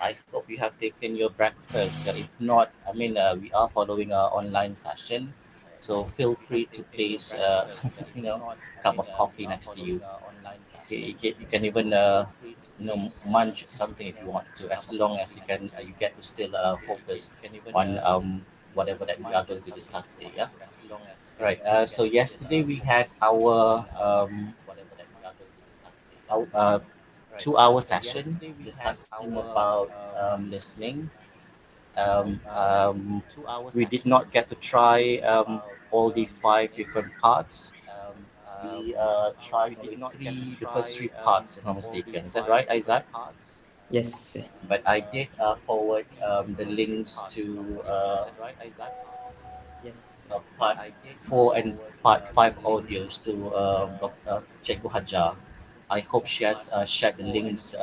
I hope you have taken your breakfast. If not, we are following our online session, so feel free to place, cup of coffee next to you. You can even, munch something if you want to, as long as you get to still focus on whatever that we are going to discuss today. Yeah. Right. So yesterday we had our 2 hour session discussing about listening. Um, um, we did not get to try all the five different parts. We tried only the first three parts, if I'm not mistaken. Is that right, Isaac? Yes. But I did forward the links to part 4 and part 5 audios to Dr. Cikgu Hajar. I hope she has shared the links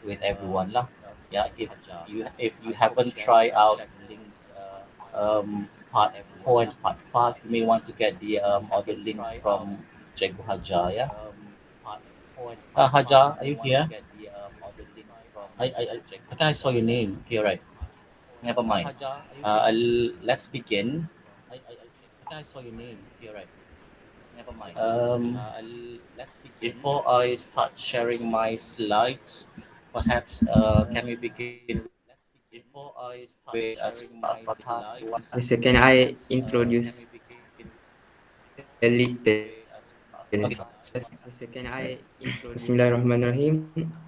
with everyone lah. Yeah, if you haven't tried out part 4 and part 5, you may want to get the other links from Cikgu Hajar. Yeah. Hajar, are you here? I think I saw your name. Okay, right. Never mind. Let's begin. Um, Before I start sharing my slides, perhaps can we begin with Fatha? You want to Yes, sir. Can I introduce a little? okay. Bismillahirrahmanirrahim.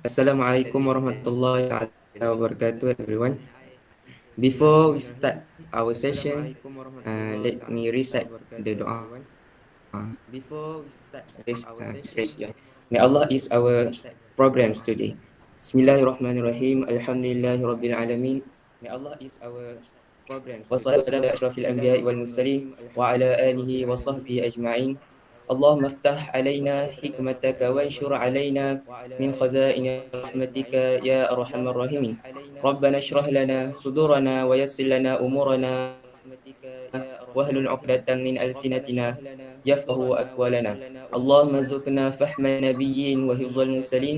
Assalamualaikum warahmatullahi taala wabarakatuh, everyone. Before we start our session, let me recite the doa. May Allah is our programs today. Bismillahirrahmanirrahim. Alhamdulillahi rabbil alamin. Wassalatu wassalamu ala asyrafil anbiya'i wal mursalin wa ala alihi wa sahbihi ajma'in. اللهم افتح علينا حكمتك وانشر علينا من خزائن رحمتك يا أرحم الراحمين. ربنا اشرح لنا صدورنا ويسر لنا أمورنا واحلل عقدة من ألسنتنا يفقه أقوالنا. اللهم ارزقنا فهم النبيين وحفظ المرسلين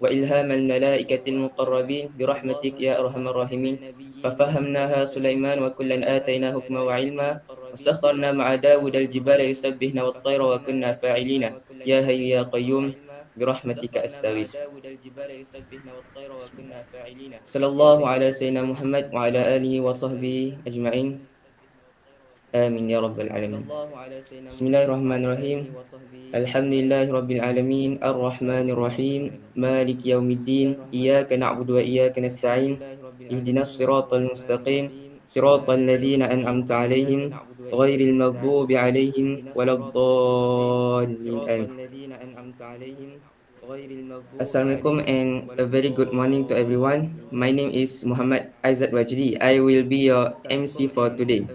وإلهام الملائكة المقربين برحمتك يا أرحم الراحمين. ففهمناها سليمان وكلا آتينا حكما وعلما وسخرنا مع داود الجبال يسبحن والطير وكنا فاعلين. يا حي يا قيوم برحمتك أستغيث. صلى الله على سيدنا محمد وعلى آله وصحبه أجمعين. آمين يا رب العالمين. بسم الله الرحمن الرحيم. الحمد لله رب العالمين الرحمن الرحيم مالك يوم الدين إياك نعبد وإياك نستعين اهدنا الصراط المستقيم صراط الذين أنعمت عليهم غير المغضوب عليهم ولا الضالين آمين. Assalamualaikum and a very good morning to everyone. My name is Muhammad Aizat Wajdi. I will be your MC for today.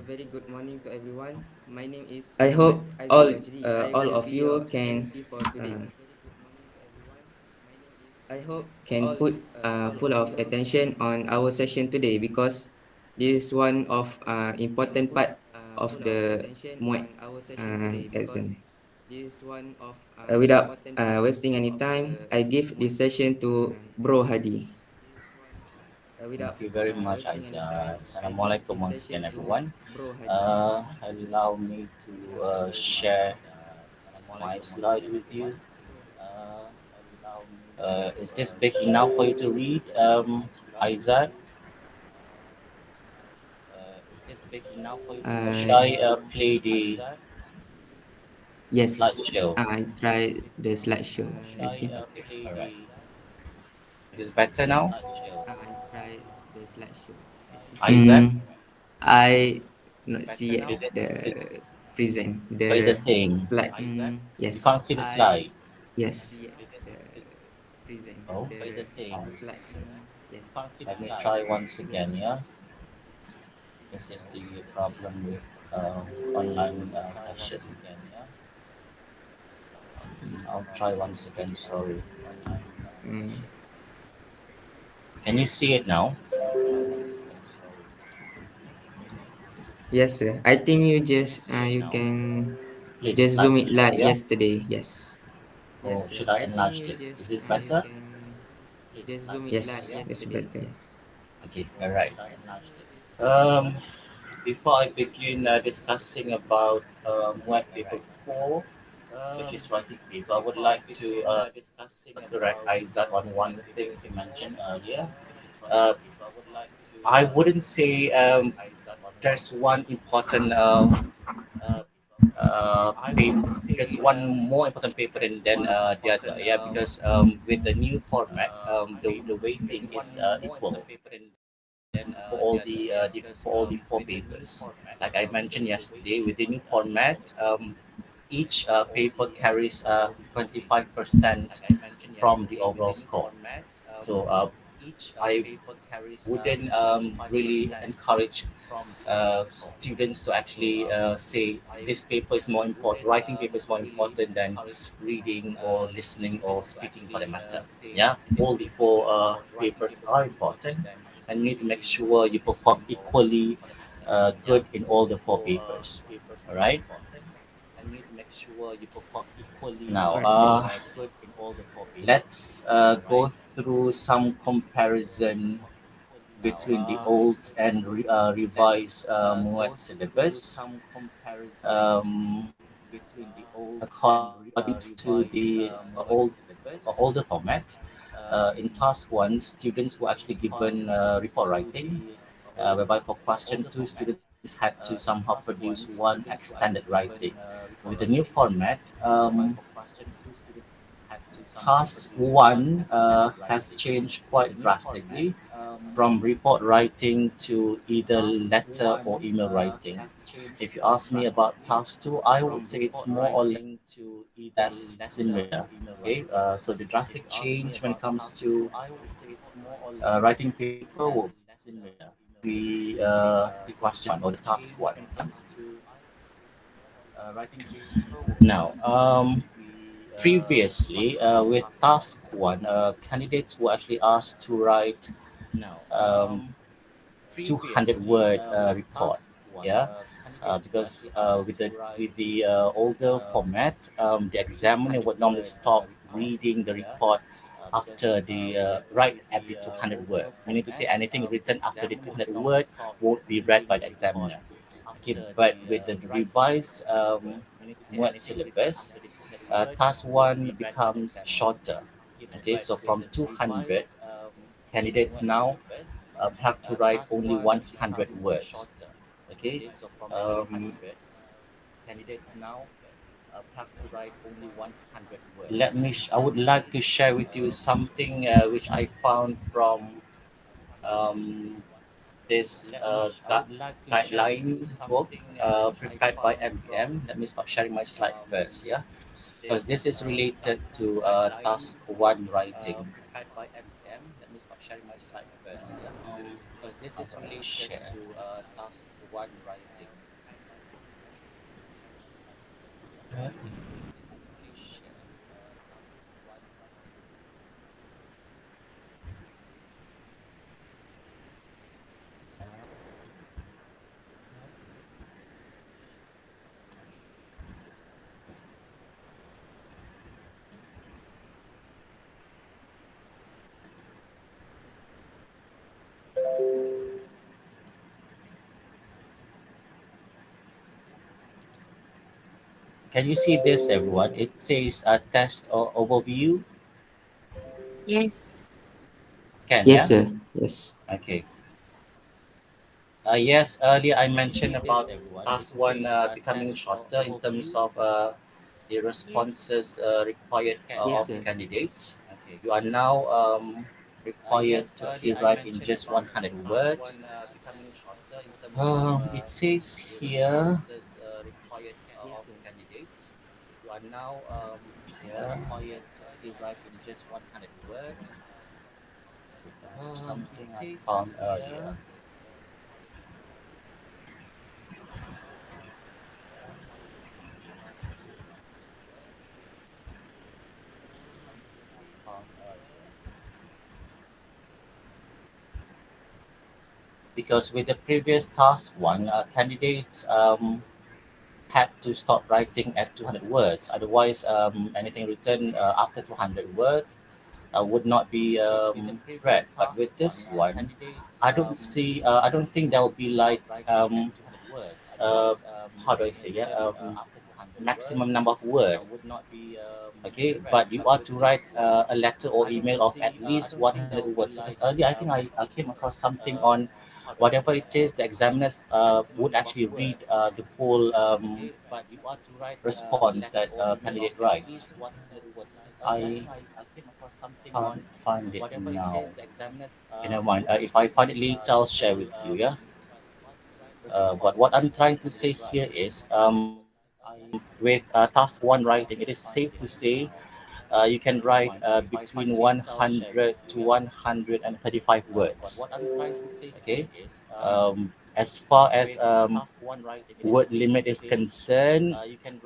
I hope all of you can put full of attention on our session today, because this is one of important part of the MUET exam. Without wasting any time, I give this session to Bro Haddi. Thank you very much, Isaac. Assalamualaikum once again, everyone. Allow me to share my slide with you. Is this big enough for you to read, Isaac? Or should Uh, I play the yes, slideshow? I try the slideshow. I think. All right. Is this better now, Isaac? I not see yet Is it? the present So it's the the same. slide. You can't Yes, see the slide. yes. Oh, let me try once again. Yeah, this is the problem with online session. I'll try once again. Sorry. Mm. Can you see it now? Yes, sir. I think you can Play the just zoom it slideshow. like Yeah. yesterday. Yes. Or should I enlarge it? Is this better? Just zoom it large. That's better. Okay, all right. Um, Before I begin discussing about MUET paper 4, which is writing paper, I would like to correct Isaac on one thing he mentioned earlier. Uh, I wouldn't say there's one important paper. There's one more important paper than the other. Yeah, because with the new format, the weighting is equal for all the four papers. Like I mentioned yesterday, with the new format, each paper carries 25% from the overall score. So I wouldn't really encourage students to actually say this paper is more important, writing paper is more important than reading or listening or speaking for the matter. Yeah, all the four papers are important, and you need to make sure you perform equally good in all the four papers. All right. Now, Alright, sir. let's go through some comparison between the old and revised MUET syllabus. Um, According to the older format, in task one, students were actually given report writing, whereby for question two, students had to somehow produce one extended writing. With the new format, task one has changed quite drastically from report writing to either letter or email writing. If you ask me about task two, I would say it's more or less similar. Okay, so the drastic change when it comes to writing paper will be the question one or the task one. Now, previously with task one, candidates were actually asked to write um, 200 word report. Yeah, because with the older format, the examiner would normally stop reading the report after the right at the 200 word. Meaning to say anything written after the 200 word won't be read by the examiner. Okay, but with the revised MUET syllabus, task one becomes shorter. Okay, so from 200, candidates now have to write only 100 words. Okay, um, I would like to share with you something which I found from um, this guideline book prepared by MPM. Let me stop sharing my slide first, yeah, because this is related to task one writing. Share. Can you see this, everyone? It says test or overview. Yes. Can, Yes, yeah? sir. Yes. Okay. Yes, earlier I mentioned about task one becoming shorter in terms of the responses required Yes, of the sir. candidates. You are now required to actually write in just 100 words. It says here, Yes, sir. yeah, something I found earlier. Because with the previous task one, candidates had to stop writing at 200 words. Otherwise, anything written after 200 words would not be read. But with this one, I don't see. I don't think there'll be like uh, how do I say, yeah, maximum number of word. Okay, but you are to write a letter or email of at least 100 words, because earlier I came across something on whatever it is, the examiners would actually read the whole response that candidate writes. I can't find it now. Okay, never mind. If I find it later, I'll share with you. Yeah. But what I'm trying to say here is, with task one writing, it is safe to say you can write between 100 to 135 words. Okay. As far as word limit is concerned, you can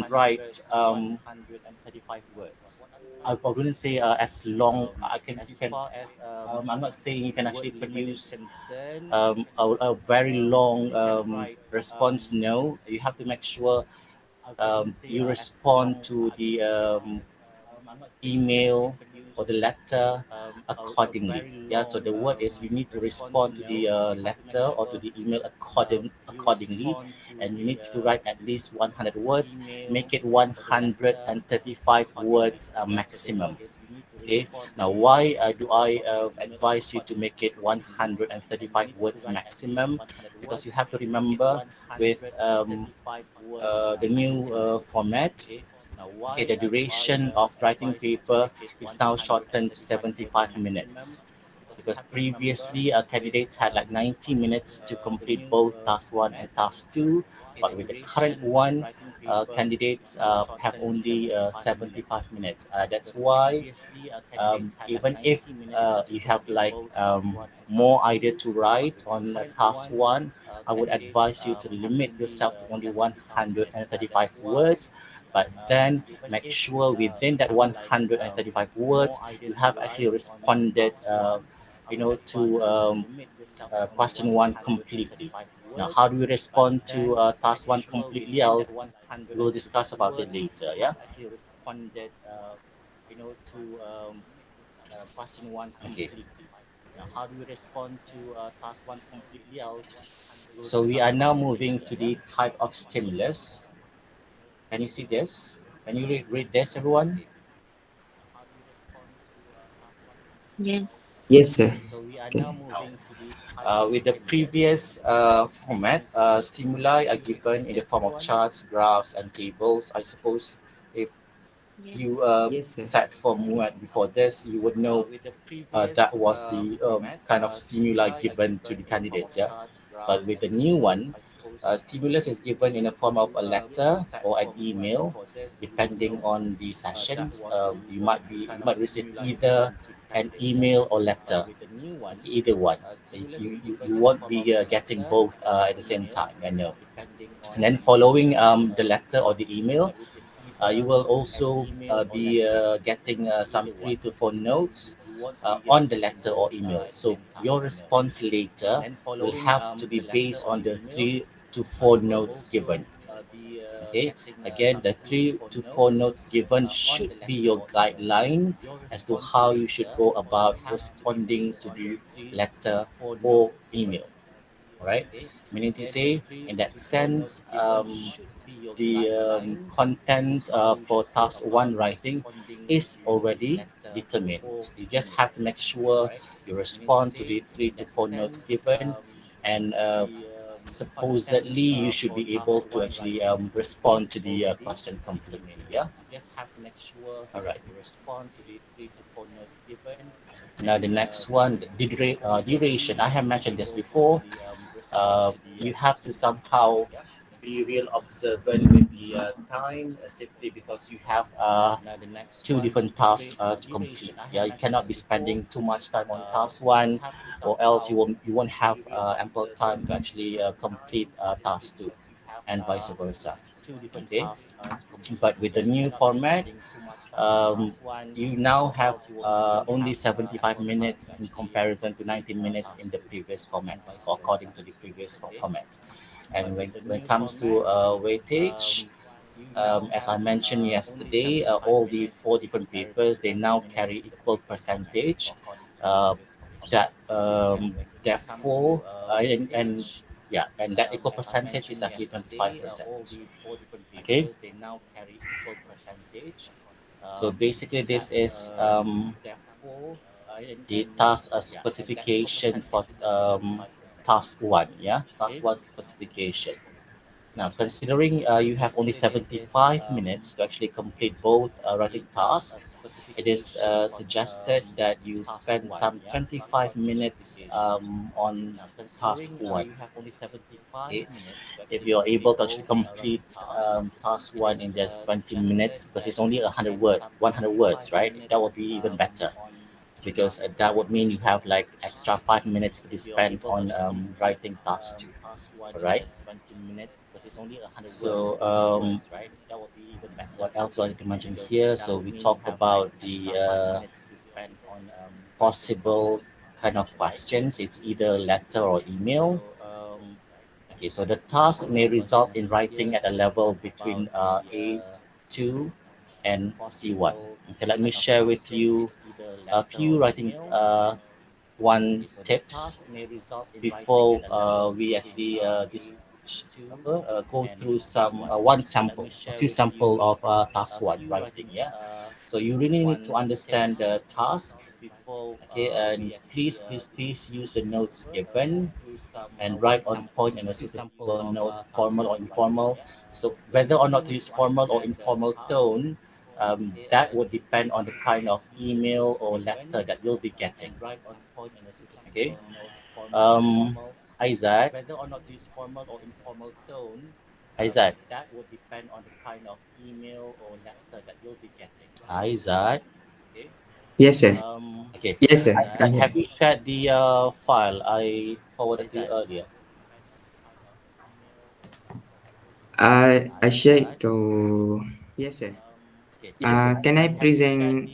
write I wouldn't say as long. I can you can. I'm not saying you can actually produce a very long response. No, you have to make sure you respond to the email or the letter accordingly. Yeah, so the word is you need to respond to the letter or to the email accordingly, and you need to write at least 100 words. Make it 135 words maximum. Okay. Now, why do I advise you to make it 135 words maximum? Because you have to remember with the new format, okay, the duration of writing paper is now shortened to 75 minutes. Because previously, candidates had like 90 minutes to complete both task 1 and task 2. But with the current one, candidates have only 75 minutes. That's why even if you have like more idea to write on task 1, I would advise you to limit yourself to only 135 words, but then make sure within that 135 words you have actually responded to question 1 completely. Now, how do we respond to task 1 completely? We'll discuss about it later. Yeah. Okay. So we are now moving to the type of stimulus. Can you see this? Can you read this, everyone? Yes. Yes, sir. Okay. Now, with the previous format, stimuli are given in the form of charts, graphs, and tables. I suppose if you Yes. Yes, sir. sat for MUET before this, you would know that was the kind of stimuli given to the candidates. Yeah, but with the new one, stimulus is given in the form of a letter or an email, depending on the sessions. You might receive either an email or letter, either one. You won't be getting both at the same time. I know. And then following the letter or the email, you will also be getting some 3 to 4 notes on the letter or email. So your response later will have to be based on the 3 to 4 notes given. Okay, again, the 3 to 4 notes given should be your guideline as to how you should go about responding to the letter or email. All right, meaning to say, in that sense, the content for task 1 writing is already determined. You just have to make sure you respond to the 3 to 4 notes given, and supposedly you should be able to actually respond to the question completely. Yeah. All right. Now the next one, the duration. I have mentioned this before. You have to somehow be real observant with the time, simply because you have 2 different tasks to complete. Yeah, you cannot be spending too much time on task 1, or else you won't have ample time to actually complete task 2, and vice versa. Okay, but with the new format, um, you now have only 75 minutes in comparison to 90 minutes in the previous format, according to the previous format. And when it comes to weightage, as I mentioned yesterday, all the four different papers they now carry equal percentage. Uh, that therefore and yeah, and that equal percentage is actually 25%. Okay, so basically this is the task specification for task one. Yeah, task one specification. Now, considering you have only 75 minutes to actually complete both writing tasks, it is suggested that you spend some 25 minutes on task one. Okay? If you're able to actually complete task one in just 20 minutes, because it's only 100 words, right? That would be even better because that would mean you have like extra 5 minutes to be spent on writing task two. All right. So, what else do I need to mention here? So, we talk about the possible kind of questions. It's either letter or email. Okay, so the task may result in writing at a level between A2 and C1. Okay, let me share with you a few writing one tips before we actually go through some one sample, a few sample of task one writing. Yeah, so you really need to understand the task. Okay, and please use the notes given and write on point in a suitable note, formal or informal. So whether or not to use formal or informal tone, that would depend on the kind of email or letter that you'll be getting. Okay. Um, Isaac. Isaac. Isaac. Yes, sir. Okay. Yes, sir. I'm Isaac, here. have you shared the file I forwarded to you earlier? I shared to. Yes, sir. Yes, sir. Can I present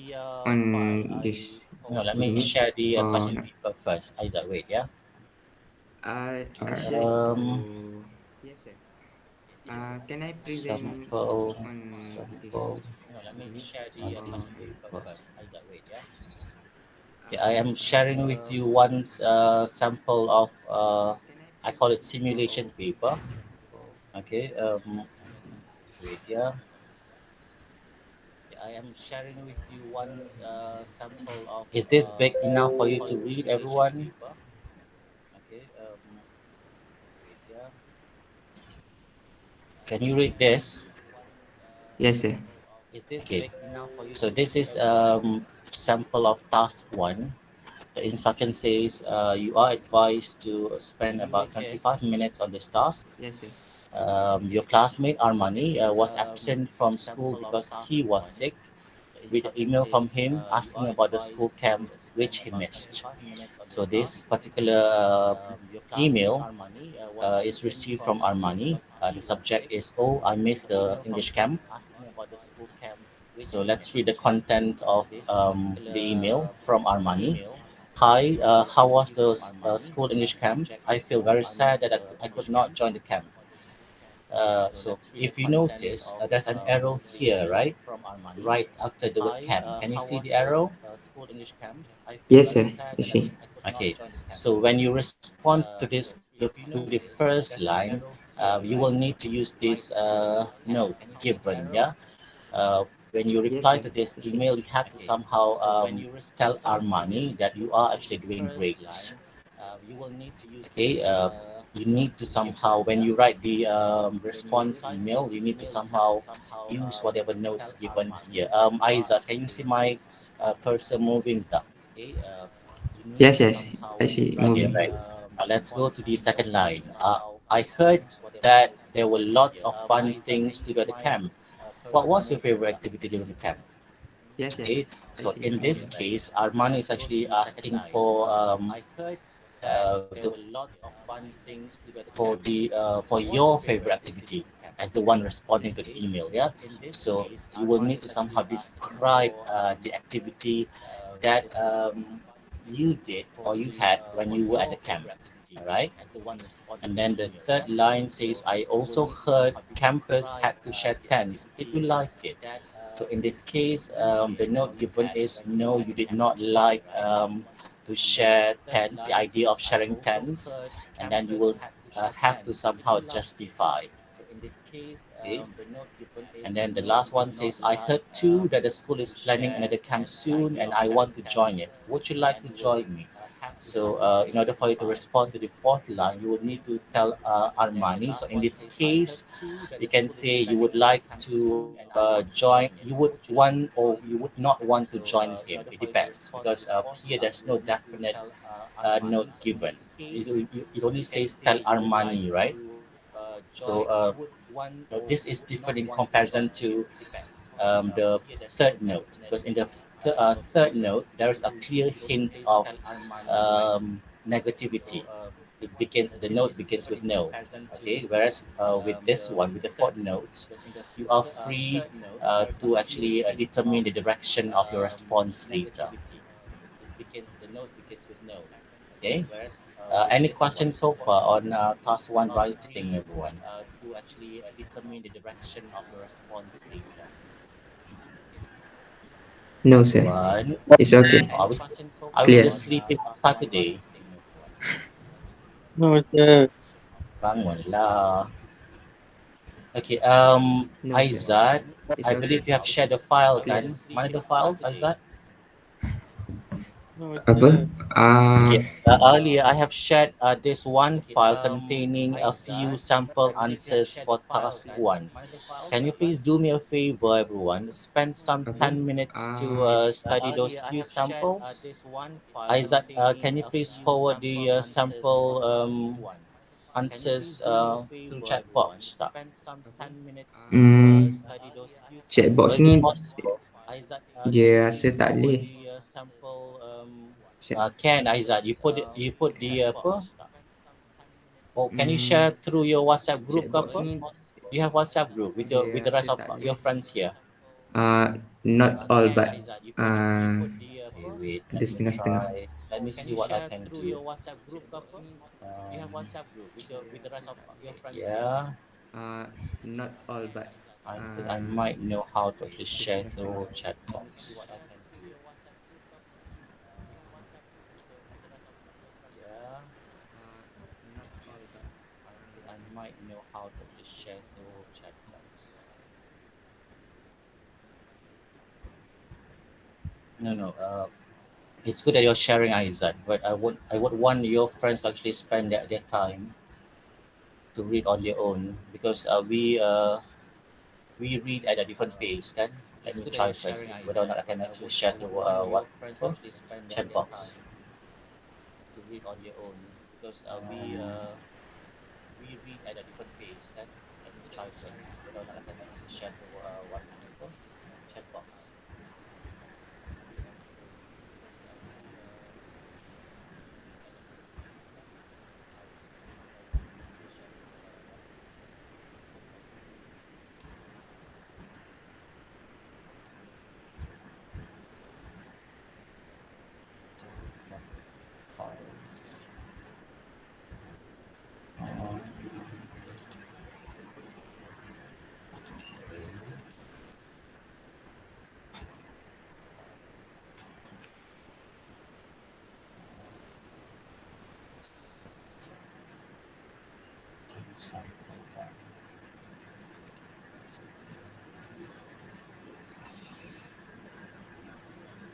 on this No, let me unit share the or question no? paper first. Isaac, wait, yeah. I shared Um, to. Yes, sir. Can I present sample, on this sample, unit writing or paper. Okay, I am sharing with you one sample of I call it simulation paper. Okay, wait, yeah. Is this big enough for you to read, everyone? Can you read this? yes, sir. Okay, so this is sample of task one. The instruction says you are advised to spend about 25 minutes on this task. Yes, sir. Your classmate Armani was absent from school because he was sick. With an email from him asking about the school camp which he missed. So this particular email is received from Armani. The subject is, "Oh, I missed the English camp." So let's read the content of the email from Armani. Hi, how was the school English camp? I feel very sad that I could not join the camp. So if you notice, there's an arrow here, right? Right after the word camp. Can you see the arrow? Yes, sir. You see. Okay. So when you respond to the first line, you will need to use this note given. Yeah. Uh, when you Yes, reply sir. to this You see. email, you have to somehow tell Armani that you are actually doing great. Okay, you need to somehow, when you write the response email, you need to somehow use whatever notes given here. Isaac, can you see my cursor moving down? Yes, yes. I see. Okay, Moving. right. Let's go to the second line. I heard that there were lots of fun things to do at the camp. What was your favorite activity during the camp? Yes, yes. Okay, I so see. in this Moving. case, Armani is actually asking for your favorite activity as the one responding to the email. Yeah, so you will need to somehow describe the activity that you did or you had when you were at the camp. All right. And then the third line says, I also heard campus had to share tents. Did you like it? So in this case, the note given is no, you did not like to share tent, the idea of sharing tents, and then you will have to somehow justify. Okay. And then the last one says, I heard too that the school is planning another camp soon and I want to join it. Would you like to join me? So, in order for you to respond to the fourth line, you would need to tell Armani. So, in this case, you can say you would like to join, you would want or you would not want to join him. It depends because here there's no definite note given. It only says tell Armani, right? So, this is different in comparison to the third note because in the third note there is a clear hint of negativity. The note begins with no. Okay, whereas with this one, with the fourth note, you are free to actually determine the direction of your response later. Okay. Any questions so far on task one writing, everyone? To actually determine the direction of your response later. No, sir. Everyone, It's okay. are we Clear. still sleeping on Saturday? No, sir. Bangunlah. Okay, No, sir. Aizat, It's I okay. believe you have shared the file, Clear. kan? Mana the files, Aizat? No, Apa? sir. Ah, Okay, earlier I have shared this one file containing a few sample answers for task one. Can you please do me a favor, everyone? Spend some apa? 10 minutes to Ah, study those few samples. Aizat, can you please forward the sample answers through chat box? Tak? hmm, checkbox Will it be ni possible? dia rasa tak boleh. Check. Can Aizat, you put the apa? Or can you Hmm, share through your WhatsApp group ke checkbox apa? ni You have WhatsApp group dia with the rest rasa of tak your boleh. friends here. Not all but Okay, wait, let ada me setengah-setengah. try. Let me see what I can do. Yeah, Not all but I think I might know how to actually ada share setengah-setengah. through chat box. Not all but I might know how to actually share through chat box. No, no. It's good that you're sharing, Aizat, but I would want your friends to actually spend their time to read on their own because we read at a different pace. Kan? Let me try first whether or not I can actually share through what chat box. Let me try first whether or not I can actually share through what chat box. Files.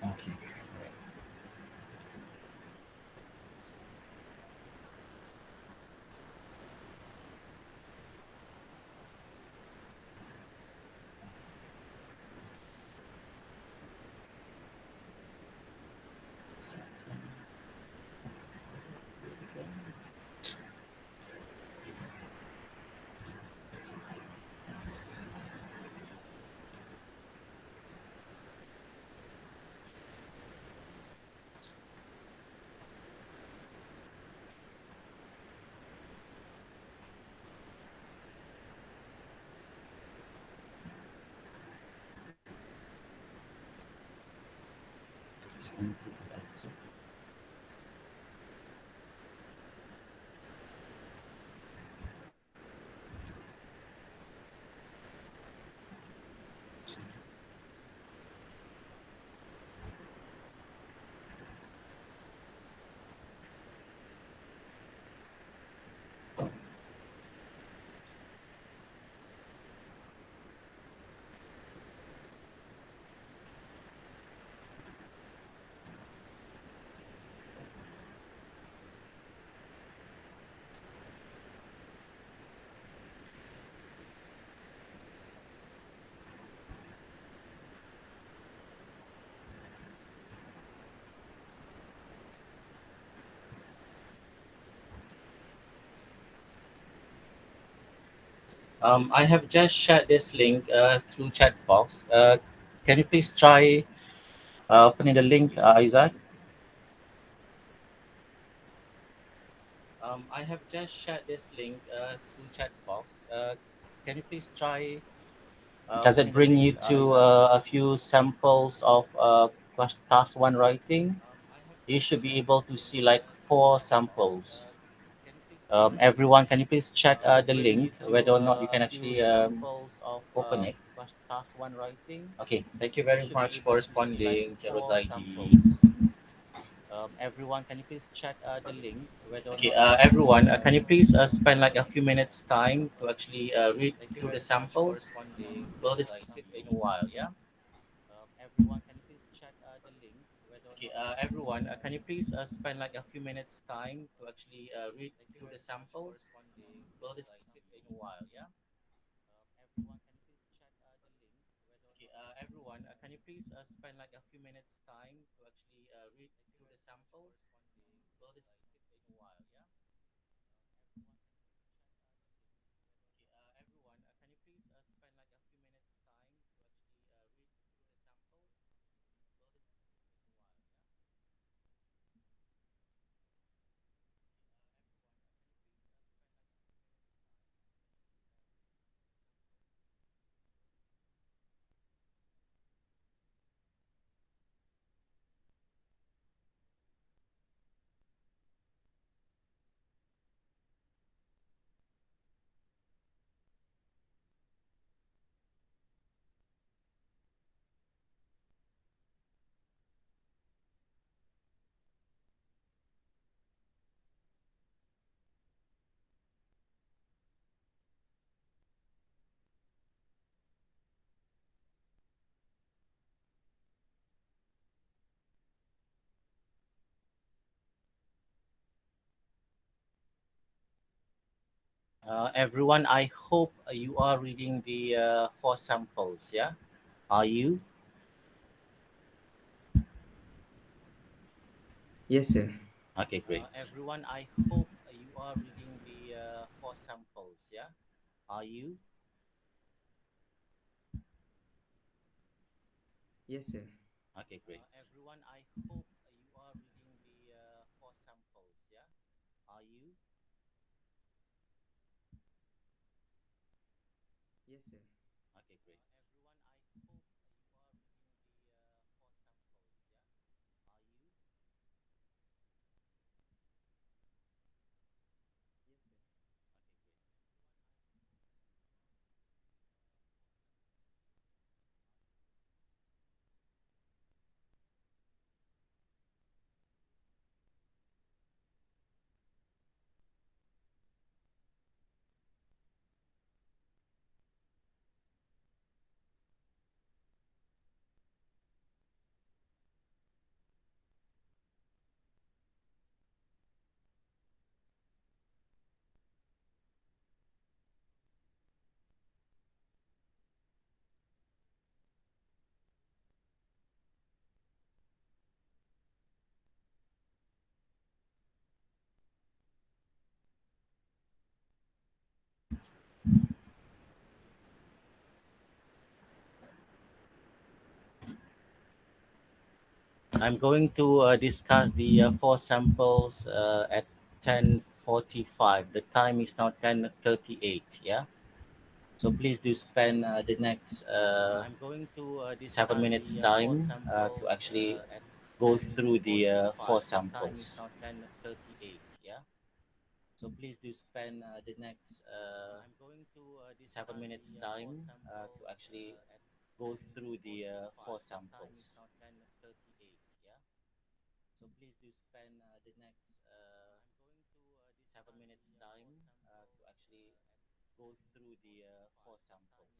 Okay. I have just shared this link through chat box. Can you please try opening the link, Isaac? I have just shared this link through chat box. Can you please try? Does it bring you to a few samples of task one writing? You should be able to see like four samples. Everyone, can you please check the link whether or not you can actually open it? Okay, thank you very much for responding, Junaidi. Everyone, can you please check the link whether or Okay, not you can actually everyone, can you please open spend it? like a few minutes time to actually read Thank you through the very much for samples? responding, Will this Junaidi. in a while? Yeah. Everyone, can you please check the link whether or Okay, not you can everyone, can you please spend like a few minutes time to actually read Thank you through the very much for samples? responding, Will this Junaidi. in a while? Yeah. Everyone, can you please check the link whether or Okay, not you can everyone, can you please spend like a few minutes time to actually read Thank you through the very much for samples? responding, Will this in a Junaidi. while? Yeah. Everyone, can you please check the link whether or Okay, not you can everyone, can you please spend like a few minutes time to actually read through the samples? Will this in a while? Yeah. Okay, everyone, can you please spend like a few minutes time to actually read through the samples? Will this Everyone, I hope you are reading the four samples. Yeah, are you? Yes, sir. Okay, great. Everyone, I hope you are reading the four samples. Yeah, are you? Yes, sir. Okay, great. Everyone, I hope you are reading the four samples. Yeah, are you? Yes, sir. Okay, great. Everyone, I hope you are reading the four samples. Yeah, are you? Yes, sir. Okay, great. I'm going to discuss the four samples at 10:45. The time is now 10:38. Yeah. So please do spend the next I'm going to 7 minutes discuss the time four to samples actually at go through the four 10:45. The time is samples. now 10:38. Yeah. So please do spend the next I'm going to seven discuss minutes the four time to samples actually at go through the four 10:45. The time is samples. now 10:38. Yeah. So please do spend the next I'm going to seven discuss minutes the four time to samples actually at go through the four 10:45. The time samples. is now 10:38. Yeah. So please do spend the next seven minutes time to actually go through the four samples.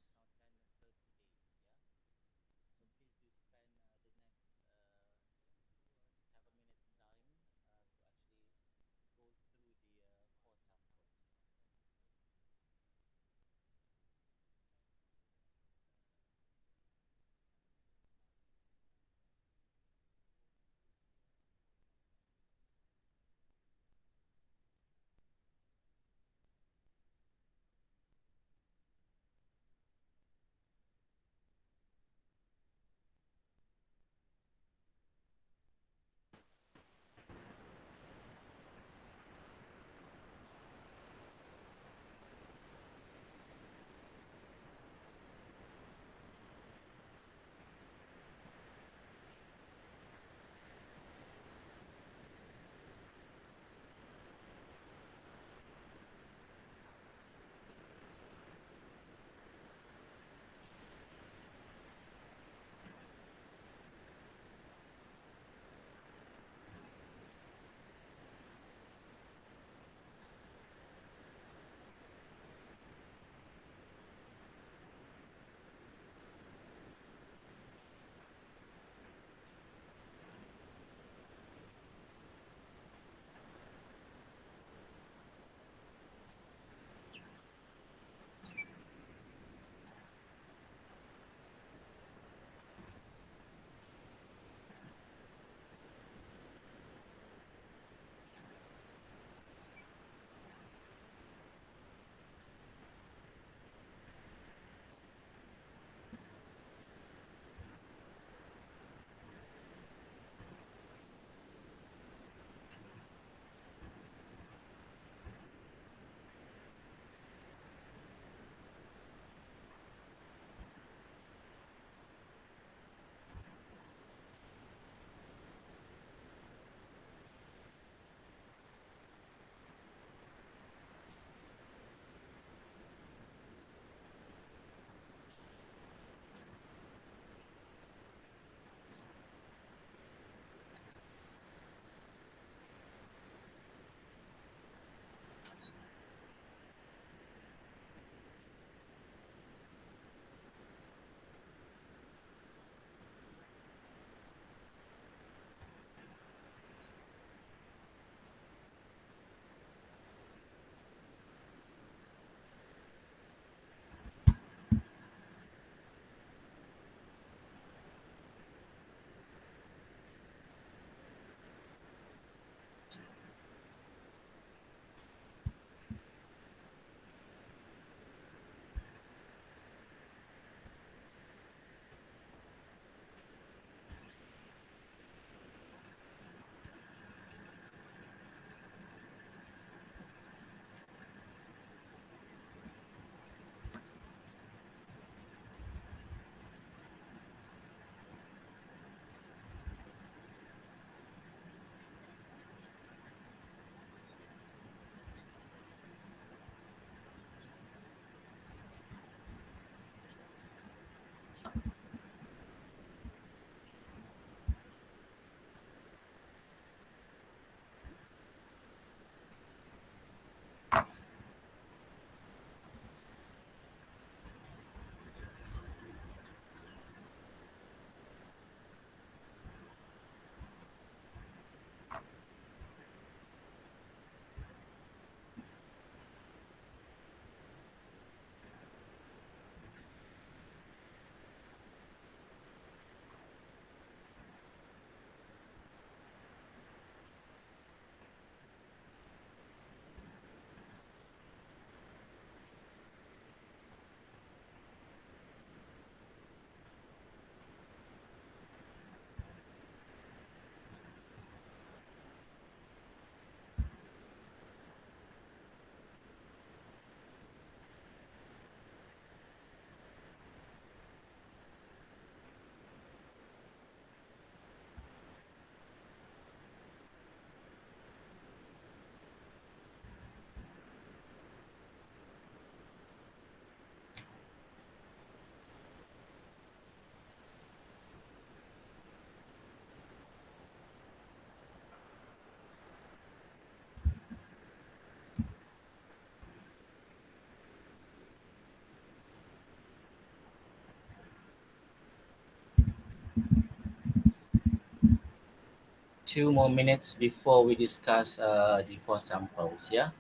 2 more minutes before we discuss the four samples. Yeah,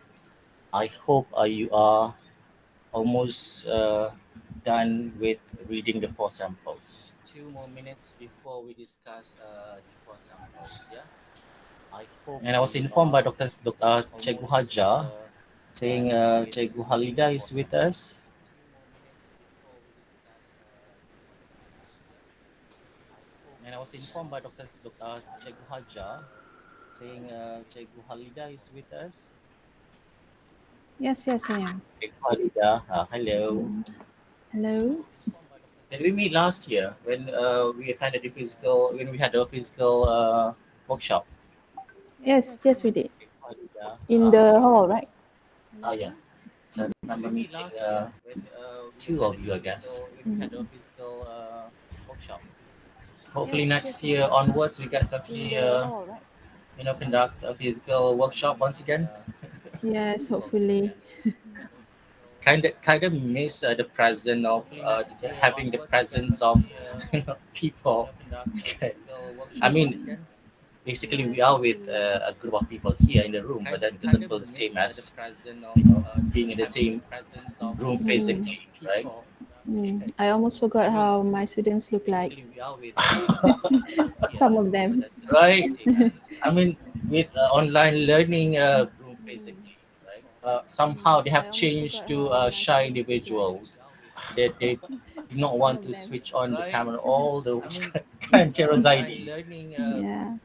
I hope you are almost done with reading the four samples. 2 more minutes before we discuss the four samples. Yeah, I hope. And I was informed by Dr. Cikgu Hajar saying Cikgu Halida is with us. And I was informed by Dr. Cikgu Hajar saying Cikgu Halida is with us. Yes, yes, I am. Cikgu Halida, hello. Hello. Did we meet last year when we attended when we had a physical workshop? Yes, yes, we did. Cikgu Halida, In the hall, right? oh yeah. So I remember meeting two of you, I guess. When we had a physical workshop. Hopefully next year onwards we can actually conduct a physical workshop once again. Yes, hopefully. Kind of miss the presence of having the presence of people. Okay. I mean, basically we are with a group of people here in the room, but that doesn't feel the same as being in the same room physically, right? I almost forgot how my students look like. Some of them. Right. I mean, with online learning, somehow they have changed to shy individuals. They do not want to switch on the camera all the time. Cherozaidi. Yeah.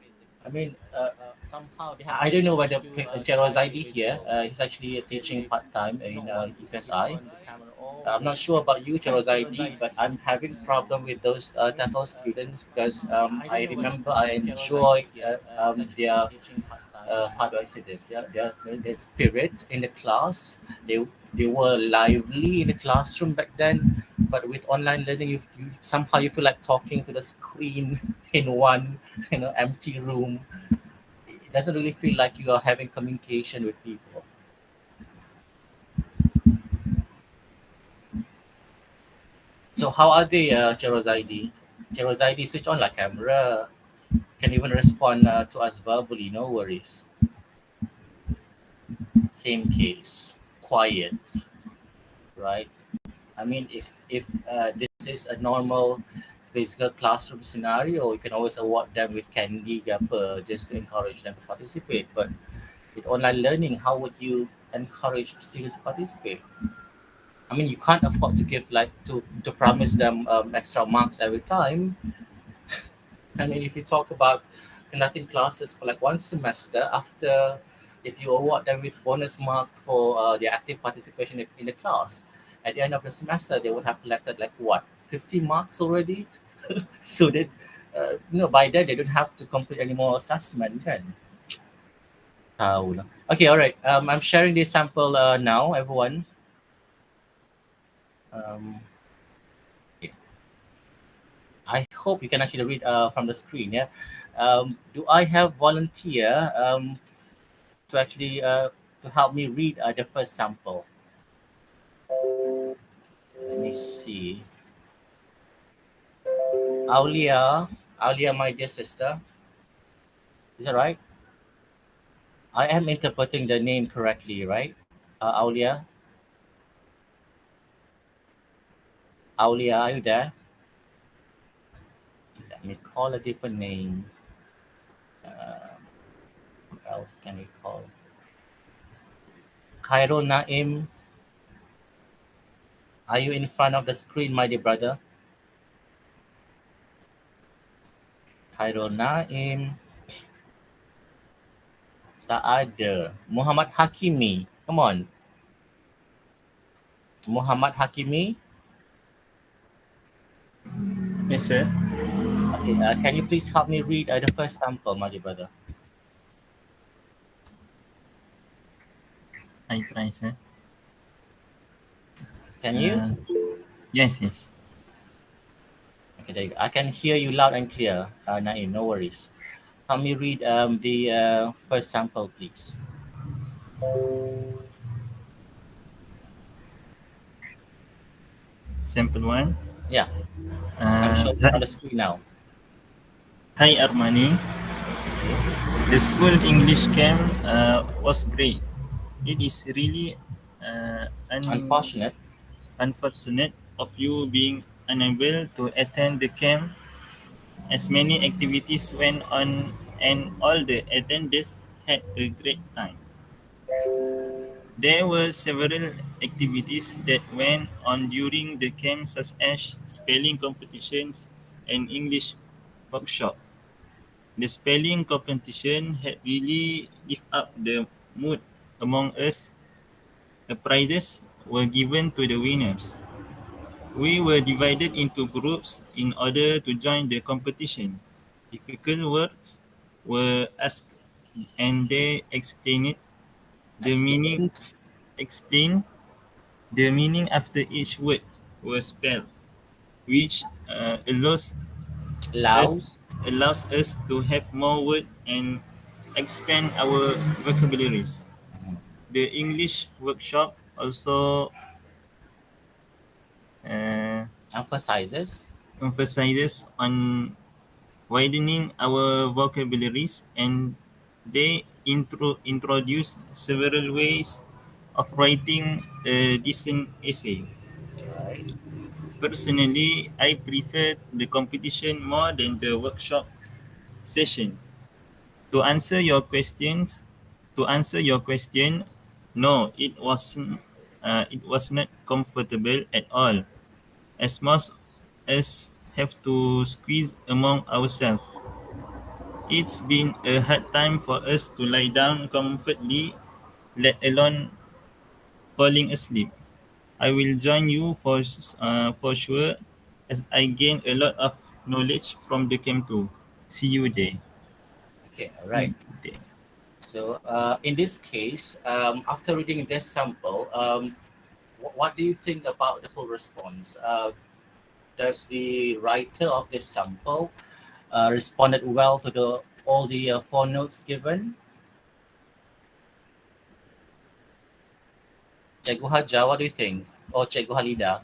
I mean, I don't know whether Cherozaidi here. He's actually teaching part time in USI. I'm not sure about you, Cherozaidi, but I'm having problem with those TESOL students because I remember I enjoy their how do I say this? Yeah, their spirit in the class. They were lively in the classroom back then, but with online learning, you somehow you feel like talking to the screen in one empty room. It doesn't really feel like you are having communication with people. So how are they, Cherozaidi? Cherozaidi switch on like camera. Can even respond to us verbally. No worries. Same case. Quiet. Right. I mean, if this is a normal physical classroom scenario, you can always award them with candy just to encourage them to participate. But with online learning, how would you encourage students to participate? I mean, you can't afford to give to promise them extra marks every time. I mean, if you talk about conducting classes for like one semester, after if you award them with bonus mark for their active participation in the class, at the end of the semester they would have collected like what 50 marks already. So that by then they don't have to complete any more assessment. Kan? Okay, all right. I'm sharing this sample now, everyone. I hope you can actually read from the screen. Yeah. Do I have volunteer to actually to help me read the first sample? Let me see. Aulia, my dear sister. Is that right? I am interpreting the name correctly, right? Aulia? Aulia, are you there? Let me call a different name. Who else can we call? Cairo Naim. Are you in front of the screen, my dear brother? Cairo Naim. Tak ada. Muhammad Hakimi. Come on. Muhammad Hakimi. Yes, sir. Okay, can you please help me read the first sample, my dear brother? I try, sir. Can you? Yes, yes. Okay, there you go. I can hear you loud and clear, Naim. No worries. Help me read the first sample, please. Sample 1. Yeah. I'm showing it on the screen now. Hi, Armani. The school English camp was great. It is really Unfortunate. unfortunate of you being unable to attend the camp, as many activities went on and all the attendees had a great time. There were several activities that went on during the camp, such as spelling competitions and English workshop. The spelling competition had really lifted up the mood among us. The prizes were given to the winners. We were divided into groups in order to join the competition. Difficult words were asked and they the meaning Explained. explained the meaning after each word was spelled, which us Laos. allows us to have more words and expand our vocabularies. The English workshop also uh, Emphasizes. emphasizes on widening our vocabularies, and they introduce several ways of writing a decent essay. Right. Personally, I prefer the competition more than the workshop session. To answer your questions, to answer your question, no, it was not comfortable at all, as most us have to squeeze among ourselves. It's been a hard time for us to lie down comfortably, let alone falling asleep. I will join you for sure, as I gain a lot of knowledge from the camp too. See you there. Okay, all right. There. So in this case, after reading this sample, what do you think about the full response? Does the writer of this sample responded well to the all the four notes given? Cikgu Haja, what do you think? Or Cikgu Halida?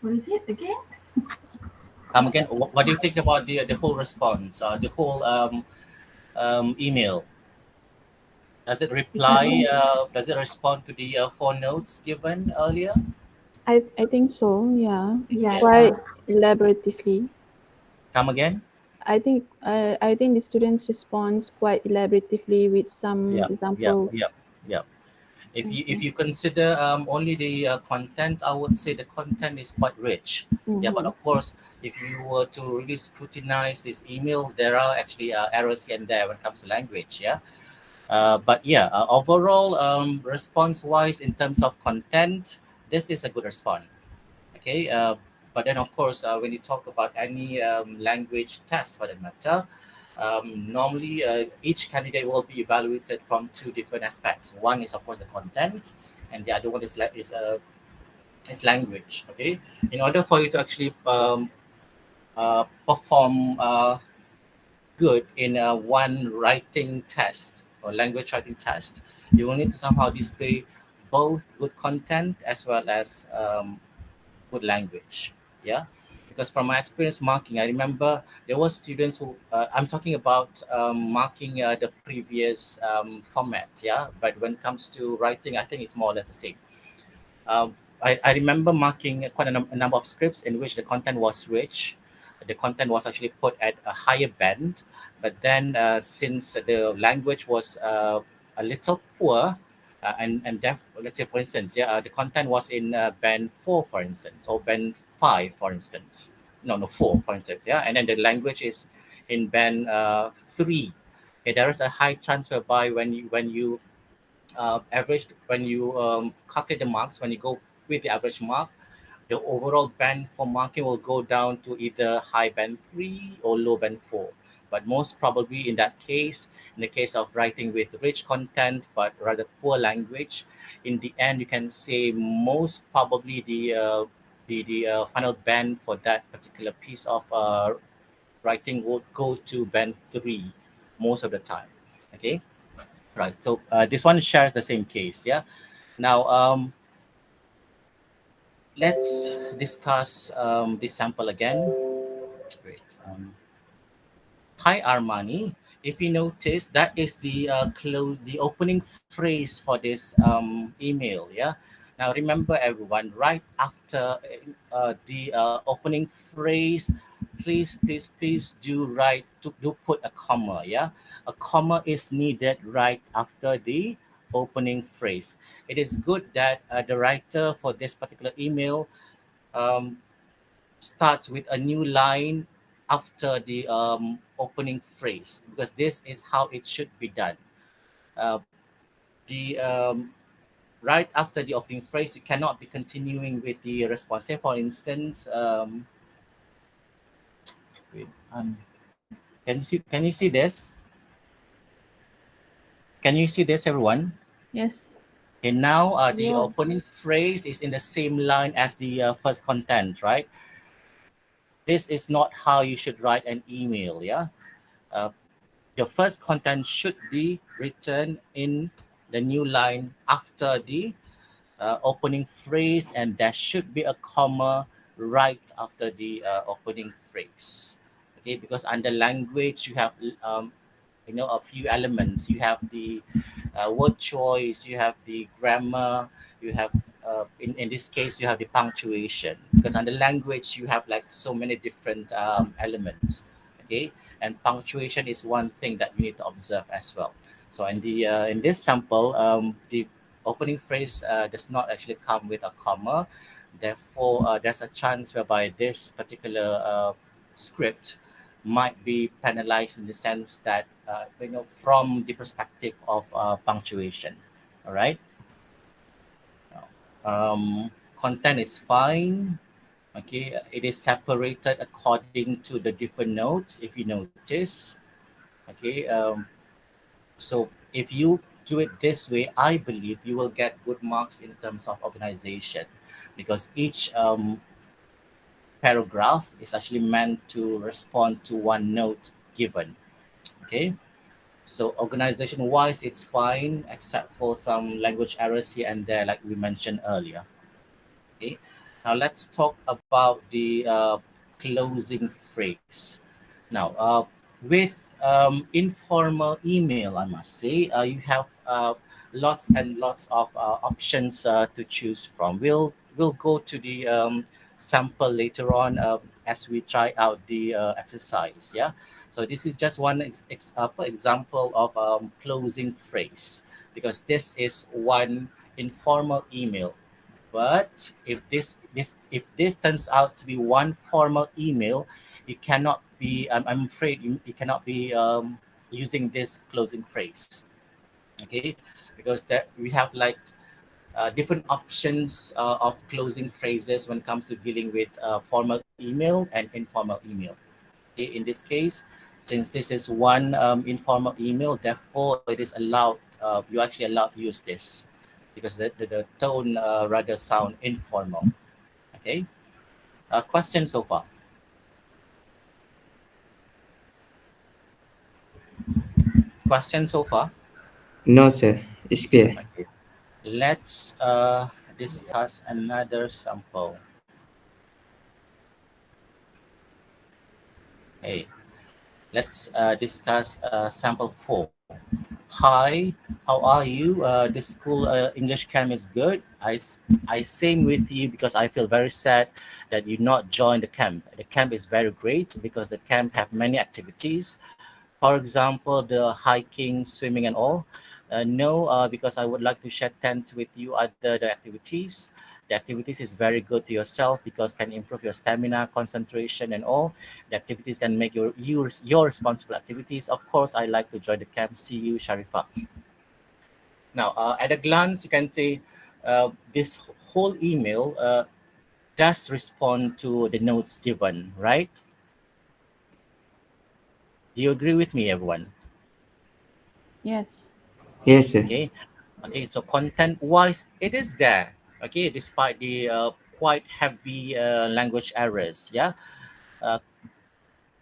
What is it again? Again, what do you think about the whole response, the whole email? Does it reply? Does it respond to the four notes given earlier? I think so, yeah. Yeah, Yes. Quite elaboratively. Come again? I think the students responds quite elaboratively with some Yeah, examples. yeah. If you consider only the content, I would say the content is quite rich. Yeah, but of course, if you were to really scrutinize this email, there are actually errors here and there when it comes to language. Yeah, but yeah, overall, response-wise, in terms of content, this is a good response. Okay, but then of course, when you talk about any language test for that matter, normally each candidate will be evaluated from two different aspects. One is of course the content, and the other one is language. Okay, in order for you to actually perform good in one writing test or language writing test, you will need to somehow display both good content as well as good language. Yeah, because from my experience marking, I remember there were students who I'm talking about marking the previous format. Yeah, but when it comes to writing, I think it's more or less the same. I remember marking quite a number of scripts in which the content was rich. The content was actually put at a higher band, but then since the language was a little poor, and let's say for instance, yeah, the content was in band four, for instance, or band five, for instance. No, four, for instance, yeah, and then the language is in band three. Okay, there is a high chance whereby when you average when you calculate the marks when you go with the average mark, the overall band for marking will go down to either high band 3 or low band 4. But most probably in that case, in the case of writing with rich content but rather poor language, in the end you can say most probably the final band for that particular piece of writing would go to band 3 most of the time. Okay, right. So this one shares the same case. Yeah. Now let's discuss this sample again. Great. Hi Armani. If you notice, that is the opening phrase for this email. Yeah. Now remember, everyone, right after the opening phrase, please do write do put a comma. Yeah, a comma is needed right after the opening phrase. It is good that the writer for this particular email um, starts with a new line after the opening phrase, because this is how it should be done. Uh, the Right after the opening phrase, you cannot be continuing with the response. Say, for instance, wait, can you see this? Can you see this, everyone? Yes. And now the Yes. opening phrase is in the same line as the first content, right? This is not how you should write an email. Yeah. Uh, your first content should be written in the new line after the opening phrase, and there should be a comma right after the opening phrase. Okay, because under language you have a few elements. You have the word choice, you have the grammar, you have in this case you have the punctuation, because under language you have like so many different elements. Okay, and punctuation is one thing that you need to observe as well. So in this sample, the opening phrase does not actually come with a comma. Therefore, there's a chance whereby this particular script might be penalized in the sense that from the perspective of punctuation. All right. Content is fine. Okay, it is separated according to the different notes. If you notice, okay, so if you do it this way, I believe you will get good marks in terms of organization, because each paragraph is actually meant to respond to one note given. Okay, so organization wise, it's fine except for some language errors here and there, like we mentioned earlier. Okay, now let's talk about the closing phrase. Now, with informal email, I must say, you have lots and lots of options to choose from. We'll go to the sample later on as we try out the exercise. Yeah. So this is just one example of closing phrase, because this is one informal email. But if this turns out to be one formal email, you cannot be. I'm afraid you cannot be using this closing phrase. Okay, because that we have like different options of closing phrases when it comes to dealing with formal email and informal email. Okay, in this case, since this is one informal email, therefore it is allowed. You actually allowed to use this because the tone rather sound informal. Okay. Question so far. Question so far. No, sir. It's clear. Okay. Let's discuss another sample. Hey, let's discuss sample 4. Hi, how are you? The school English camp is good. I same with you because I feel very sad that you not join the camp. The camp is very great because the camp have many activities. For example, the hiking, swimming, and all. No, because I would like to share tent with you other the activities. The activities is very good to yourself because can improve your stamina, concentration, and all. The activities can make your responsible activities. Of course, I like to join the camp. See you, Sharifa. Now, at a glance, you can say this whole email does respond to the notes given, right? Do you agree with me, everyone? Yes. Yes, sir. Okay. Okay, so content wise, it is there. Okay, despite the quite heavy language errors. Yeah, uh,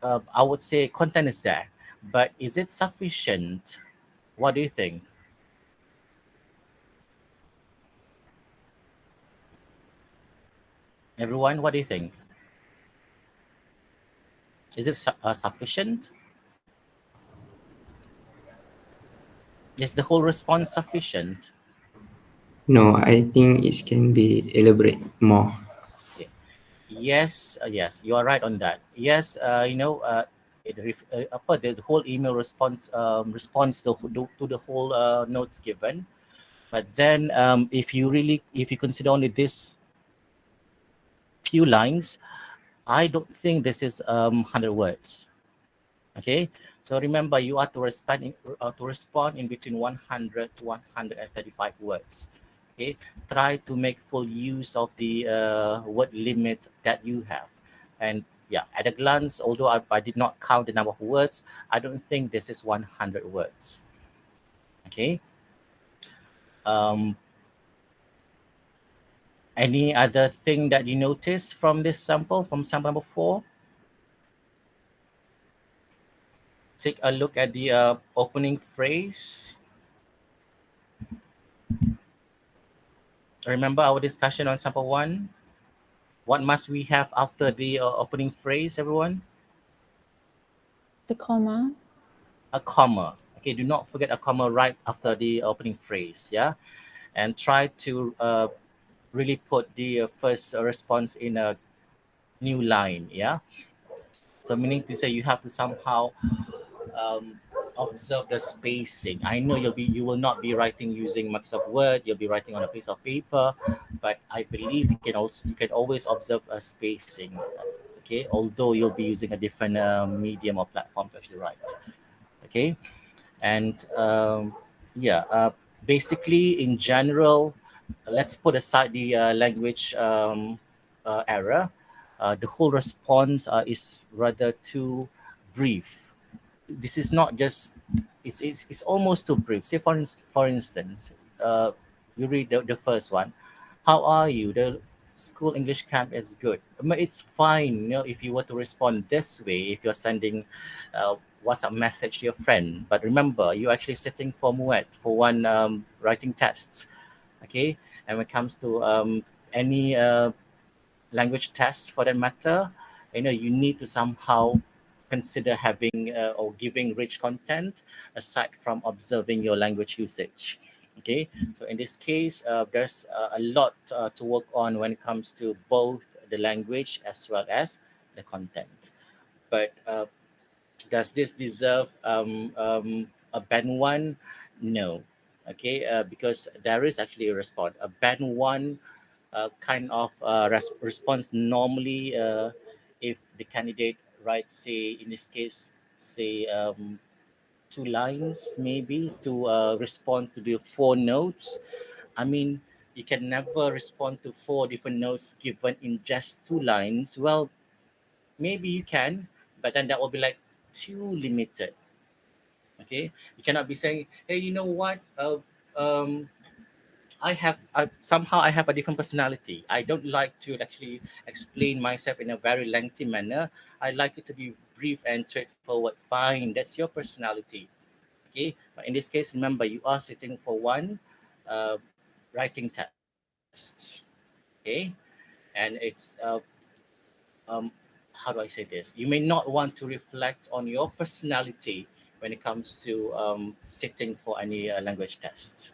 I would say content is there, but is it sufficient? What do you think, everyone? What do you think? Is it sufficient? Is the whole response sufficient? No, I think it can be elaborate more. Okay. Yes, yes, you are right on that. Yes, the whole email responds to the whole notes given. But then, if you consider only this few lines, I don't think this is 100 words. Okay, so remember you are to respond in between 100 to 135 words. Okay, try to make full use of the word limit that you have. And yeah, at a glance, although I did not count the number of words, I don't think this is 100 words. Okay. um any other thing that you notice from this sample, from sample number 4? Take a look at the opening phrase. Remember our discussion on sample 1? What must we have after the opening phrase, everyone? The comma. A comma. Okay, do not forget a comma right after the opening phrase, yeah? And try to really put the first response in a new line, yeah? So meaning to say you have to somehow observe the spacing. I know you will not be writing using Microsoft Word, you'll be writing on a piece of paper, but I believe you can always observe a spacing. Okay, although you'll be using a different medium or platform to actually write. Okay, and yeah, basically in general, let's put aside the language error. The whole response is rather too brief. This is not just, it's almost too brief. Say for instance, you read the first one. How are you? The school English camp is good. I mean, it's fine, if you were to respond this way, if you're sending WhatsApp message to your friend. But remember, you're actually sitting for MUET for one writing tests. Okay, and when it comes to any language tests for that matter, you need to somehow consider having or giving rich content aside from observing your language usage. Okay, so in this case, there's a lot to work on when it comes to both the language as well as the content. But does this deserve a band 1? No. Okay, because there is actually a response. A band 1 kind of response normally, if the candidate writes, say, in this case, say 2 lines maybe to respond to the 4 notes. I mean, you can never respond to 4 different notes given in just 2 lines. Well, maybe you can, but then that will be like too limited. Okay, you cannot be saying, hey, you know what, somehow I have a different personality. I don't like to actually explain myself in a very lengthy manner. I like it to be brief and straightforward. Fine, that's your personality. Okay, but in this case, remember, you are sitting for one uh, writing test. Okay, and it's um, how do I say this? You may not want to reflect on your personality when it comes to sitting for any language test.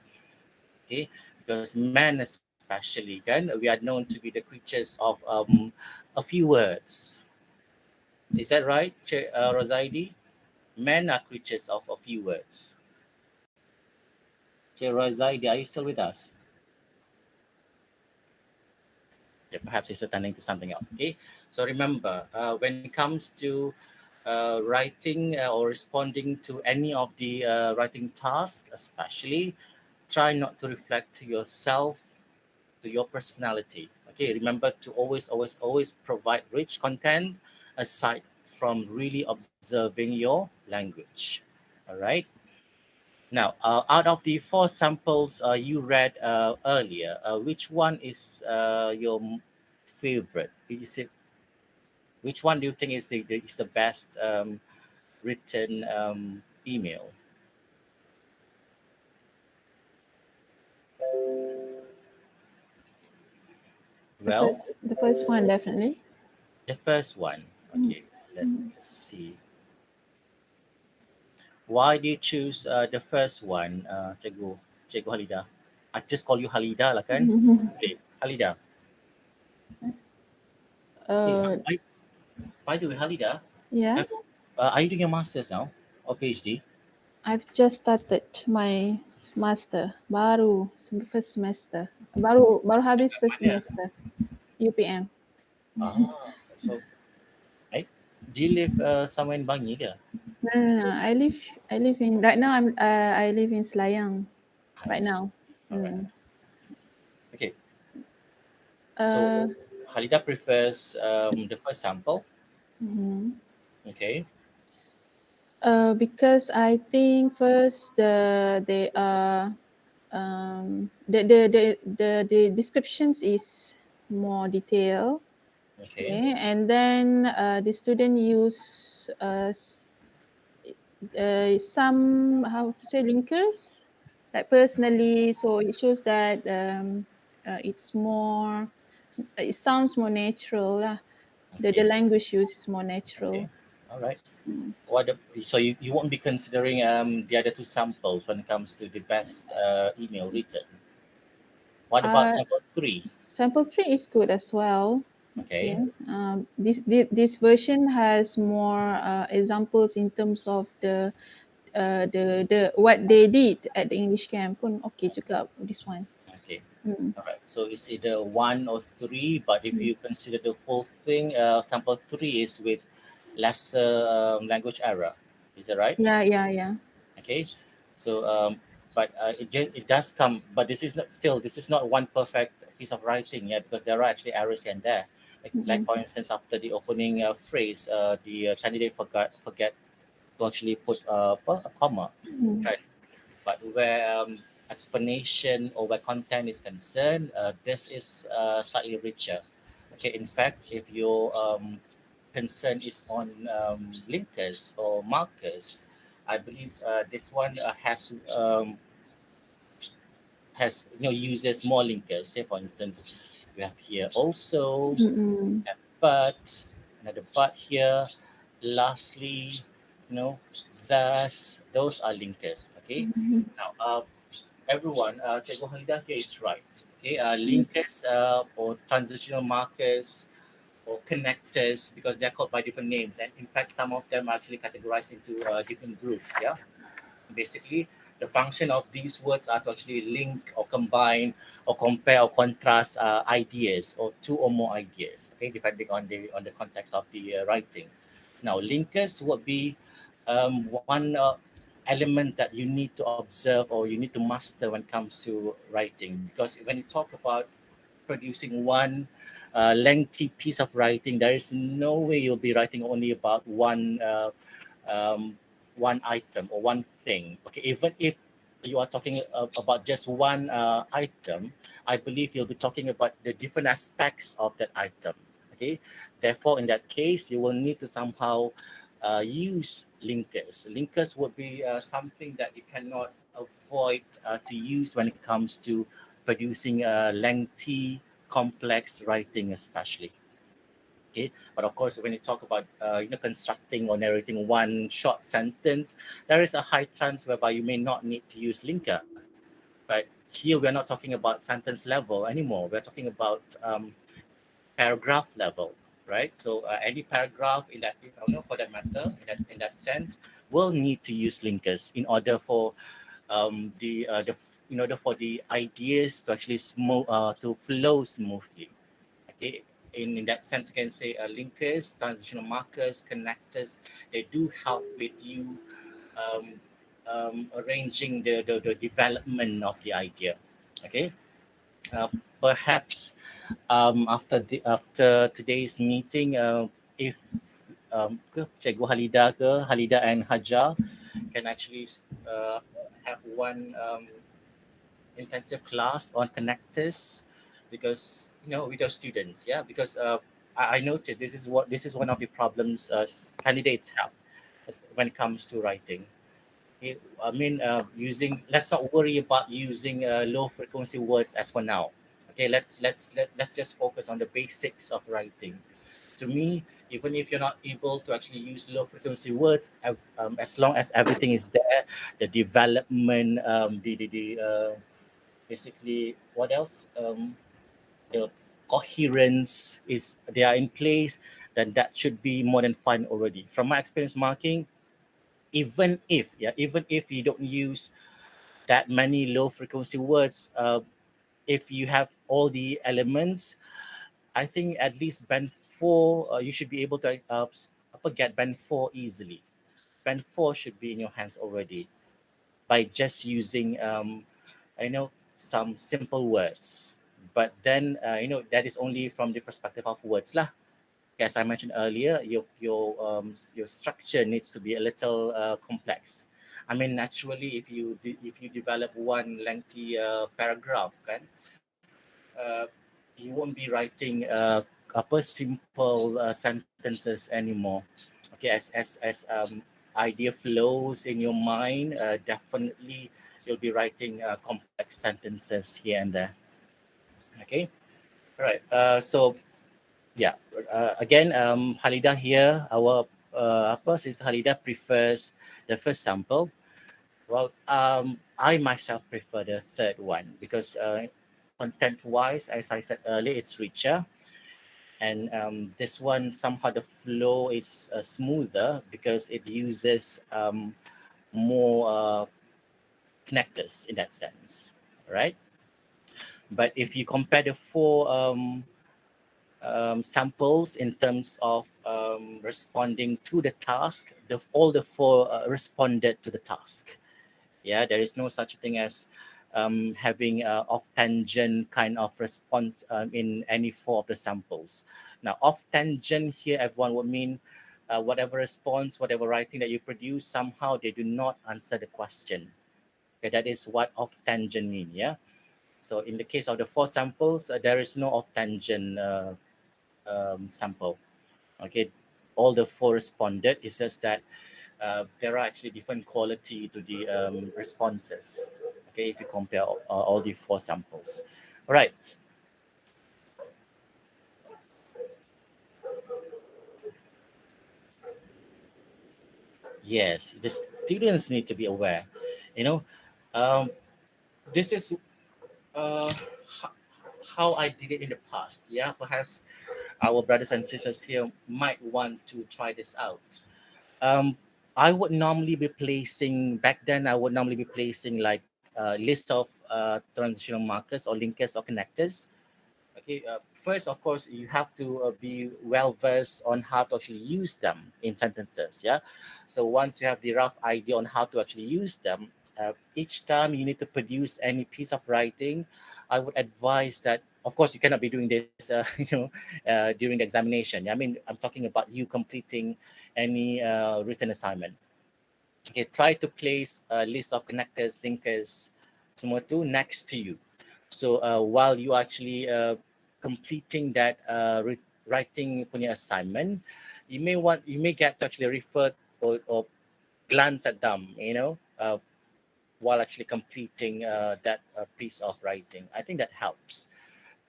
Okay, because men especially, kan, we are known to be the creatures of a few words. Is that right, Rosaidi? Men are creatures of a few words. Rosaidi, are you still with us? Yeah, perhaps he's attending to something else. Okay, so remember, when it comes to writing or responding to any of the writing tasks, especially, try not to reflect to yourself, to your personality. Okay, remember to always provide rich content aside from really observing your language. All right. Now, out of the 4 samples you read earlier, which one is your favorite? Is it, which one do you think is the best written email? Well, The first one, definitely. the first one. Okay, let's see. Why do you choose the first one, Cikgu Halida? I just call you Halida lah kan? Okay, Halida. Eh, Uh, by the way, Halida, yeah, are you doing your masters now or PhD? I've just started my master. Baru first semester. Baru habis first Mana? semester. UPM. So, eh, do you live somewhere in Bangi ke? No. I live in right now. I live in Selayang I right see. now. All right. Mm. Okay. So, Uh, Halida prefers the first sample. mhm. Okay. Because I think first they are the descriptions is more detailed. Okay. Okay, and then the student use some how to say linkers like personally, so it shows that it's more it sounds more natural lah. The Okay. language use is more natural. Okay. All right. Mm. So you won't be considering the other two samples when it comes to the best email written. What about Uh, sample three? Sample 3 is good as well. Okay. Okay. This version has more examples in terms of the what they did at the English camp pun okay juga this one. Okay. Mm. All right. So it's either one or three, but if Mm. you consider the whole thing, sample three is with lesser language error. Is that right? Yeah. Okay. So, but it does come, but this is not one perfect piece of writing, yeah, because there are actually errors here and there. Like Mm-mm. for instance, after the opening phrase, the candidate forget to actually put a comma, Mm. right? But where explanation or where content is concerned, this is slightly richer. Okay, in fact, if your concern is on linkers or markers, I believe this one has uses more linkers. Say for instance, we have here also, Mm-mm. have but, another but here, lastly, you know, thus, those are linkers. Okay, Mhm. now everyone, Cikgu Halida here is right. Okay, linkers or transitional markers or connectors, because they're called by different names, and in fact some of them are actually categorized into different groups. Yeah, basically the function of these words are to actually link or combine or compare or contrast ideas or two or more ideas, okay, depending on the context of the writing. Now linkers would be one element that you need to observe or you need to master when it comes to writing, because when you talk about producing one lengthy piece of writing, there is no way you'll be writing only about um, one item or one thing. Okay, even if you are talking about just one item, I believe you'll be talking about the different aspects of that item. Okay, therefore, in that case, you will need to somehow use linkers. Linkers would be something that you cannot avoid to use when it comes to producing lengthy, complex writing, especially. Okay, but of course, when you talk about constructing or narrating one short sentence, there is a high chance whereby you may not need to use linker. But here we're not talking about sentence level anymore. We're talking about paragraph level, right? So any paragraph in that, for that matter, in that sense, will need to use linkers in order for in order for the ideas to actually to flow smoothly. Okay, in that sense, you can say linkers, transitional markers, connectors, they do help with you um, arranging the development of the idea. Okay, uh, perhaps after today's meeting, if Cikgu Halida and Hajar can actually have one intensive class on connectors, because with your students, yeah, because I noticed this is one of the problems candidates have when it comes to writing. I mean, using let's not worry about using low frequency words as for now. Okay, let's just focus on the basics of writing. to me, even if you're not able to actually use low frequency words, as long as everything is there, the development, basically, what else? The coherence is they are in place, then that should be more than fine already. From my experience marking, even if you don't use that many low frequency words, if you have all the elements, I think at least band 4, you should be able to get band 4 easily. Band 4 should be in your hands already by just using, I know, some simple words. But then, that is only from the perspective of words lah. As I mentioned earlier, your structure needs to be a little complex. I mean, naturally, if you develop one lengthy paragraph, kan, uh, you won't be writing simple sentences anymore. Okay, as idea flows in your mind, definitely you'll be writing complex sentences here and there. Okay, all right. So yeah, again, Halida here, our Sister Halida prefers the first sample. Well, I myself prefer the third one because content-wise, as I said earlier, it's richer, and this one somehow the flow is smoother because it uses more connectors in that sense, right? But if you compare the four samples in terms of responding to the task, all the four responded to the task. Yeah, there is no such thing as having a off-tangent kind of response in any four of the samples. Now, off-tangent here, everyone would mean whatever response, whatever writing that you produce, somehow they do not answer the question. Okay, that is what off-tangent mean, yeah? So in the case of the four samples, there is no off-tangent sample. Okay, all the four responded. It's just that there are actually different quality to the responses. Okay, if you compare all the four samples. All right. Yes, the students need to be aware. You know, um, this is uh, ho- how I did it in the past. Yeah, perhaps our brothers and sisters here might want to try this out. Um, I would normally be placing back then. I would normally be placing like a list of transitional markers or linkers or connectors. Okay, first, of course, you have to be well versed on how to actually use them in sentences. Yeah, so once you have the rough idea on how to actually use them, each time you need to produce any piece of writing, I would advise that. Of course, you cannot be doing this, during the examination. I mean, I'm talking about you completing any written assignment. Okay, try to place a list of connectors, linkers, semua tu next to you. So while you actually completing that writing punya assignment, you may get to actually refer or glance at them, while actually completing that piece of writing. I think that helps.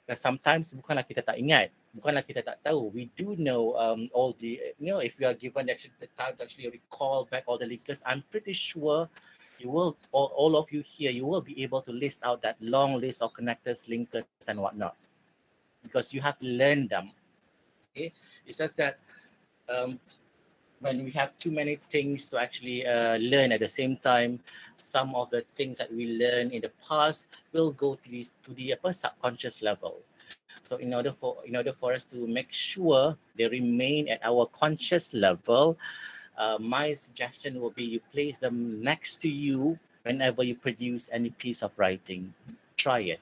Because sometimes bukanlah kita tak ingat, bukanlah kita tak tahu. We do know all the, if we are given actually the time to actually recall back all the linkers, I'm pretty sure you will, all of you here, you will be able to list out that long list of connectors, linkers, and whatnot, because you have learned them. Okay, it's just that um, when we have too many things to actually learn at the same time, some of the things that we learned in the past will go to the subconscious level. So in order for us to make sure they remain at our conscious level, my suggestion will be you place them next to you whenever you produce any piece of writing. Try it.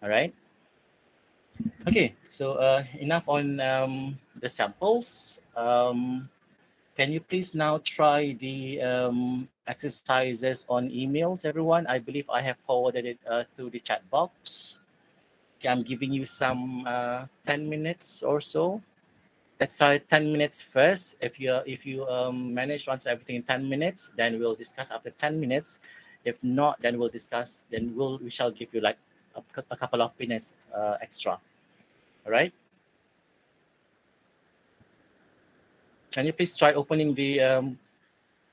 All right. Okay. So enough on the samples. Can you please now try the exercises on emails, everyone? I believe I have forwarded it through the chat box. Okay, I'm giving you some 10 minutes or so. Let's start 10 minutes first. If you manage to answer everything in 10 minutes, then we'll discuss after 10 minutes. If not, then we'll discuss. Then we shall give you like a couple of minutes extra. All right. Can you please try opening the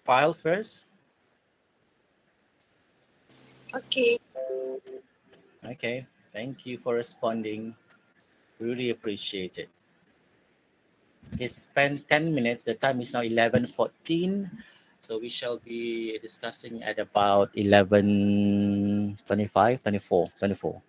file first? Okay. Okay, thank you for responding. Really appreciate it. Okay, spend 10 minutes. The time is now 11:14. So we shall be discussing at about 11:25, 24, 24.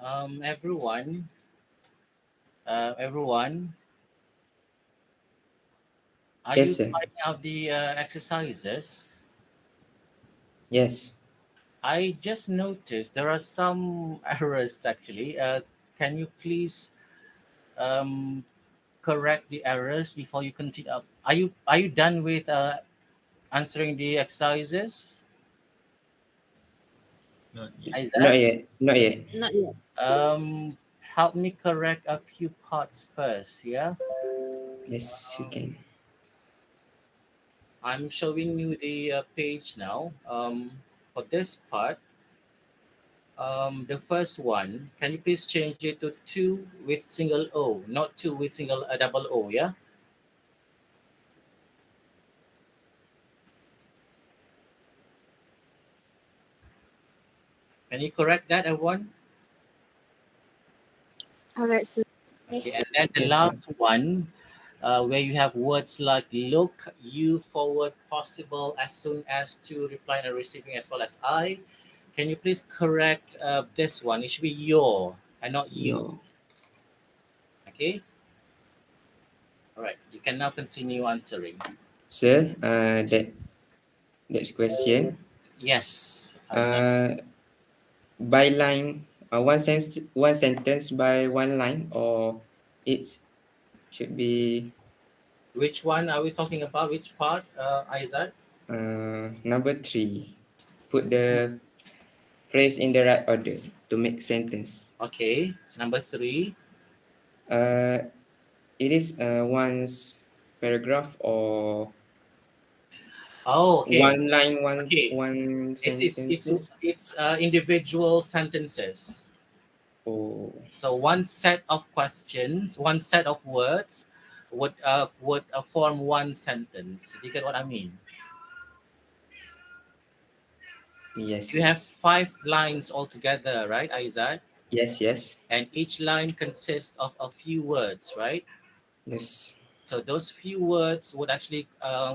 Everyone, everyone, are Yes, you sir. trying out the exercises? Yes. I just noticed there are some errors actually. Can you please um, correct the errors before you continue? Are you done with answering the exercises? Not yet. Not Isaac, yet. Not yet. Not yet. help me correct a few parts first. Yeah, Yes, you can. I'm showing you the page now. For this part, the first one, can you please change it to two with single O, not two with single double O? Yeah. Can you correct that, everyone? Alright, sir. Okay, and then the Yes, sir. last one, where you have words like look, you, forward, possible, as soon as, to, reply and receiving, as well as I. Can you please correct this one? It should be your and not you. Your. Okay. All right. You can now continue answering. Sir, that's question. Yes, Isaac. Uh, by line, one sentence by one line, or it should be Which one are we talking about? Which part, Isaac? number three. Put the phrase in the right order to make sentence. Okay. Number three. Uh, it is one's paragraph or Oh, okay. one line, Okay. one It's it's it's sentences. it's individual sentences. Oh, So one set of questions, one set of words would form one sentence. Do you get what I mean? You have yes, five lines altogether, right, Isaac? yes, yes, And each line consists of a few words, right? yes, So those few words would actually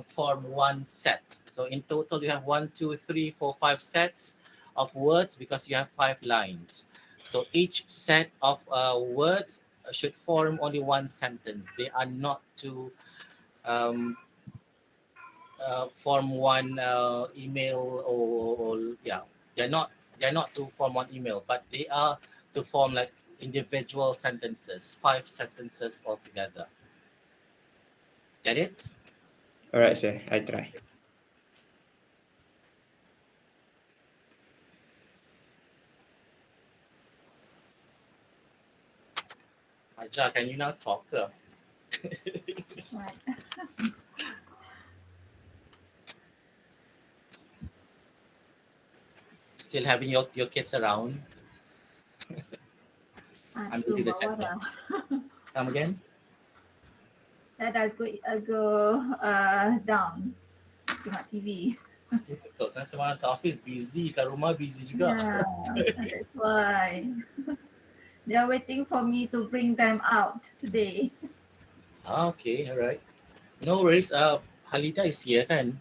form one set. So in total, you have 1, 2, 3, 4, 5 sets of words because you have five lines. So each set of words should form only one sentence. They are not to um, form one email or yeah, they're not to form one email, but they are to form like individual sentences, five sentences altogether. Get it? all right, sir, I try. Aja, can you now talk? Right. Still having your kids around? I'm Tu reading the chat bawah dah. box. Come again? Dah go down. Tengok TV. It's difficult kan semalam kat office busy, kat rumah busy juga. Yeah, that's why. They are waiting for me to bring them out today. Okay, alright. No worries. Halida is here kan?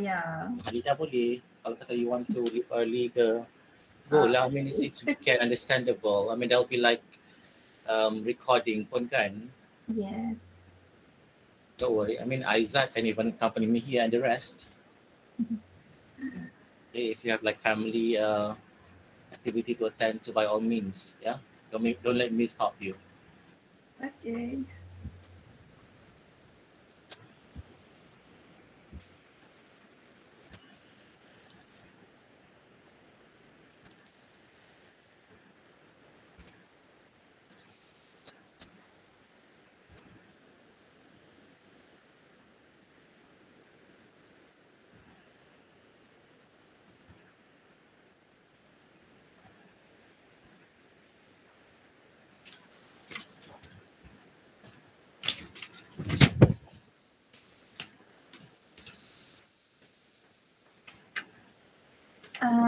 Yeah. Halida boleh. Kalau kata you want to leave early ke, go lah. I mean, it's weekend, understandable. I mean, there'll be like recording pun kan. Yes. Don't worry. I mean, Isaac can even accompany me here and the rest. Okay, if you have like family activity to attend to, by all means, yeah. Don't let me stop you. Okay.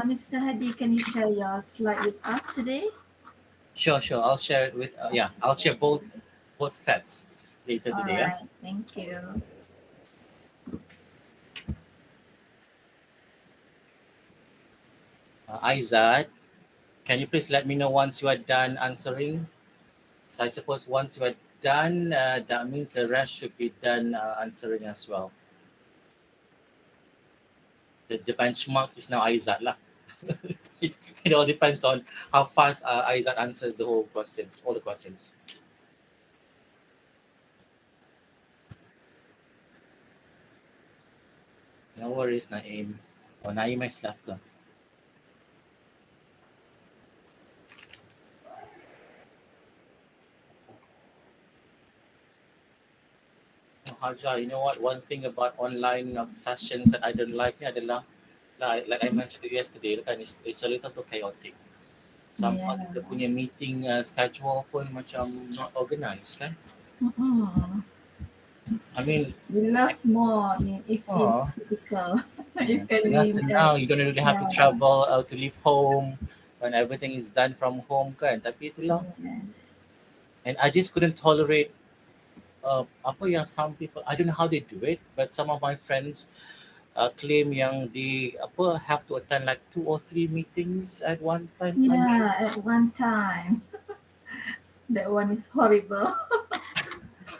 Mr. Haddi, can you share your slide with us today? Sure. I'll share it with yeah. I'll share both sets later All today. Yeah. right. Thank you. Isaac, Can you please let me know once you are done answering? So I suppose once you are done, that means the rest should be done answering as well. The benchmark is now Aizat lah. It all depends on how fast Aizat answers the whole questions, all the questions. No worries, Naim. Oh, Naim has left lah. Haja, you know what? One thing about online sessions that I don't like ni adalah like I mentioned yesterday kan, it's a little too chaotic. Sampai kita punya meeting schedule pun macam not organized kan. I mean, We love more if it's physical. If can yes, and now you don't really have to Yeah. travel to leave home when everything is done from home kan. Tapi itulah, and I just couldn't tolerate apa yang some people, I don't know how they do it, but some of my friends claim yang they have to attend like 2 or 3 meetings at one time. Yeah, at one time. That one is horrible.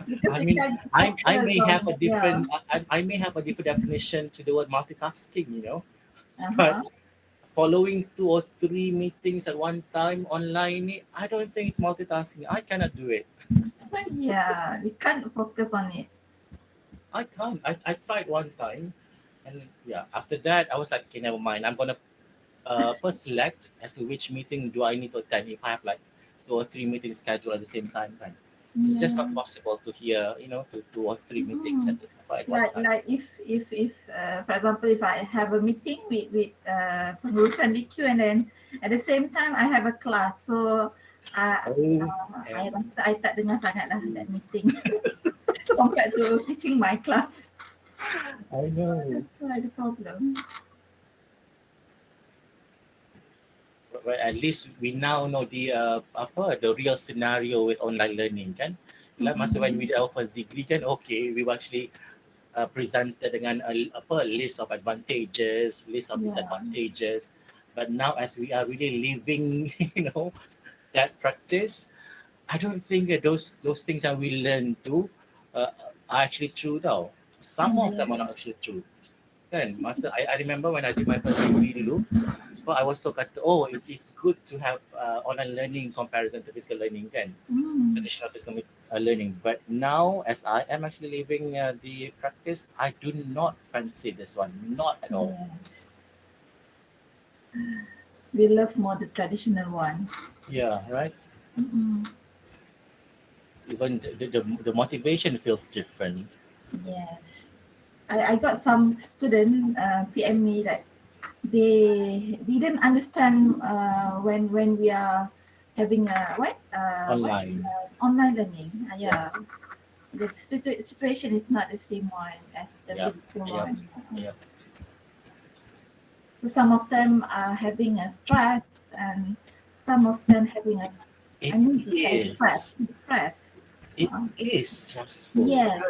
Because I we mean, can I may focus have a on- different I may have a different definition to the word multitasking, you know, yeah. but following 2 or 3 meetings at one time online, I don't think it's multitasking. I cannot do it. Yeah, we can't focus on it. I can't. I tried one time, and yeah, after that I was like, okay, never mind. I'm gonna first select as to which meeting do I need to attend if I have like 2 or 3 meetings scheduled at the same time. Right? It's just not possible to hear, you know, to 2 or 3 meetings at one time. Like if for example, if I have a meeting with pengurusan DQ and then at the same time I have a class, so I rasa I tak dengar sangat lah that meeting compared to teaching my class. I know. That's why the problem. But at least we now know the real scenario with online learning kan. Like masa when we did our first degree kan, okay, we were actually presented dengan a list of advantages, list of disadvantages. But now as we are really living, you know, that practice, I don't think that those things that we learn too are actually true tau. Some of them are not actually true. Kan, masa I remember when I did my first degree dulu, I was told that it's good to have online learning in comparison to physical learning kan, traditional physical learning. But now as I am actually living the practice, I do not fancy this one, not at all. We love more the traditional one. Yeah, right. Even the motivation feels different. Yes, I got some student PM me that they didn't understand when we are having Online. Online learning. Yeah, the situation is not the same one as the physical one. Yeah. So some of them are having a stress, and some of them having a stress. It is stressful. Yes.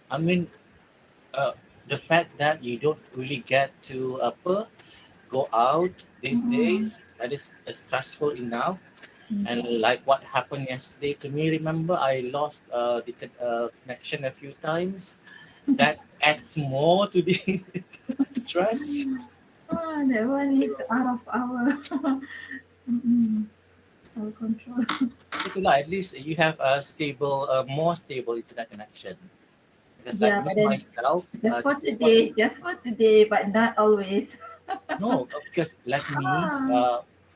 I mean, the fact that you don't really get to go out these days, that is stressful enough. And like what happened yesterday to me, remember I lost the connection a few times. That adds more to the stress. That one is out of our control. Itulah, at least you have a stable, more stable internet connection. Because like me myself, just for today, but not always. No, because like me,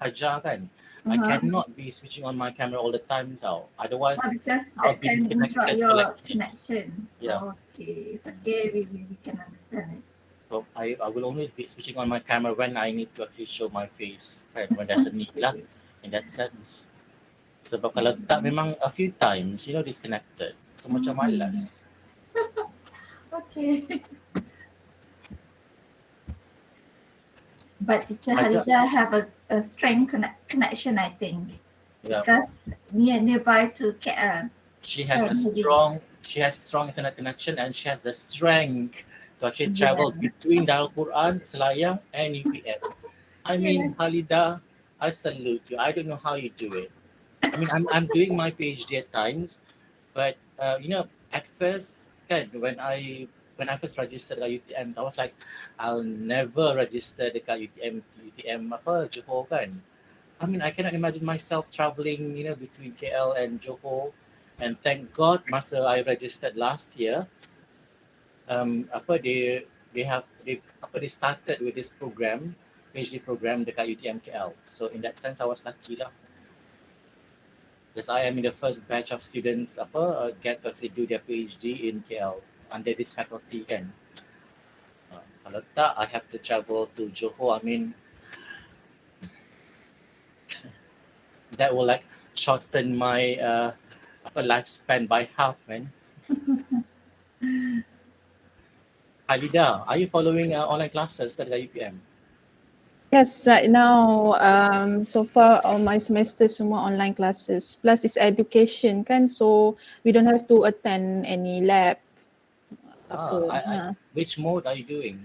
Haja kan, I cannot be switching on my camera all the time tau. Otherwise, Because I'll that be can interrupt disconnected your for connection. Yeah. Okay, it's okay. We can understand it. So I will always be switching on my camera when I need to actually show my face, right? When there's a need lah, in that sense. Sebab kalau tak, memang a few times, you know, disconnected. So macam malas. Okay. But teacher Halida have a strong connection, I think, because nearby to KL. She has strong internet connection, and she has the strength to actually travel between Darul Quran, Selayang, and UPM. I mean, Halida, I salute you. I don't know how you do it. I mean, I'm doing my PhD at times, but at first, kan, when I first registered at UTM, I was like, I'll never register dekat UTM apa Johor kan. I mean, I cannot imagine myself traveling, between KL and Johor. And thank God, masa I registered last year, apa they started with this program, PhD program dekat UTM KL. So in that sense, I was lucky lah. Because I am in the first batch of students get to actually do their PhD in KL under this faculty kan. Kalau tak, I have to travel to Johor. I mean, that will like shorten my lifespan by half, man. Halida, are you following online classes kat UPM? Yes, right now, so far all my semester semua online classes. Plus it's education kan, so we don't have to attend any lab. Which mode are you doing?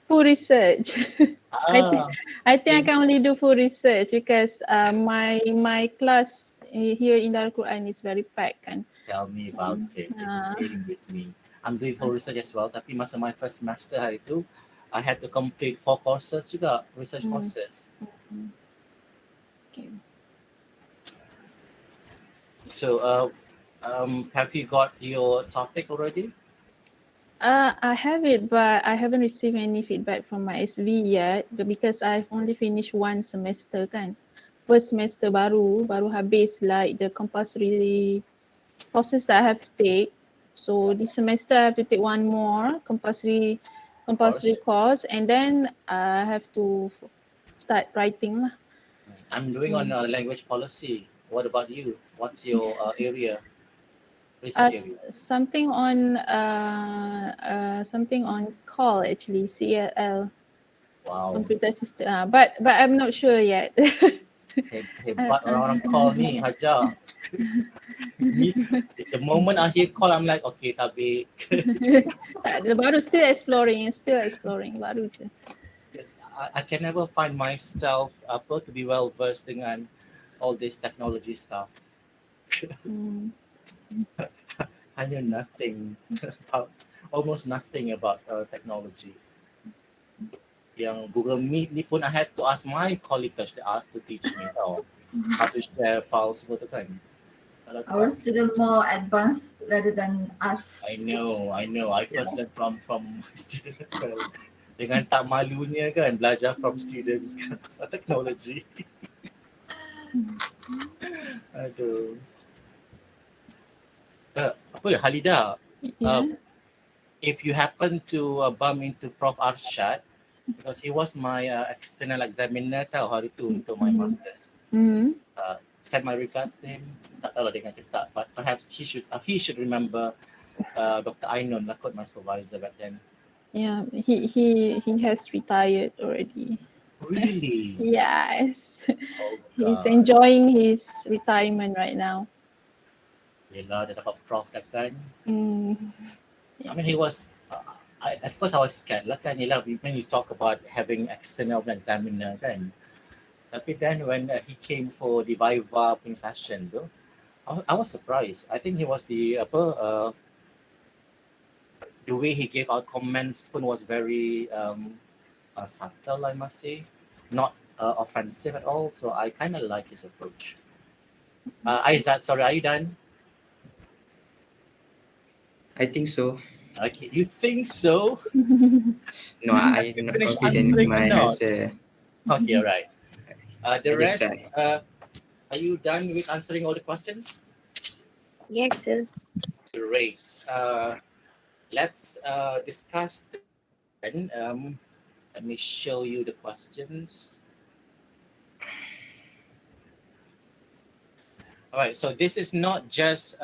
Full research. I think I can only do full research because my class here in Darul Quran is very packed kan. Tell me about it. It's the same with me. I'm doing full research as well. Tapi masa my first semester hari tu, I had to complete 4 courses juga, research courses. Okay. So, have you got your topic already? I have it, but I haven't received any feedback from my SV yet, but because I've only finished one semester kan. First semester baru habis like the compulsory courses that I have to take. So this semester I have to take one more compulsory course, and then I have to start writing lah. I'm doing on language policy. What about you? What's your area? Research area? Something on call actually, CLL. Wow. Computer system. But I'm not sure yet. Hebat orang-orang call ni, Hajar. The moment I hear call, I'm like, okay, tabik. Baru still exploring, baru je. Yes, I can never find myself to be well versed dengan all this technology stuff. I know almost nothing about technology. Yang Google Meet ni pun I had to ask my colleagues to teach me how to share files semua tu kan. Our student more advanced rather than us. I know. I first learned from students as well. Dengan tak malunya kan belajar from students kan pasal technology. Aduh. Apa ya Halida? If you happen to bump into Prof Arshad, because he was my external examiner hari tu untuk my masters. Send my regards to him. Tak tahu lah dengan kita, but perhaps he should remember Dr. Ainun lah kot my supervisor back then. Yeah, he has retired already. Really? Yes. Oh, he's enjoying his retirement right now. Yelah, dia dapat prof dah kan. Yeah. I mean, he was. At first, I was scared lah kan. Yelah, when you talk about having external examiner kan. Tapi then when he came for the Viva session tu, I was surprised. I think he was the way he gave out comments pun was very subtle, I must say, not offensive at all. So I kind of like his approach. Aizat, sorry, are you done? I think so. Okay, you think so? No, I'm not confident in my answer. Okay, all right. The I just rest, try. are you done with answering all the questions? Yes, sir. Great. Let's discuss then. Let me show you the questions. All right, so this is not just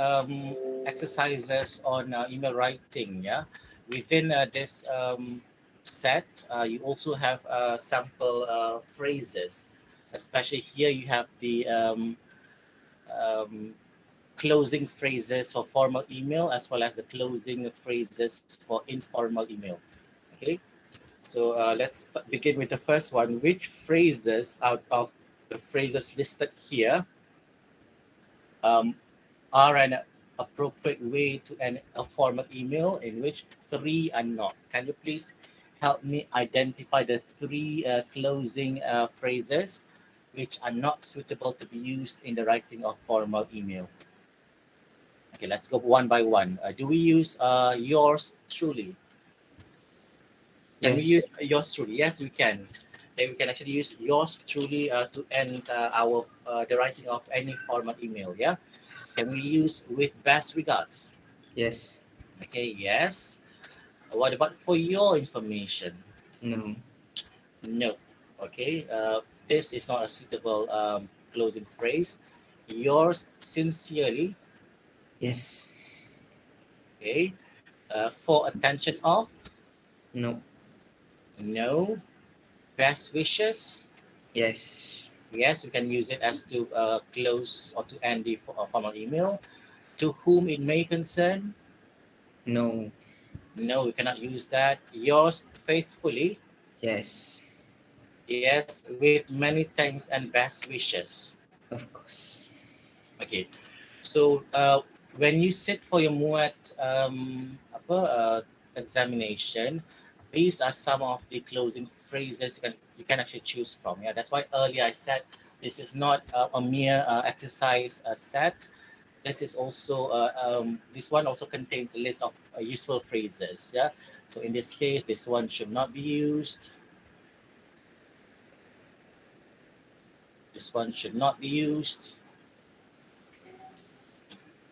exercises on email writing. Yeah, within this set, you also have sample phrases. Especially here, you have the closing phrases for formal email as well as the closing phrases for informal email. Okay, So let's begin with the first one. Which phrases out of the phrases listed here um, are an appropriate way to end a formal email, in which three are not? Can you please help me identify the three closing phrases which are not suitable to be used in the writing of formal email? Okay, let's go one by one. Do we use yours truly? Can we Yes. use yours truly? Yes, we can. Then we can actually use yours truly to end our the writing of any formal email. Yeah. Can we use with best regards? Yes. Okay. Yes. What about for your information? No. No. Okay. This is not a suitable closing phrase. Yours sincerely. Yes. Okay. For attention of. No. No. Best wishes. Yes. Yes, we can use it as to close or to end the formal email. To whom it may concern. No. No, we cannot use that. Yours faithfully. Yes. Yes, with many thanks and best wishes. Of course. Okay, so when you sit for your MUET examination, these are some of the closing phrases you can actually choose from. Yeah, that's why earlier I said this is not a mere exercise set. This is also this one also contains a list of useful phrases. Yeah, so in this case, this one should not be used. This one should not be used,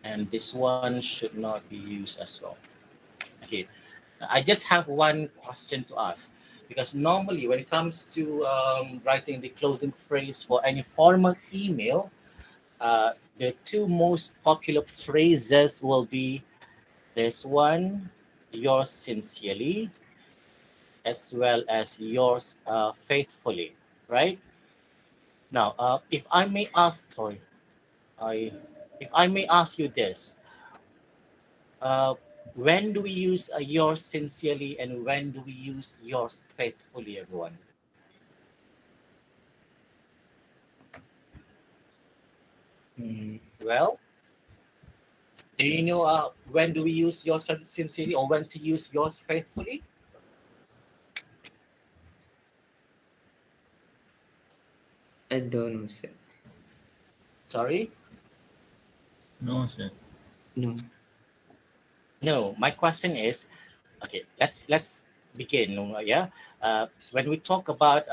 and this one should not be used as well. Okay, I just have one question to ask, because normally when it comes to writing the closing phrase for any formal email, the two most popular phrases will be this one, yours sincerely, as well as yours faithfully, right? Now, if I may ask, sorry, I, if I may ask you this, uh, when do we use yours sincerely and when do we use yours faithfully, everyone? Mm, Well, do you know when do we use yours sincerely or when to use yours faithfully? I don't know, sir. Sorry? No, sir. No. No, my question is, okay, let's begin. Yeah, when we talk about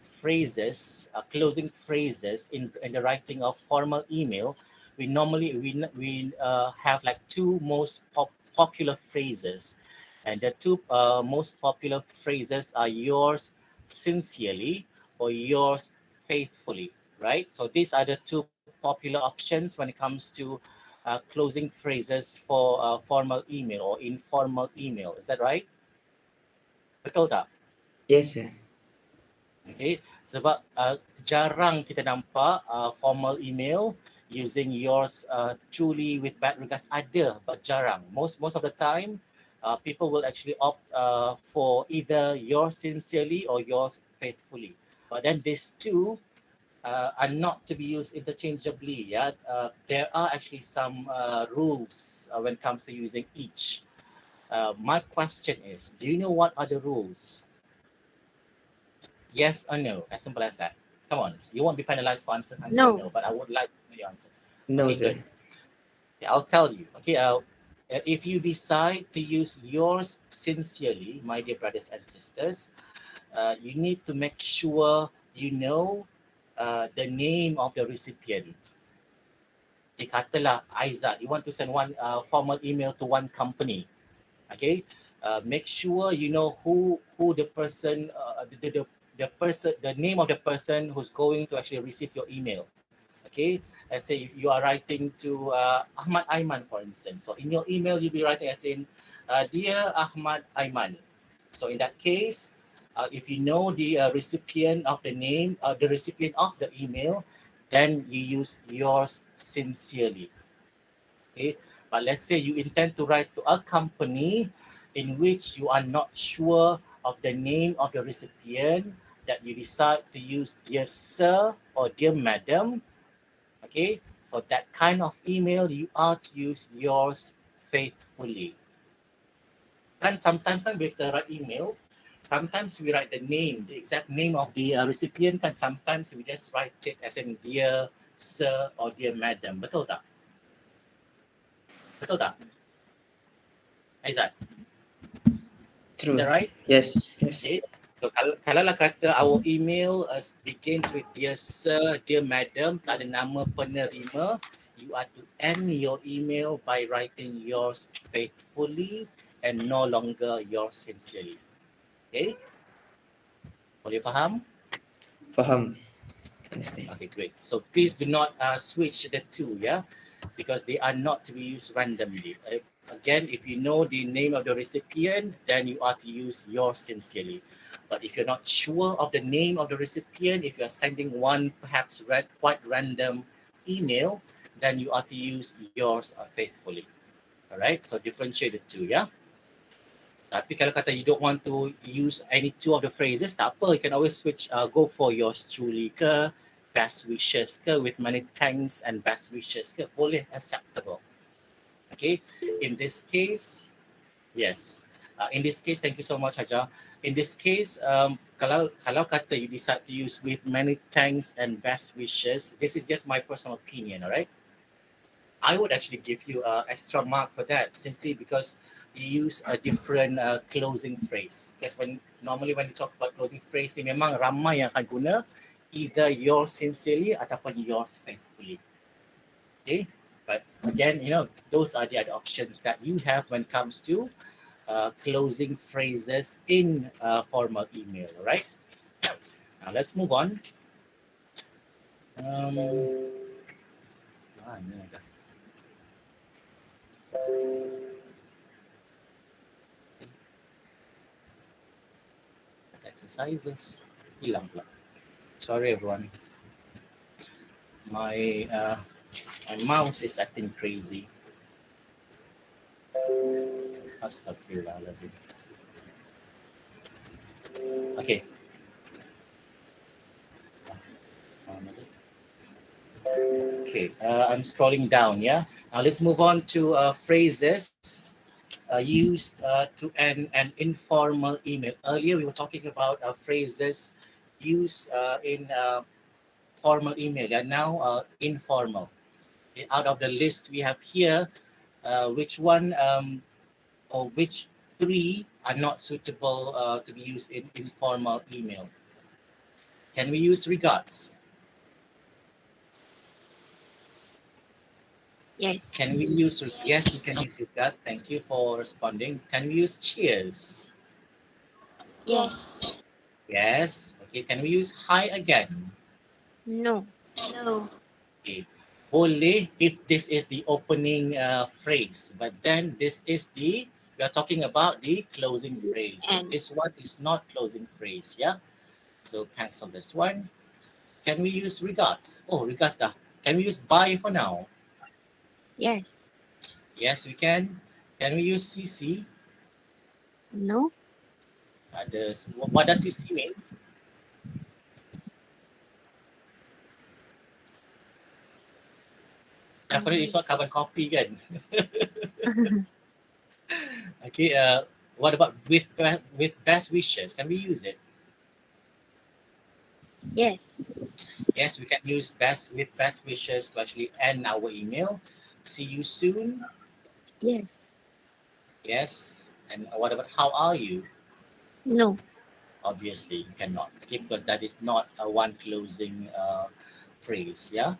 phrases, closing phrases in the writing of formal email, we normally we have like two most popular phrases, and the two most popular phrases are yours sincerely or yours faithfully, right? So these are the two popular options when it comes to closing phrases for formal email or informal email. Is that right? Betul tak? Yes, sir. Okay. Sebab jarang kita nampak formal email using yours truly with bad regards, ada, but jarang. Most of the time, people will actually opt for either yours sincerely or yours faithfully. But then these two are not to be used interchangeably. Yeah, there are actually some rules when it comes to using each. My question is, do you know what are the rules? Yes or no? As simple as that. Come on, you won't be penalized for answering No. no, but I would like to know your answer. No, Okay, sir. good. Okay, I'll tell you. Okay, if you decide to use yours sincerely, my dear brothers and sisters, you need to make sure you know the name of the recipient. Katalah Aizat, you want to send one formal email to one company, okay? Make sure you know who the person, the person, the name of the person who's going to actually receive your email, okay? Let's say if you are writing to Ahmad Aiman, for instance. So in your email, you'll be writing as in, Dear Ahmad Aiman. So in that case, if you know the recipient of the name, the recipient of the email, then you use yours sincerely. Okay, but let's say you intend to write to a company in which you are not sure of the name of the recipient that you decide to use dear sir or dear madam, okay, for that kind of email, you are to use yours faithfully. And sometimes kan with the right emails, sometimes we write the name, the exact name of the recipient kan, sometimes we just write it as in dear sir or dear madam. Betul tak? Betul tak? Aizat, is True. that right? Yes. Yes. Okay. So kalau lah kata our email begins with dear sir, dear madam, tak ada nama penerima, you are to end your email by writing yours faithfully and no longer yours sincerely. Okay? Boleh faham? Faham. Understand. Okay, great. So please do not switch the two, yeah, because they are not to be used randomly. Again, if you know the name of the recipient, then you are to use yours sincerely. But if you're not sure of the name of the recipient, if you're sending one perhaps quite random email, then you are to use yours faithfully. All right, so differentiate the two, yeah. Tapi kalau kata you don't want to use any two of the phrases, tak apa, you can always switch, go for yours truly ke, best wishes ke, with many thanks and best wishes ke, boleh, acceptable. Okay, in this case, yes. In this case, thank you so much, Haja. In this case, kalau kata you decide to use with many thanks and best wishes, this is just my personal opinion, all right? I would actually give you an extra mark for that simply because you use a different closing phrase. Because normally when you talk about closing phrase, ni memang ramai yang akan guna either yours sincerely ataupun yours faithfully. Okay, but again, those are the other options that you have when it comes to closing phrases in formal email. All right. Now let's move on. Exercises hilang pula. Sorry everyone. My mouse is acting crazy. Astaghfirullahaladzim. Okay. Okay, I'm scrolling down, yeah? Now let's move on to phrases used to end an informal email. Earlier we were talking about phrases used in formal email. They are now informal. Okay, out of the list we have here, which one or which three are not suitable to be used in informal email? Can we use regards? Yes. Can we use, yes, we can use regards. Thank you for responding. Can we use cheers? Yes. Yes. Okay, can we use hi again? No. No. Okay. Boleh if this is the opening phrase, but then this is we are talking about the closing phrase. So this one is not closing phrase, yeah? So cancel this one. Can we use regards? Oh, regards dah. Can we use bye for now? Yes. Yes, we can. Can we use CC? No. What does CC mean? Definitely it's not carbon copy kan? Okay, what about with best wishes? Can we use it? Yes. Yes, we can use with best wishes to actually end our email. See you soon. Yes. Yes. And what about how are you? No. Obviously, you cannot. Okay, because that is not a one closing phrase. Yeah.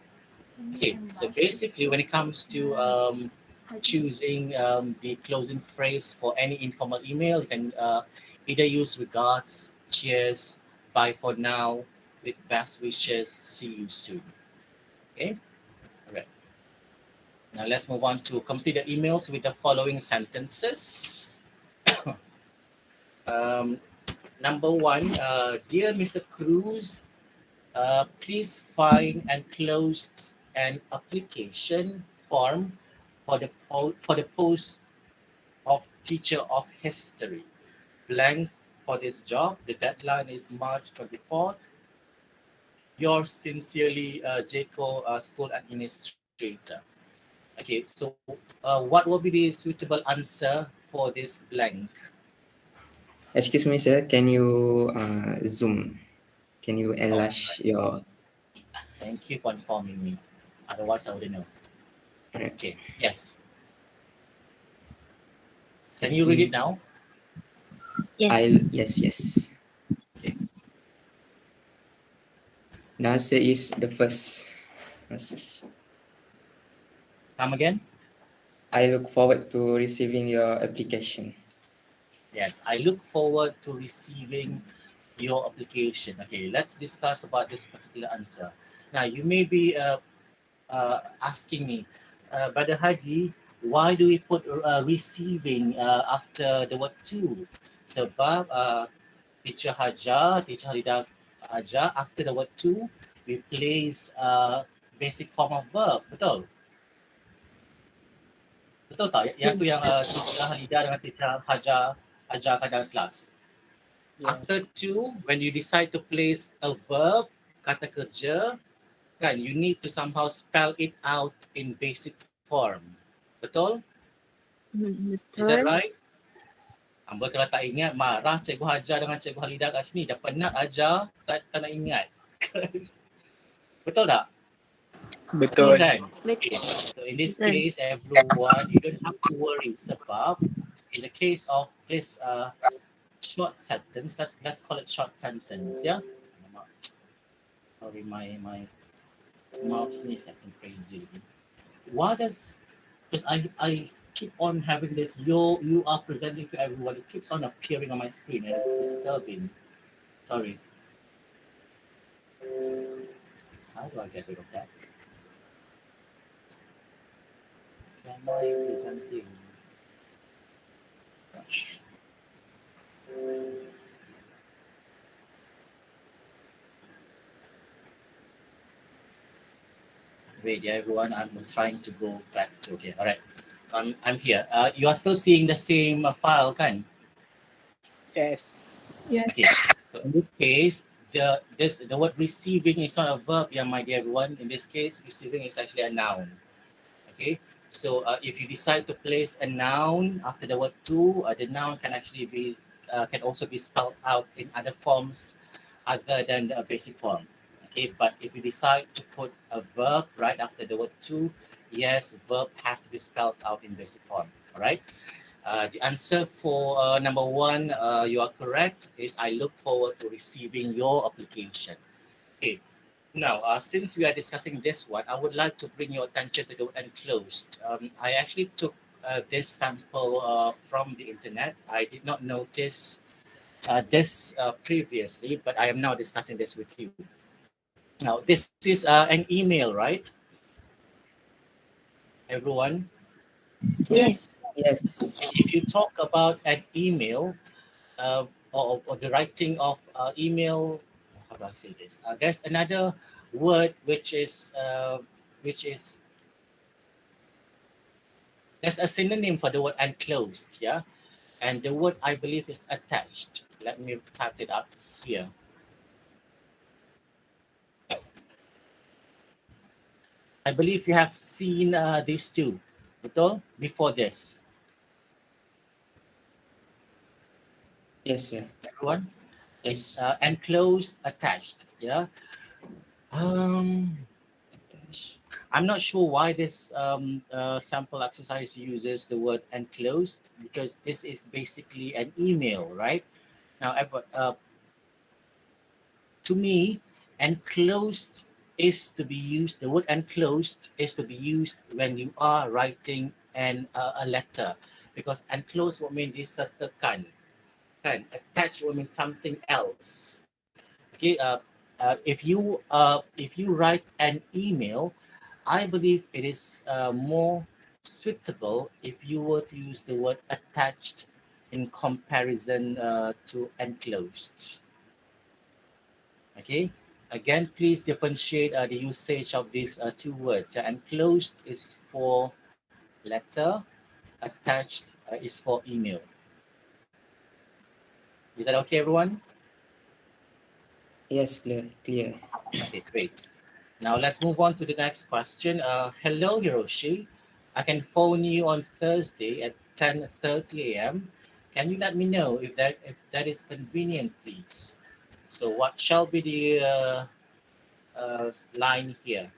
Okay. So basically, when it comes to choosing the closing phrase for any informal email, you can either use regards, cheers, bye for now, with best wishes, see you soon. Okay. All right. Now let's move on to complete the emails with the following sentences. Number one, dear Mr. Cruz, please find and close an application form for the post of teacher of history. Blank for this job. The deadline is March 24th. Yours sincerely, Jaco, School Administrator. Okay, so what will be the suitable answer for this blank? Excuse me, sir. Can you zoom? Can you Oh, enlarge your? thank you for informing me. Otherwise, I wouldn't know. Alright. Okay, yes. I Can you read it think now? Yes. yes. Okay. The answer is the first. Answers. Come again? I look forward to receiving your application. Yes, I look forward to receiving your application. Okay, let's discuss about this particular answer. Now, you may be asking me, Brother Haddi, why do we put receiving after the word to? Sebab teacher Halidah ajar, after the word to, we place basic form of verb. Betul? Betul tak? Yang tu yang teacher Halidah dengan teacher Hajar ajarkan dalam kelas. After to, when you decide to place a verb, kata kerja, kan, you need to somehow spell it out in basic form. Betul? Is that Betul. right? Hamba kalau tak ingat, marah Cikgu Hajar dengan Cikgu Halidah kat sini. Dah penat ajar, tak nak ingat. Betul tak? Betul. Kan? Betul. So in this Betul. case, everyone, you don't have to worry sebab in the case of this short sentence, let's call it short sentence, yeah? Sorry, my mouse is acting crazy. What does, because I keep on having this, you are presenting to everyone, it keeps on appearing on my screen and it's disturbing. Sorry. How do I get rid of that? Am I presenting? Gosh. Wait, yeah, everyone, I'm trying to go back to, okay, all right. I'm here. You are still seeing the same file, kan? Yes. Yes. Okay, so in this case, the word receiving is not a verb, yeah, my dear everyone. In this case, receiving is actually a noun. Okay, so if you decide to place a noun after the word to, the noun can actually be can also be spelled out in other forms other than the basic form. Okay, but if you decide to put a verb right after the word to, yes, verb has to be spelled out in basic form. All right. The answer for number one, you are correct, is I look forward to receiving your application. Okay, now since we are discussing this one, I would like to bring your attention to the word enclosed. I actually took this sample from the internet. I did not notice this previously, but I am now discussing this with you. Now, this is an email, right? Everyone? Yes. Yes. If you talk about an email, or the writing of email, how do I say this? There's another word which is there's a synonym for the word enclosed, yeah, and the word I believe is attached. Let me type it up here. I believe you have seen these two, betul? Before this, Yes, sir. everyone. It's Yes. enclosed, attached, yeah. Um, I'm not sure why this sample exercise uses the word enclosed because this is basically an email, right? Now, to me, enclosed is to be used, the word enclosed is to be used when you are writing a letter because enclosed will mean disertakan, kan? Attached will mean something else. Okay, if you write an email, I believe it is more suitable if you were to use the word attached in comparison to enclosed. Okay, again, please differentiate the usage of these two words. Enclosed is for letter, attached is for email. Is that okay, everyone? Yes, clear. Okay, great. Now let's move on to the next question. Hello, Hiroshi. I can phone you on Thursday at 10:30 a.m. Can you let me know if that is convenient, please? So what shall be the line here?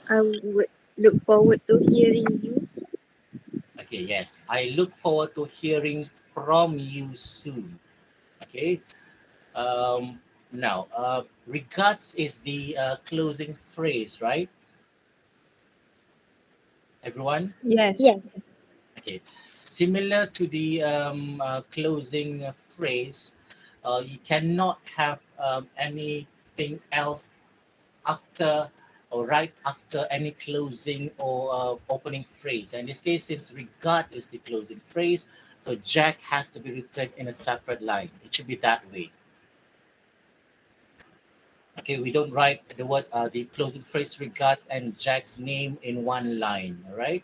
I would look forward to hearing you. Okay, yes. I look forward to hearing from you soon. Okay. Now, regards is the closing phrase, right? Everyone? Yes. Yes. Okay. Similar to the closing phrase, you cannot have anything else after or right after any closing or opening phrase. In this case, since regard is the closing phrase, so Jack has to be written in a separate line. It should be that way. Okay, we don't write the closing phrase regards and Jack's name in one line. All right.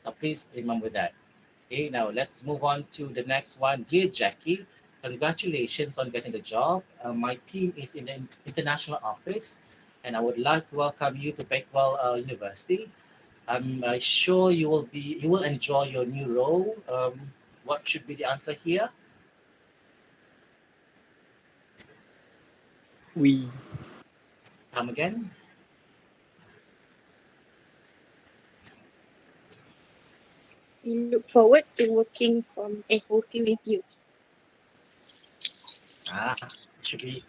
Now, please remember that. Okay, now let's move on to the next one. Dear Jackie, congratulations on getting the job. My team is in the international office, and I would like to welcome you to Bakewell University. I'm sure you will enjoy your new role. What should be the answer here? We. Come again. We look forward to working with you. Ah, it should be.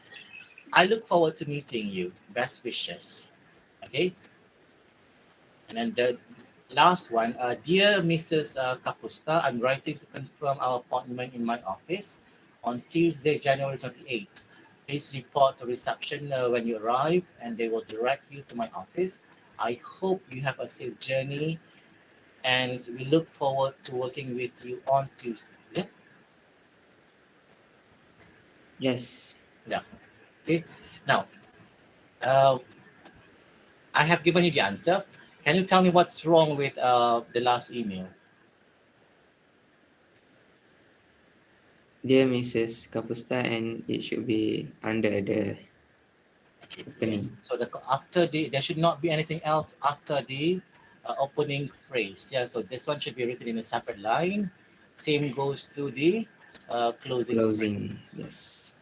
I look forward to meeting you. Best wishes. Okay, and then the last one, dear Mrs. Kapusta, I'm writing to confirm our appointment in my office on Tuesday, January 28th. Please report to reception when you arrive and they will direct you to my office. I hope you have a safe journey and we look forward to working with you on Tuesday. Yeah? Yes. Yeah. Okay. Now, uh, I have given you the answer. Can you tell me what's wrong with the last email? Dear Mrs. Kapusta, and it should be under the Yes. opening. So after there should not be anything else after the opening phrase. Yeah. So this one should be written in a separate line. Same goes to the closing Closing. phrase. Yes.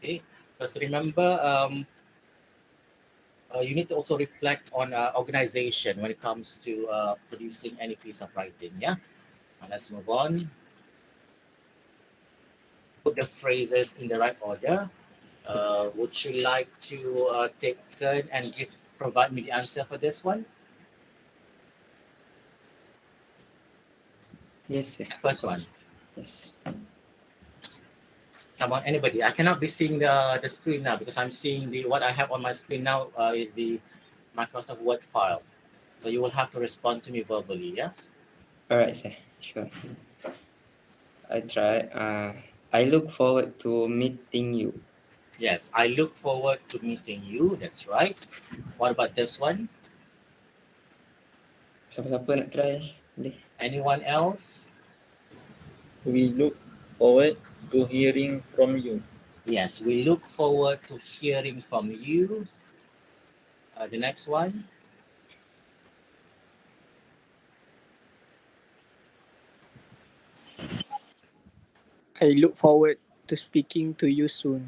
Okay. Because remember, you need to also reflect on organization when it comes to producing any piece of writing. Yeah. Now let's move on. Put the phrases in the right order. Would you like to take turn and provide me the answer for this one? Yes, sir. Of First one. course. Yes. Come on, anybody. I cannot be seeing the screen now because I'm seeing what I have on my screen now is the Microsoft Word file. So you will have to respond to me verbally, yeah? All right, sir. Sure. I try. I look forward to meeting you. Yes, I look forward to meeting you. That's right. What about this one? Siapa-siapa nak try? Boleh. Anyone else? We look forward to hearing from you. Yes, we look forward to hearing from you. The next one? I look forward to speaking to you soon.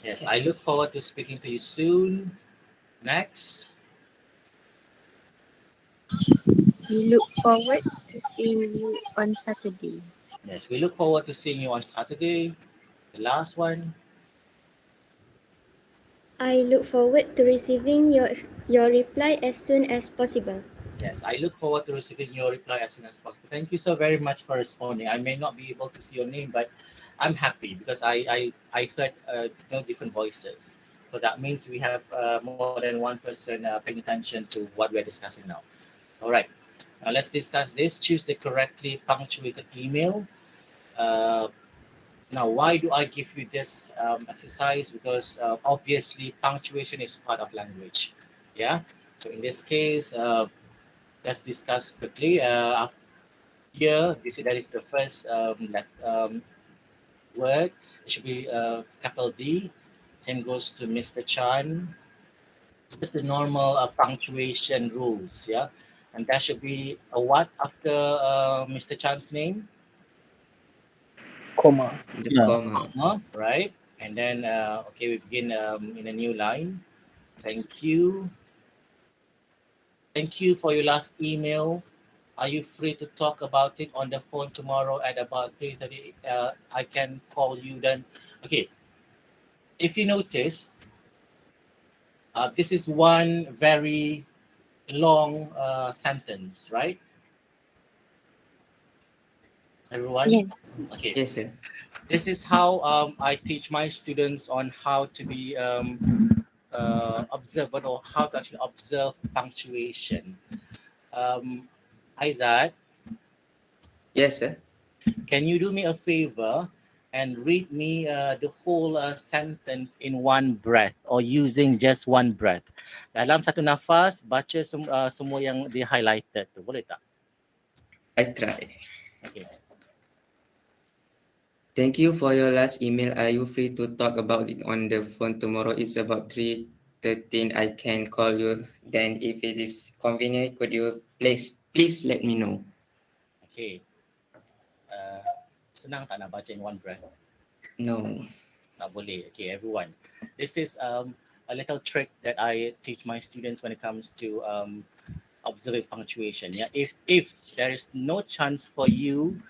Yes, I look Yes. forward to speaking to you soon. Next? We look forward to seeing you on Saturday. Yes, we look forward to seeing you on Saturday. The last one? I look forward to receiving your reply as soon as possible. Yes, I look forward to receiving your reply as soon as possible. Thank you so very much for responding. I may not be able to see your name, but I'm happy because I heard different voices. So that means we have more than one person paying attention to what we're discussing now. All right, now let's discuss this. Choose the correctly punctuated email. Uh, Now, why do I give you this exercise? Because obviously punctuation is part of language. Yeah. So in this case, let's discuss quickly. Here, that is the first word. It should be capital D. Same goes to Mr. Chan. Just the normal punctuation rules, yeah. And that should be a what after Mr. Chan's name? Comma. The Yeah. comma. Comma, right? And then okay, we begin in a new line. Thank you. Thank you for your last email. Are you free to talk about it on the phone tomorrow at about 3:30? I can call you then. Okay, if you notice, this is one very long sentence, right? Everyone? Yes. Okay, Yes, sir. this is how I teach my students on how to be observant or how to actually observe punctuation. Um, Aizat, Yes, sir. can you do me a favor and read me the whole sentence in one breath or using just one breath? Dalam satu nafas, baca semua yang di-highlighted tu. Boleh tak? I try. Okay. Thank you for your last email. Are you free to talk about it on the phone tomorrow? It's about 3:13. I can call you. Then if it is convenient, could you please let me know? Okay. Uh, senang tak nak baca in one breath? No. Tak boleh. Okay, everyone. This is a little trick that I teach my students when it comes to observing punctuation. Yeah, if there is no chance for you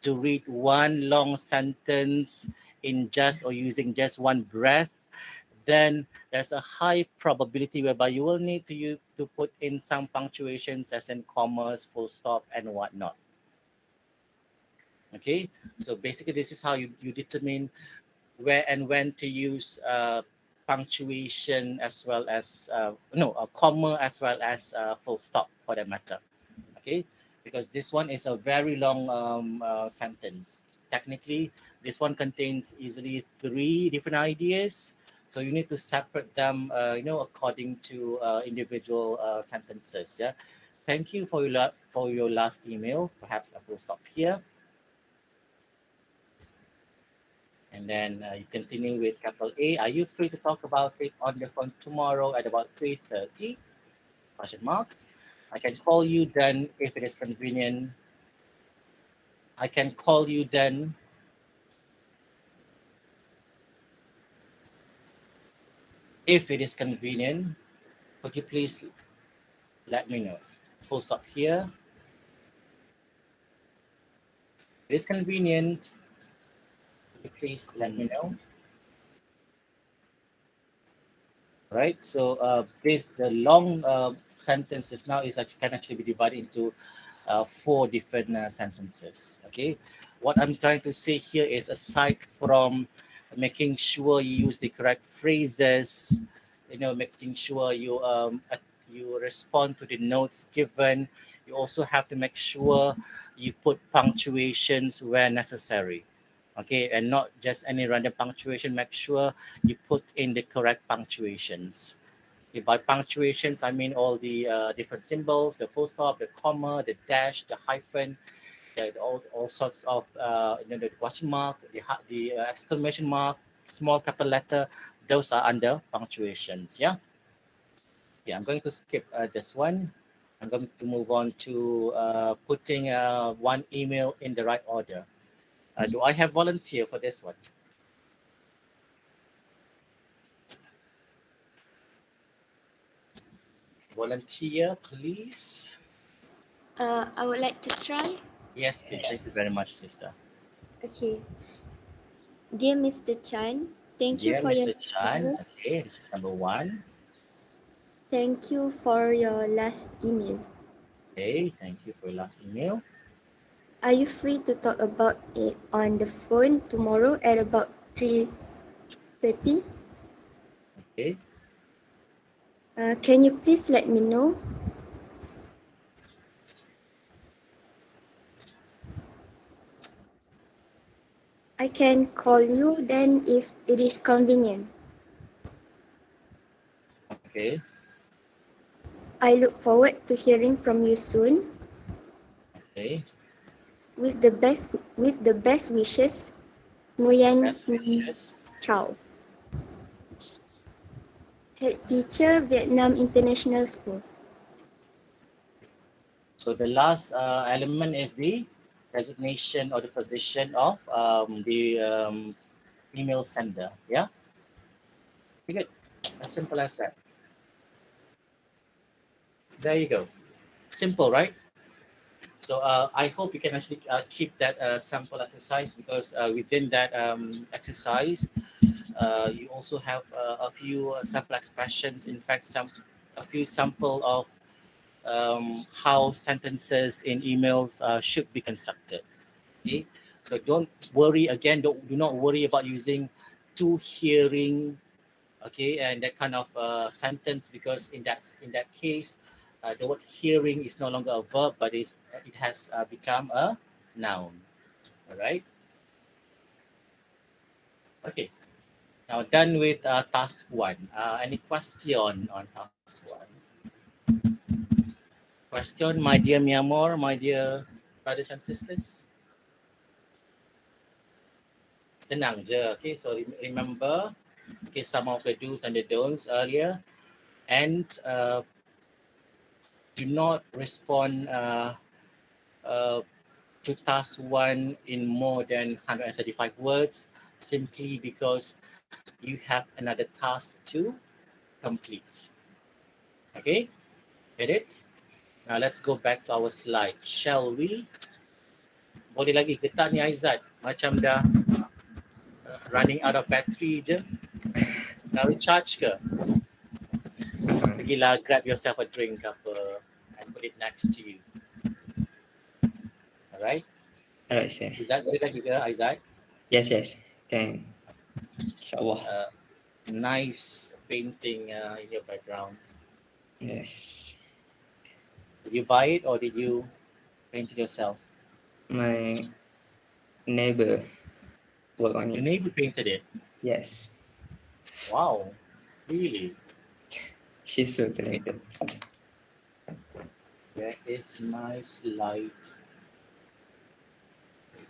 to read one long sentence in just or using just one breath, then there's a high probability whereby you will need to put in some punctuations as in commas, full stop, and whatnot. Okay, so basically this is how you determine where and when to use punctuation as well as no a comma as well as full stop for that matter. Okay, because this one is a very long sentence. Technically, this one contains easily 3 different ideas, so you need to separate them according to individual sentences. Yeah, thank you for your last email. Perhaps a full stop here. And then you continue with capital A. Are you free to talk about it on the phone tomorrow at about 3:30? Question mark. I can call you then if it is convenient. I can call you then if it is convenient. Could you please let me know? Full stop here. If it is convenient, could you please let me know? Right. So the long sentences now can actually be divided into 4 different sentences. Okay, what I'm trying to say here is aside from making sure you use the correct phrases, making sure you respond to the notes given, you also have to make sure you put punctuations where necessary. Okay, and not just any random punctuation. Make sure you put in the correct punctuations. Okay, by punctuations, I mean all the different symbols, the full stop, the comma, the dash, the hyphen, all sorts of the question mark, the exclamation mark, small capital letter. Those are under punctuations. Yeah. Yeah, I'm going to skip this one. I'm going to move on to putting one email in the right order. Do I have volunteer for this one? Volunteer, please. I would like to try. Yes, please. Thank you very much, sister. Okay. Dear Mr. Chan, thank you Dear for your Mr. Chan, email. okay, this is number 1. Thank you for your last email. Okay, thank you for your last email. Are you free to talk about it on the phone tomorrow at about 3:30? Okay, Can you please let me know? I can call you then if it is convenient. okay, I look forward to hearing from you soon. okay. with the best wishes, Nguyen Best wishes. Chow, head teacher, Vietnam International School. So the last element is the designation or the position of the email sender. Yeah, pretty good. As simple as that. There you go. Simple, right? So I hope you can actually keep that sample exercise, because within that exercise, you also have a few sample expressions. In fact, a few sample of how sentences in emails should be constructed. Okay, so don't worry again. Do not worry about using to hearing. Okay, and that kind of sentence, because in that case, the word hearing is no longer a verb, but it has become a noun. All right. Okay. Now done with task one. Any question on task one? Question, my dear Myanmar, my dear brothers and sisters. Senang je. Okay, so remember, okay, some of the do's and the don'ts earlier, and do not respond uh, to task one in more than 135 words, simply because you have another task to complete. Okay, get it? Now let's go back to our slide, shall we? Boleh lagi ke tak ni Aizat? Macam dah running out of battery je. Dah recharge ke? Pergilah grab yourself a drink apa and put it next to you. Alright? Alright, sir. Aizat, boleh lagi ke Aizat? Yes, can. InsyaAllah. Nice painting in your background. Yes. Did you buy it or did you paint it yourself? My neighbor work on Your it. neighbor painted it. Yes. Wow, really? She's so talented. Where is my slide?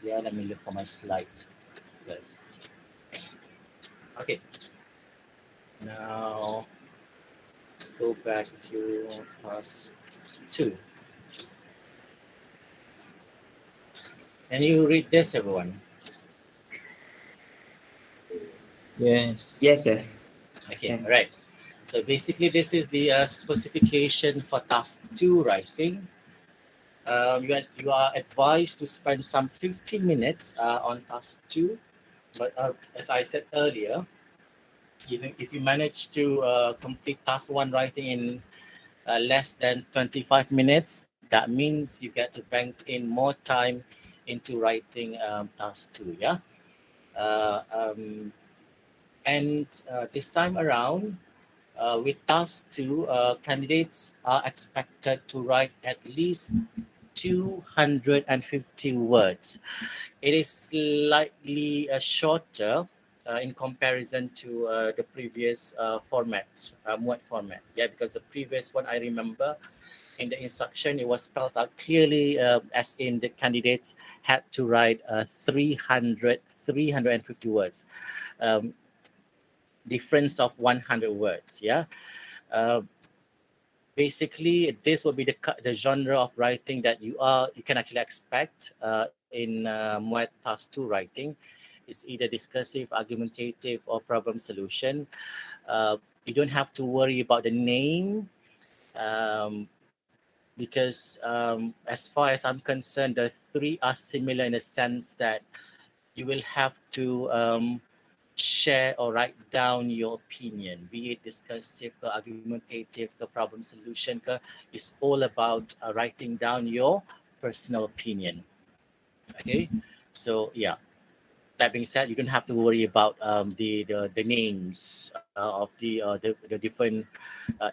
Yeah, let me look for my slide. Okay. Now let's go back to task 2. Can you read this, everyone? Yes. Yes, sir. Okay, Can. all right. So basically, this is the specification for task 2 writing. You are advised to spend some 15 minutes on task 2. But as I said earlier, if you manage to complete task 1 writing in less than 25 minutes, that means you get to bank in more time into writing task 2. Yeah. And this time around, with task 2, candidates are expected to write at least 250 words. It is slightly shorter in comparison to the previous format, MUET format. Yeah, because the previous one, I remember in the instruction, it was spelled out clearly, as in the candidates had to write 350 words. Difference of 100 words. Yeah. Basically, this will be the genre of writing that you can actually expect in MUET Task 2 writing. It's either discursive, argumentative, or problem solution. You don't have to worry about the name, because as far as I'm concerned, the three are similar in the sense that you will have to share or write down your opinion, be it discursive, argumentative, problem solution. It's all about writing down your personal opinion. Okay, so yeah. That being said, you don't have to worry about the names of the different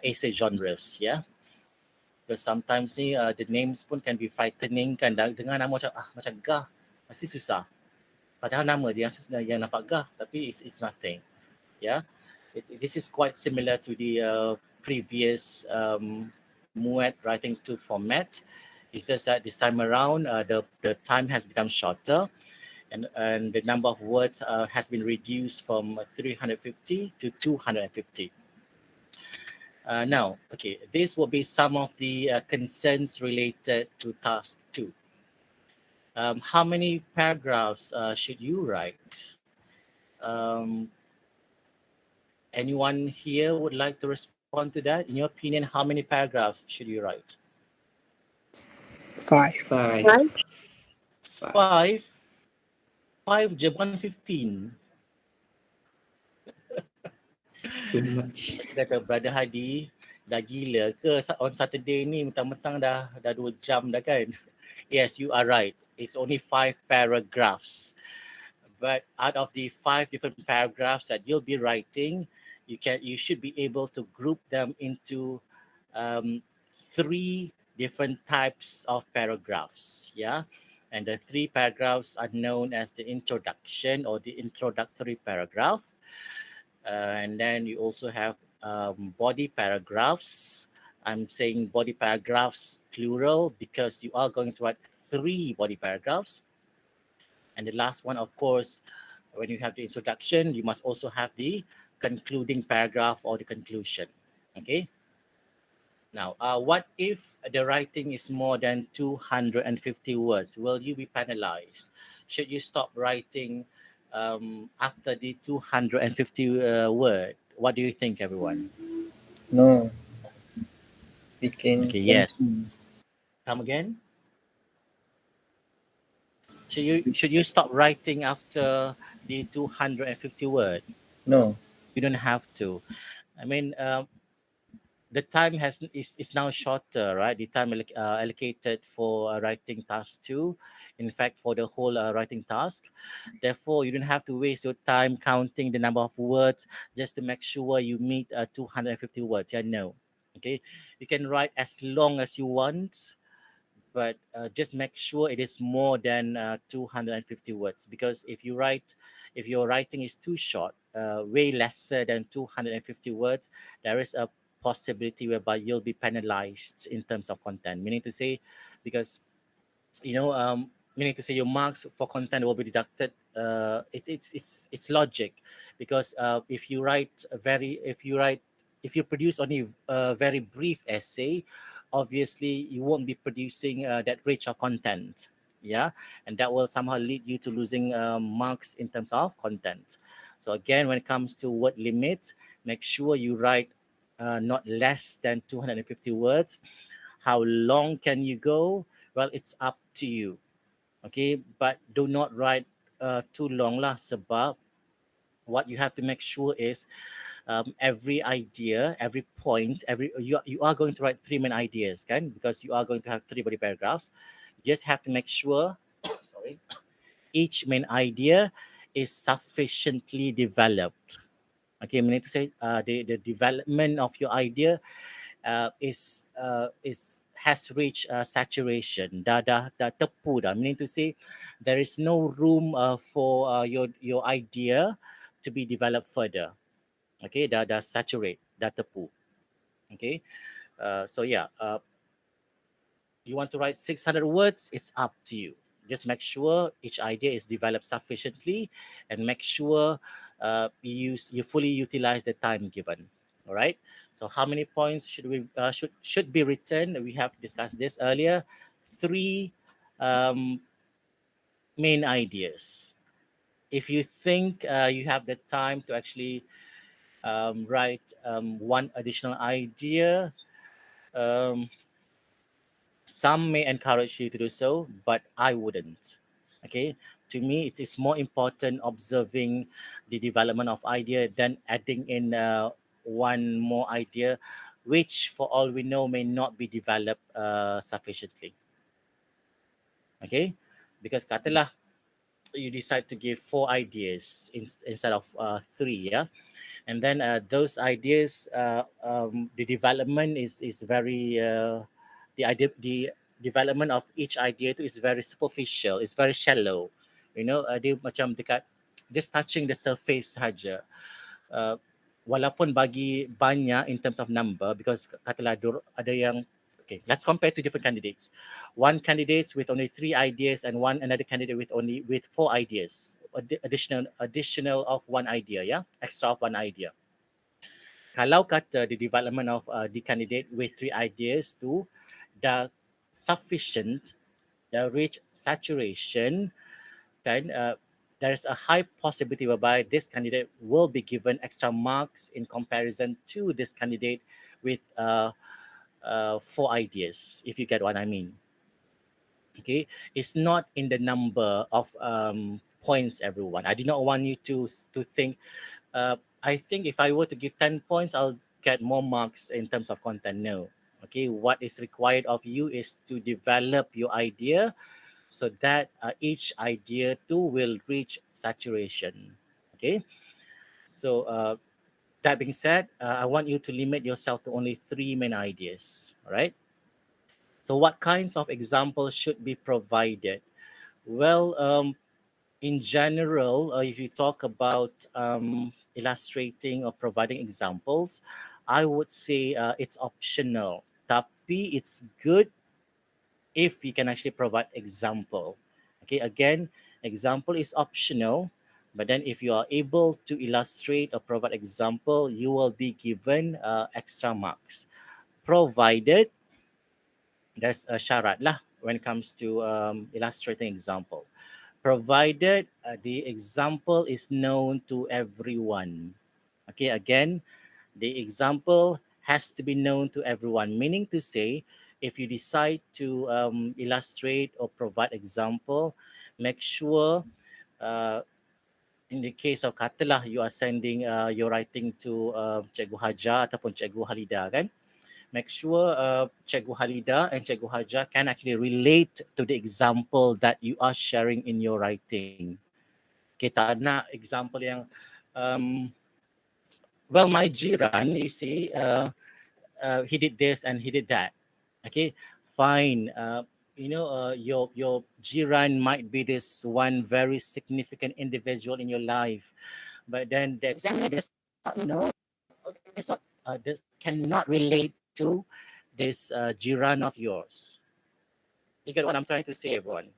essay genres. Yeah, because sometimes the names pun can be frightening kan. Dengar nama macam gah, pasti susah. Padahal nama dia yang nampak gah, tapi it's nothing. Yeah, this is quite similar to the previous MUET writing 2 format. It's just that this time around, the time has become shorter, and the number of words has been reduced from 350 to 250. Now, okay, this will be some of the concerns related to task 2. How many paragraphs should you write? Um, Anyone here would like to respond to that? In your opinion, how many paragraphs should you write? 5. 5. Five. 5? 5 je 115. Too much. Saya kata, Brother Haddi, dah gila ke on Saturday ni mentang-mentang dah 2 jam dah kan? Yes, you are right. It's only 5 paragraphs. But out of the 5 different paragraphs that you'll be writing, you should be able to group them into 3 different types of paragraphs. Yeah, and the 3 paragraphs are known as the introduction or the introductory paragraph. And then you also have body paragraphs. I'm saying body paragraphs plural because you are going to write 3 body paragraphs. And the last one, of course, when you have the introduction, you must also have the concluding paragraph or the conclusion. Okay. Now, what if the writing is more than 250 words? Will you be penalized? Should you stop writing after the 250 word? What do you think, everyone? No, we can Okay, yes. continue. Come again? Should you stop writing after the 250 word? No, You don't have to. I mean, the time is now shorter, right? The time allocated for writing task 2, in fact, for the whole writing task. Therefore, you don't have to waste your time counting the number of words just to make sure you meet 250 words. Yeah, no. Okay, you can write as long as you want, but just make sure it is more than 250 words, because if your writing is too short, way lesser than 250 words, there is a possibility whereby you'll be penalized in terms of content, meaning to say, because meaning to say your marks for content will be deducted. It's logic, because if you produce only a very brief essay, obviously you won't be producing that rich of content. Yeah, and that will somehow lead you to losing marks in terms of content. So again, when it comes to word limit, make sure you write not less than 250 words. How long can you go? Well, it's up to you. Okay, but do not write too long lah, sebab what you have to make sure is every idea, every point, you are going to write 3 main ideas, kan? Because you are going to have 3 body paragraphs. You just have to make sure, sorry, each main idea is sufficiently developed. Okay, meaning to say the development of your idea has reached saturation. Dah tepu dah. Meaning to say, there is no room for your idea to be developed further. Okay, dah saturate, dah tepu. Okay, so yeah, you want to write 600 words, it's up to you. Just make sure each idea is developed sufficiently, and make sure you fully utilize the time given. All right. So how many points should be written? We have discussed this earlier. 3 main ideas. If you think you have the time to actually write one additional idea, um, some may encourage you to do so, but I wouldn't. Okay, to me, it is more important observing the development of idea than adding in one more idea, which, for all we know, may not be developed sufficiently. Okay, because katalah you decide to give 4 ideas instead of 3, yeah, and then those ideas, the development is very the development of each idea itu is very superficial, it's very shallow, dia macam dekat just touching the surface saja. Walaupun bagi banyak in terms of number, because katalah ada yang Okay, let's compare two different candidates. One candidate with only 3 ideas and another candidate with 4 ideas. Additional of 1 idea, yeah, extra of 1 idea. Kalau kata the development of the candidate with 3 ideas tu dah sufficient, dah reach saturation, kan, there's a high possibility whereby this candidate will be given extra marks in comparison to this candidate with 4 ideas, if you get what I mean. Okay, it's not in the number of points, everyone. I do not want you to think, I think if I were to give 10 points, I'll get more marks in terms of content. No. Okay, what is required of you is to develop your idea so that each idea too will reach saturation. Okay, so that being said, I want you to limit yourself to only 3 main ideas. All right. So what kinds of examples should be provided? Well, in general, if you talk about illustrating or providing examples, I would say it's optional. Tapi it's good if you can actually provide example. Okay, again, example is optional, but then if you are able to illustrate or provide example, you will be given extra marks, provided there's a syarat lah when it comes to illustrating example. Provided the example is known to everyone. Okay, again, the example has to be known to everyone, meaning to say, if you decide to illustrate or provide example, make sure in the case of katalah you are sending your writing to Cikgu Haja ataupun Cikgu Halida, kan? Make sure Cikgu Halida and Cikgu Haja can actually relate to the example that you are sharing in your writing. Kita nak example yang well, my jiran, you see, he did this and he did that. Okay, fine. Your jiran might be this one very significant individual in your life, but then the examiner does not know, this cannot relate to this jiran of yours. You get what I'm trying to say, everyone?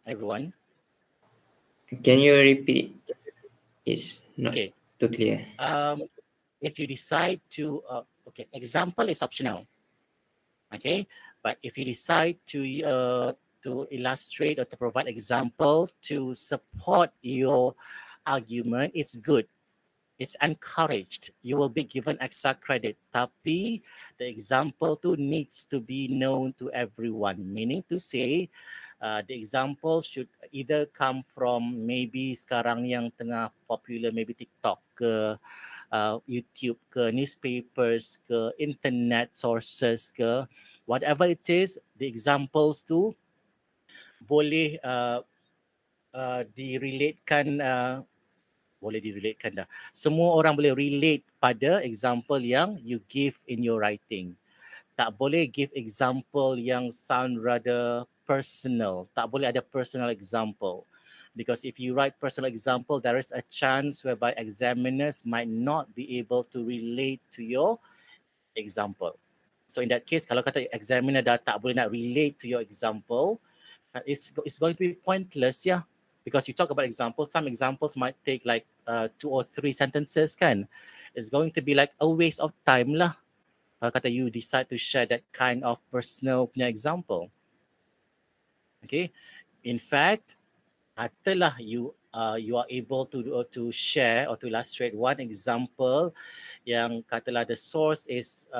Everyone? Can you repeat? It's not Okay. too clear. If you decide to, okay, example is optional. Okay, but if you decide to illustrate or to provide example to support your argument, it's good. It's encouraged. You will be given extra credit. Tapi the example too needs to be known to everyone. Meaning to say, the example should either come from maybe sekarang yang tengah popular, maybe TikTok ke, YouTube ke, newspapers ke, internet sources ke, whatever it is, the examples tu boleh direlatekan dah. Semua orang boleh relate pada example yang you give in your writing. Tak boleh give example yang sound rather personal. Tak boleh ada personal example. Because if you write personal example, there is a chance whereby examiners might not be able to relate to your example. So in that case, kalau kata examiner dah tak boleh nak relate to your example, it's going to be pointless, yeah. Because you talk about examples, some examples might take like 2 or 3 sentences, kan? It's going to be like a waste of time lah. Kalau kata you decide to share that kind of personal punya example. Okay, in fact, katalah you are able to share or to illustrate one example yang katalah the source is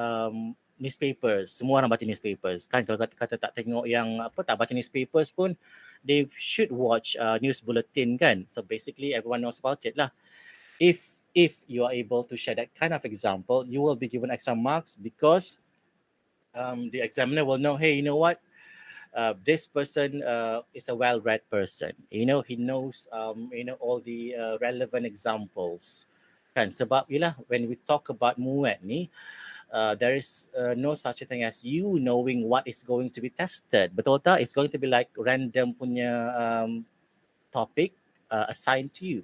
newspapers. Semua orang baca newspapers, kan? Kalau kata tak tengok yang tak baca newspapers pun, they should watch news bulletin, kan? So basically everyone knows about it lah. If you are able to share that kind of example, you will be given extra marks because the examiner will know, hey, you know what? This person is a well-read person. He knows all the relevant examples. Kan? Sebab yelah, when we talk about MUET ni, there is no such a thing as you knowing what is going to be tested. Betul tak? It's going to be like random punya topic assigned to you.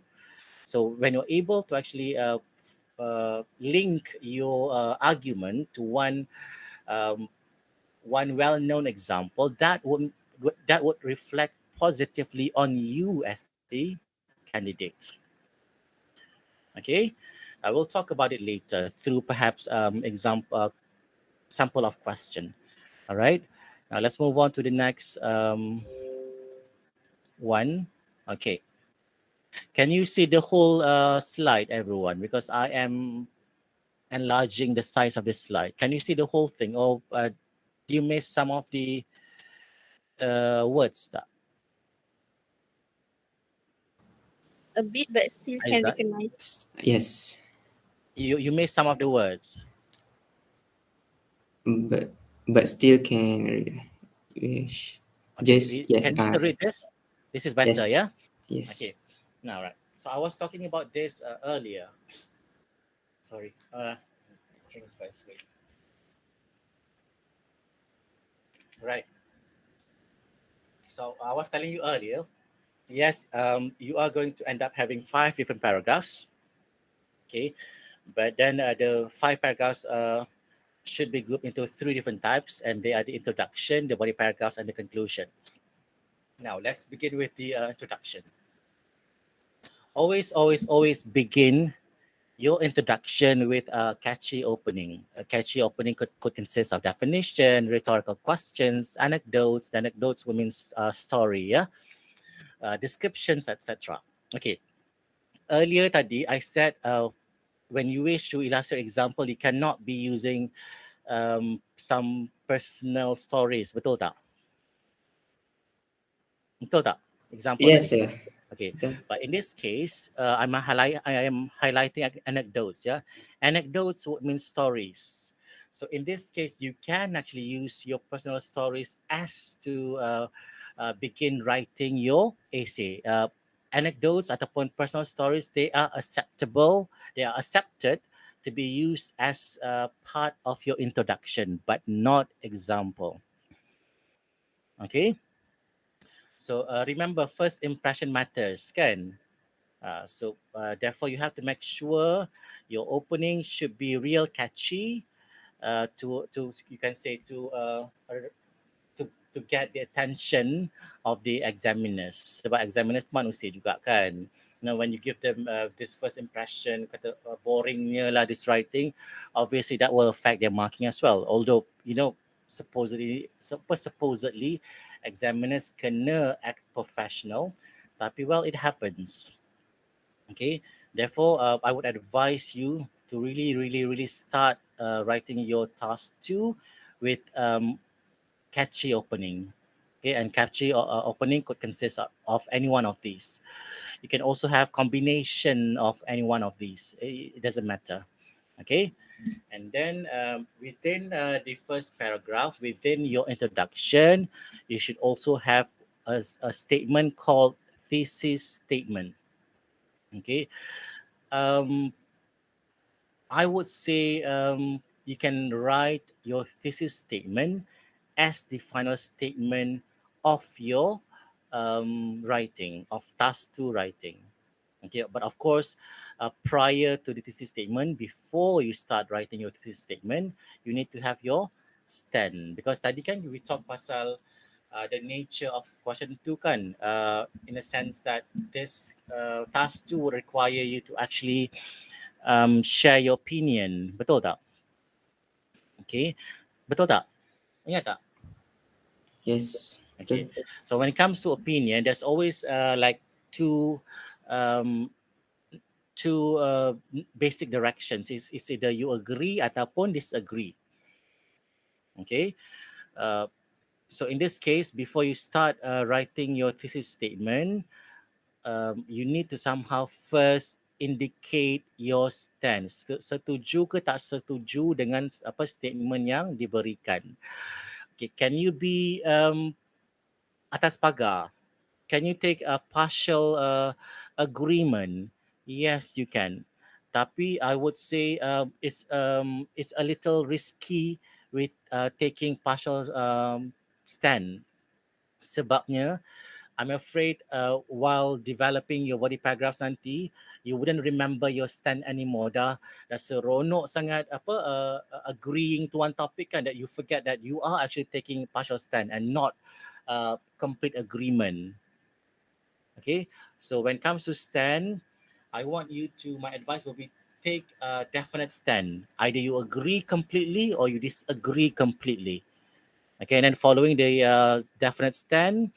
So when you're able to actually link your argument to one well-known example that would reflect positively on you as the candidate. Okay, I will talk about it later through perhaps sample of question. All right, now let's move on to the next one. Okay, can you see the whole slide, everyone? Because I am enlarging the size of this slide. Can you see the whole thing, or do you miss some of the words? A bit, but still can Aizat, recognize. Yes, you missed some of the words. but still can read. Wish. Okay, Just yes, can you still read this? This is better, yeah? yes, yes. Okay, now right. So I was talking about this earlier. Sorry, drink first, wait. Right. So I was telling you earlier, yes, you are going to end up having 5 different paragraphs. Okay, but then the 5 paragraphs should be grouped into 3 different types, and they are the introduction, the body paragraphs, and the conclusion. Now let's begin with the introduction. Always begin your introduction with a catchy opening. A catchy opening could consist of definition, rhetorical questions, anecdotes. The anecdotes will mean story, yeah, descriptions, etc. Okay. Earlier tadi, I said when you wish to illustrate example, you cannot be using some personal stories. Betul tak? Betul tak? Example tadi. Yes, sir. Okay, Betul. but in this case, I am highlighting anecdotes. Yeah, anecdotes would mean stories. So in this case, you can actually use your personal stories as to begin writing your essay. Anecdotes ataupun personal stories, they are acceptable. They are accepted to be used as part of your introduction, but not example. Okay. So remember, first impression matters, kan? Therefore, you have to make sure your opening should be real catchy. To you can say to get the attention of the examiners. Sebab examiners manusia juga kan. Now, when you give them this first impression, kata boringnya lah this writing, obviously that will affect their marking as well. Although supposedly examiners kena act professional, tapi well, it happens. Okay, therefore I would advise you to really start writing your task 2 with catchy opening. Okay, and catchy opening could consist of any one of these. You can also have combination of any one of these. It doesn't matter. Okay, and then within the first paragraph, within your introduction, you should also have a statement called thesis statement. Okay, um, I would say you can write your thesis statement as the final statement of your writing, of task 2 writing. Okay, but of course, prior to the thesis statement, before you start writing your thesis statement, you need to have your stand. Because tadi kan we talk pasal the nature of question 2 kan, in a sense that this task 2 will require you to actually share your opinion. Betul tak? Okay. Betul tak? Ingat tak? Yes. Okay. Betul. So when it comes to opinion, there's always like two um, basic directions. It's either you agree ataupun disagree. Okay. Uh, so in this case, before you start writing your thesis statement, you need to somehow first indicate your stance. Setuju ke tak setuju dengan apa statement yang diberikan. Okay, can you be atas pagar? Can you take a partial agreement? Yes, you can. Tapi I would say it's a little risky with taking partial stand. Sebabnya I'm afraid while developing your body paragraphs nanti, you wouldn't remember your stand anymore. Dah seronok sangat agreeing to one topic kan, that you forget that you are actually taking partial stand and not complete agreement. Okay, so when it comes to stand, I want you to, my advice will be, take a definite stand. Either you agree completely or you disagree completely. Okay, and then following the definite stand,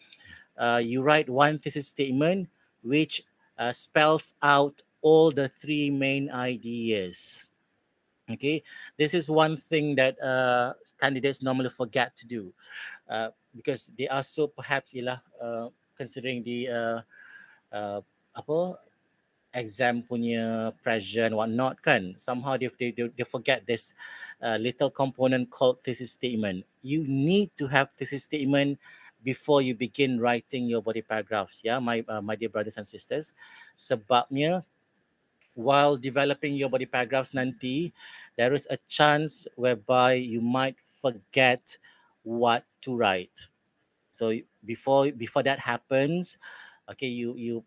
you write one thesis statement which spells out all the three main ideas. Okay, this is one thing that candidates normally forget to do because they are so perhaps considering the apa exam punya pressure and whatnot kan, somehow they forget this little component called thesis statement. You need to have thesis statement before you begin writing your body paragraphs, yeah, my dear brothers and sisters. Sebabnya while developing your body paragraphs nanti, there is a chance whereby you might forget what to write. So before that happens, okay, you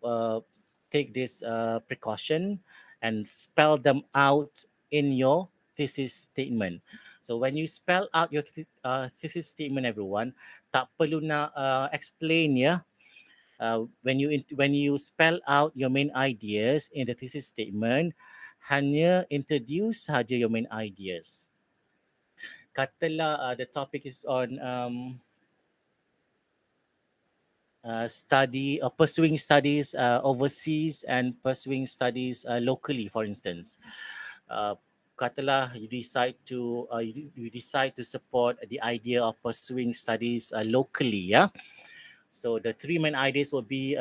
take this precaution and spell them out in your thesis statement. So when you spell out your thesis statement, everyone, tak perlu nak explain ya. When you spell out your main ideas in the thesis statement, hanya introduce saja your main ideas. Katalah the topic is on study or pursuing studies overseas and pursuing studies locally, for instance. Katalah you decide to you decide to support the idea of pursuing studies locally, yeah. So the three main ideas will be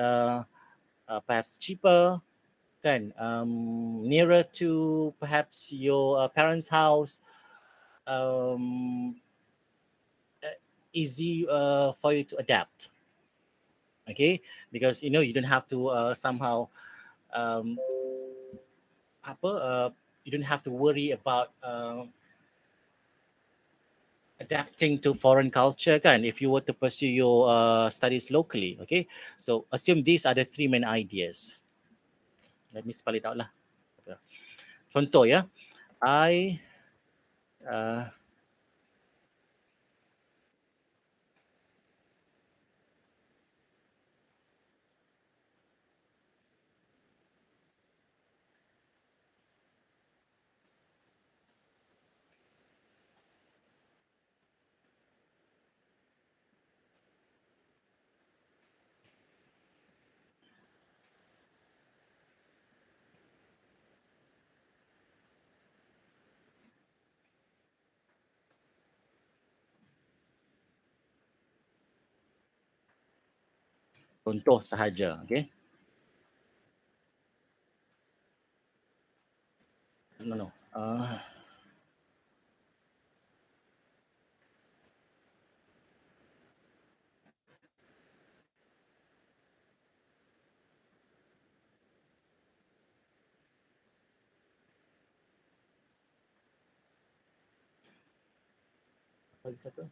perhaps cheaper, kan, nearer to perhaps your parents' house, um, easy for you to adapt. Okay, because you know you don't have to somehow um, you don't have to worry about adapting to foreign culture kan if you were to pursue your studies locally. Okay, so assume these are the three main ideas. Let me spell it out lah. Contoh ya, I contoh sahaja, okay? No. Lagi satu.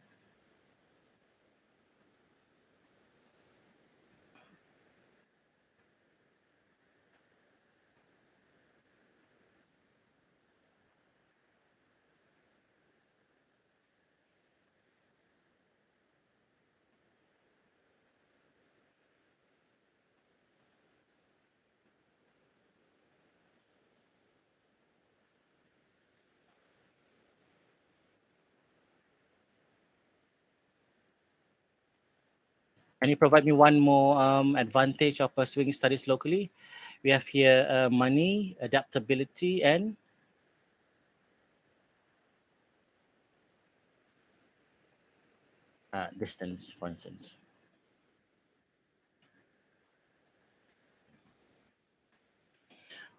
Can you provide me one more advantage of pursuing studies locally? We have here money, adaptability, and distance, for instance.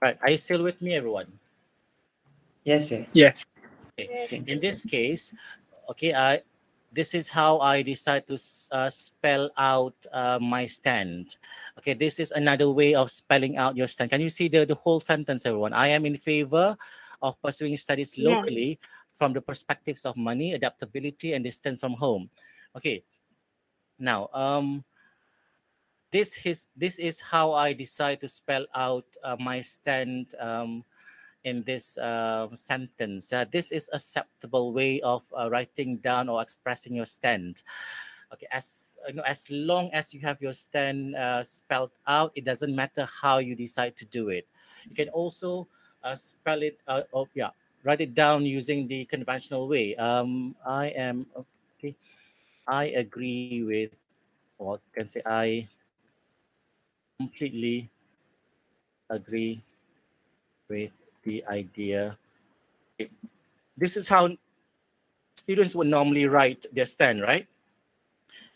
Right, are you still with me, everyone? Yes, sir. Yes. Okay. Okay. In this case, okay, this is how I decide to spell out my stand. Okay, this is another way of spelling out your stand. Can you see the whole sentence, everyone? I am in favor of pursuing studies locally from the perspectives of money, adaptability, and distance from home. Okay, now This is how I decide to spell out my stand in this sentence. This is acceptable way of writing down or expressing your stand. Okay, as you know, as long as you have your stand spelled out, it doesn't matter how you decide to do it. You can also spell it or yeah, write it down using the conventional way. I am okay. I agree with, or can say I completely agree with the idea. Okay. This is how students would normally write their stand, right?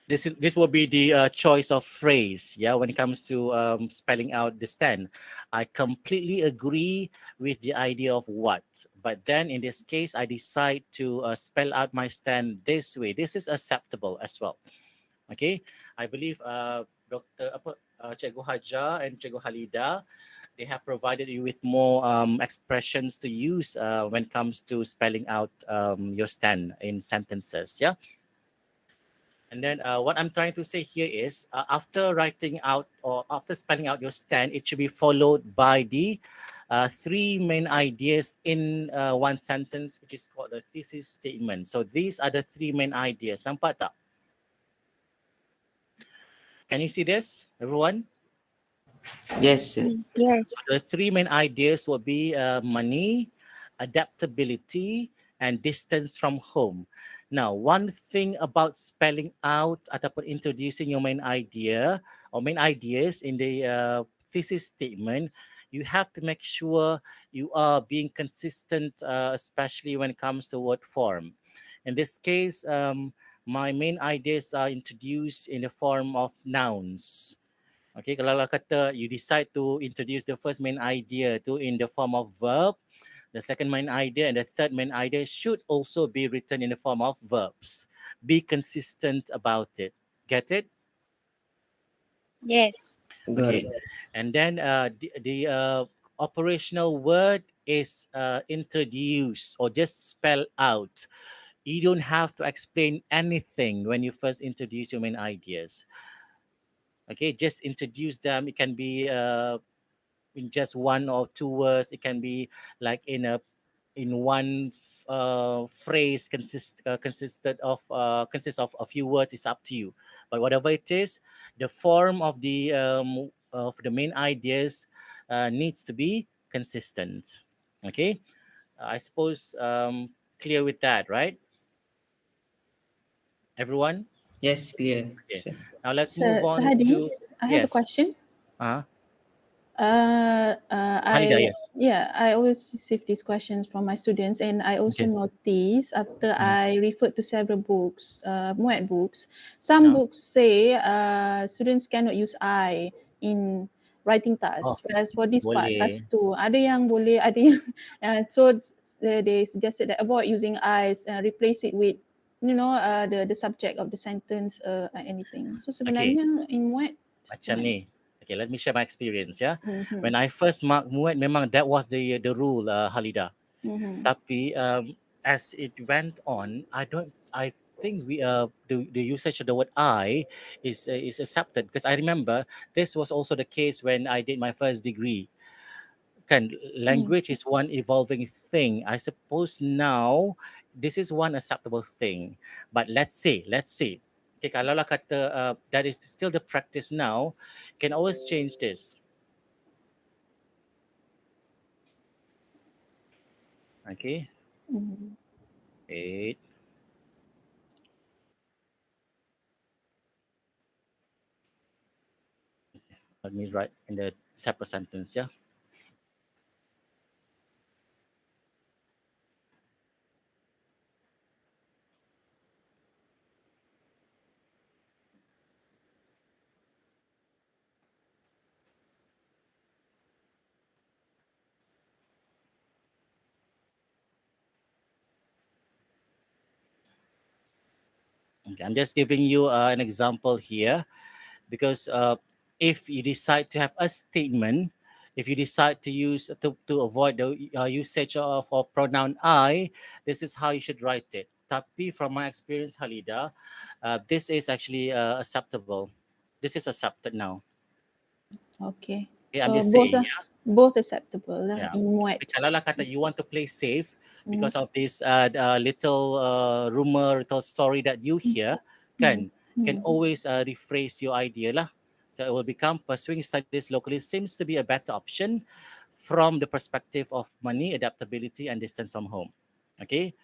This will be the choice of phrase, yeah, when it comes to spelling out the stand. I completely agree with the idea of what, but then in this case, I decide to spell out my stand this way. This is acceptable as well. Okay, I believe Cikgu Haja and Cikgu Halida, they have provided you with more expressions to use when it comes to spelling out your stand in sentences. Yeah. And then what I'm trying to say here is after writing out or after spelling out your stand, it should be followed by the three main ideas in one sentence, which is called the thesis statement. So these are the three main ideas. Nampak tak? Can you see this, everyone? Yes, sir. Yes. So the three main ideas will be money, adaptability, and distance from home. Now, one thing about spelling out ataupun introducing your main idea or main ideas in the thesis statement, you have to make sure you are being consistent, especially when it comes to word form. In this case, my main ideas are introduced in the form of nouns. Okay, kalau lah kata you decide to introduce the first main idea to in the form of verb, the second main idea and the third main idea should also be written in the form of verbs. Be consistent about it. Get it? Yes. Got Okay. it. And then the operational word is introduced or just spell out. You don't have to explain anything when you first introduce your main ideas. Okay, just introduce them. It can be in just one or two words. It can be like in one phrase consists of a few words. It's up to you. But whatever it is, the form of the main ideas needs to be consistent. Okay, I suppose clear with that, right, everyone? Yes, clear, Okay. sir. Now let's So, move on Haddi, to I have a yes. question. Uh-huh. Halida, I yes. yeah, I always receive these questions from my students, and I also Okay. notice after Mm. I referred to several books, MUET books, some Uh, books say students cannot use I in writing oh, tasks. Whereas for this part, boleh. task 2, ada yang boleh, ada yang so they suggested that avoid using I's, replace it with the subject of the sentence, anything. So Okay, sebenarnya in MUET, macam ni. Okay, let me share my experience ya. mm-hmm, When I first mark MUET, memang that was the rule, Halida. mm-hmm, Tapi as it went on, I think the usage of the word I is accepted because I remember this was also the case when I did my first degree. Kan, language is one evolving thing. I suppose now this is one acceptable thing. But let's say. Okay, kalau lah kata that is still the practice now, can always change this. Okay, mm-hmm. wait. Let me write in the separate sentence, yeah. Okay, I'm just giving you an example here because if you decide to have a statement, if you decide to use to avoid the usage of pronoun I, this is how you should write it. Tapi from my experience, Halida, this is actually acceptable. This is accepted now. Okay. Okay, I'm So just both saying, are both acceptable lah yeah. in Tapi MUET. kalau lah kata you want to play safe Mm. because of this little rumor, little story that you hear, kan, can always rephrase your idea lah. So it will become pursuing studies locally seems to be a better option from the perspective of money, adaptability, and distance from home. Okay.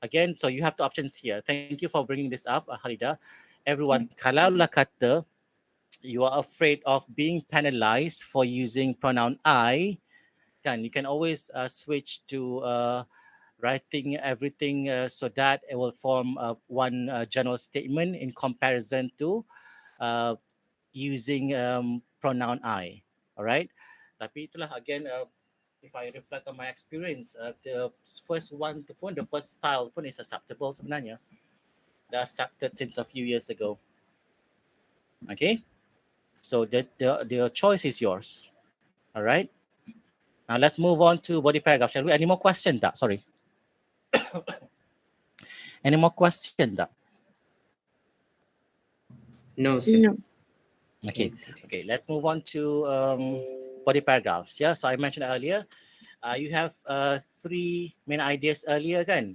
Again, so you have the options here. Thank you for bringing this up, Harida. Everyone, kalau lah kata you are afraid of being penalized for using pronoun I, you can always switch to writing everything so that it will form one general statement in comparison to uh, using pronoun I. All right. Tapi itulah again, if I reflect on my experience, the first one to pun, the first style pun is acceptable sebenarnya. Dah accepted since a few years ago. Okay. So the choice is yours. All right. Now let's move on to body paragraph. Shall we? Any more questions? Sorry. Any more question tak? No, sir. No. Okay. Okay. Let's move on to body paragraphs. Yeah. So I mentioned earlier, you have three main ideas earlier, kan?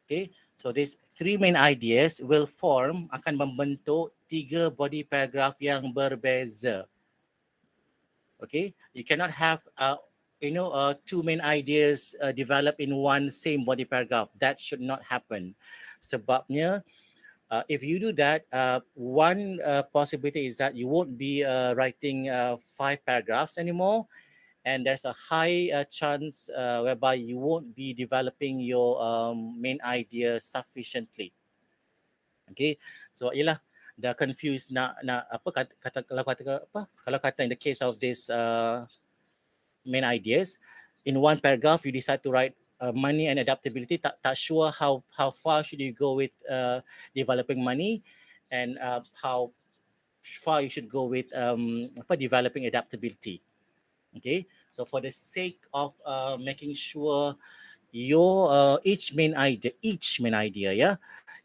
Okay. So these three main ideas will form, akan membentuk tiga body paragraph yang berbeza. Okay. You cannot have two main ideas develop in one same body paragraph. That should not happen. Sebabnya, if you do that, one possibility is that you won't be writing 5 paragraphs anymore, and there's a high chance whereby you won't be developing your main idea sufficiently. Okay, so ialah dah confused nak apa kata kalau kata in the case of this main ideas, in one paragraph you decide to write money and adaptability. Tak sure how far should you go with developing money, and how far you should go with developing adaptability. Okay, so for the sake of making sure your each main idea, yeah,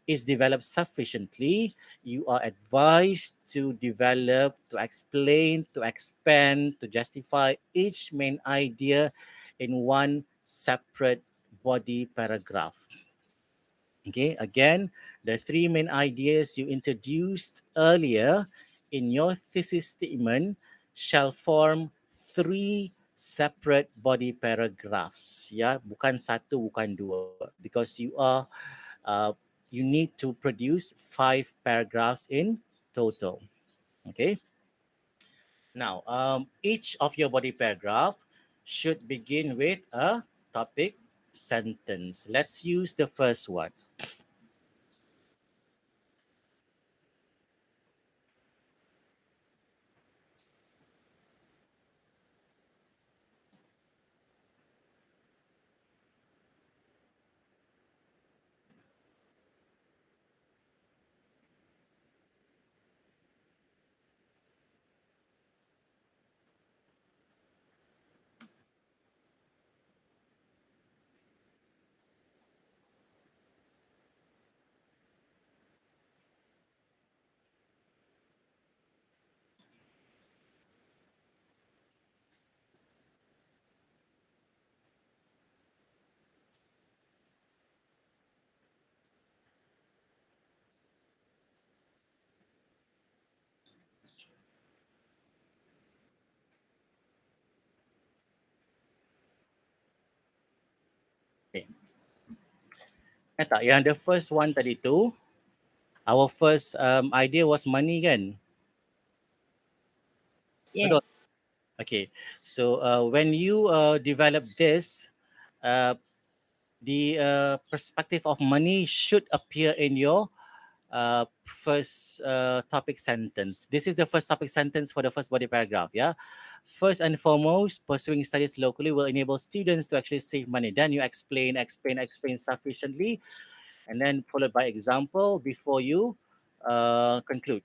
is developed sufficiently, you are advised to develop, to explain, to expand, to justify each main idea in one separate body paragraph. Okay, again, the three main ideas you introduced earlier in your thesis statement shall form three separate body paragraphs. Ya, bukan satu, bukan dua, because you need to produce 5 paragraphs in total. Okay. Now, each of your body paragraph should begin with a topic sentence. Let's use the first one. Okay. Tak, yang the first one tadi tu, our first idea was money, kan? Betul? Yes. Okay, so when you develop this, the perspective of money should appear in your first topic sentence. This is the first topic sentence for the first body paragraph. Yeah, first and foremost, pursuing studies locally will enable students to actually save money. Then you explain sufficiently, and then followed by example before you conclude.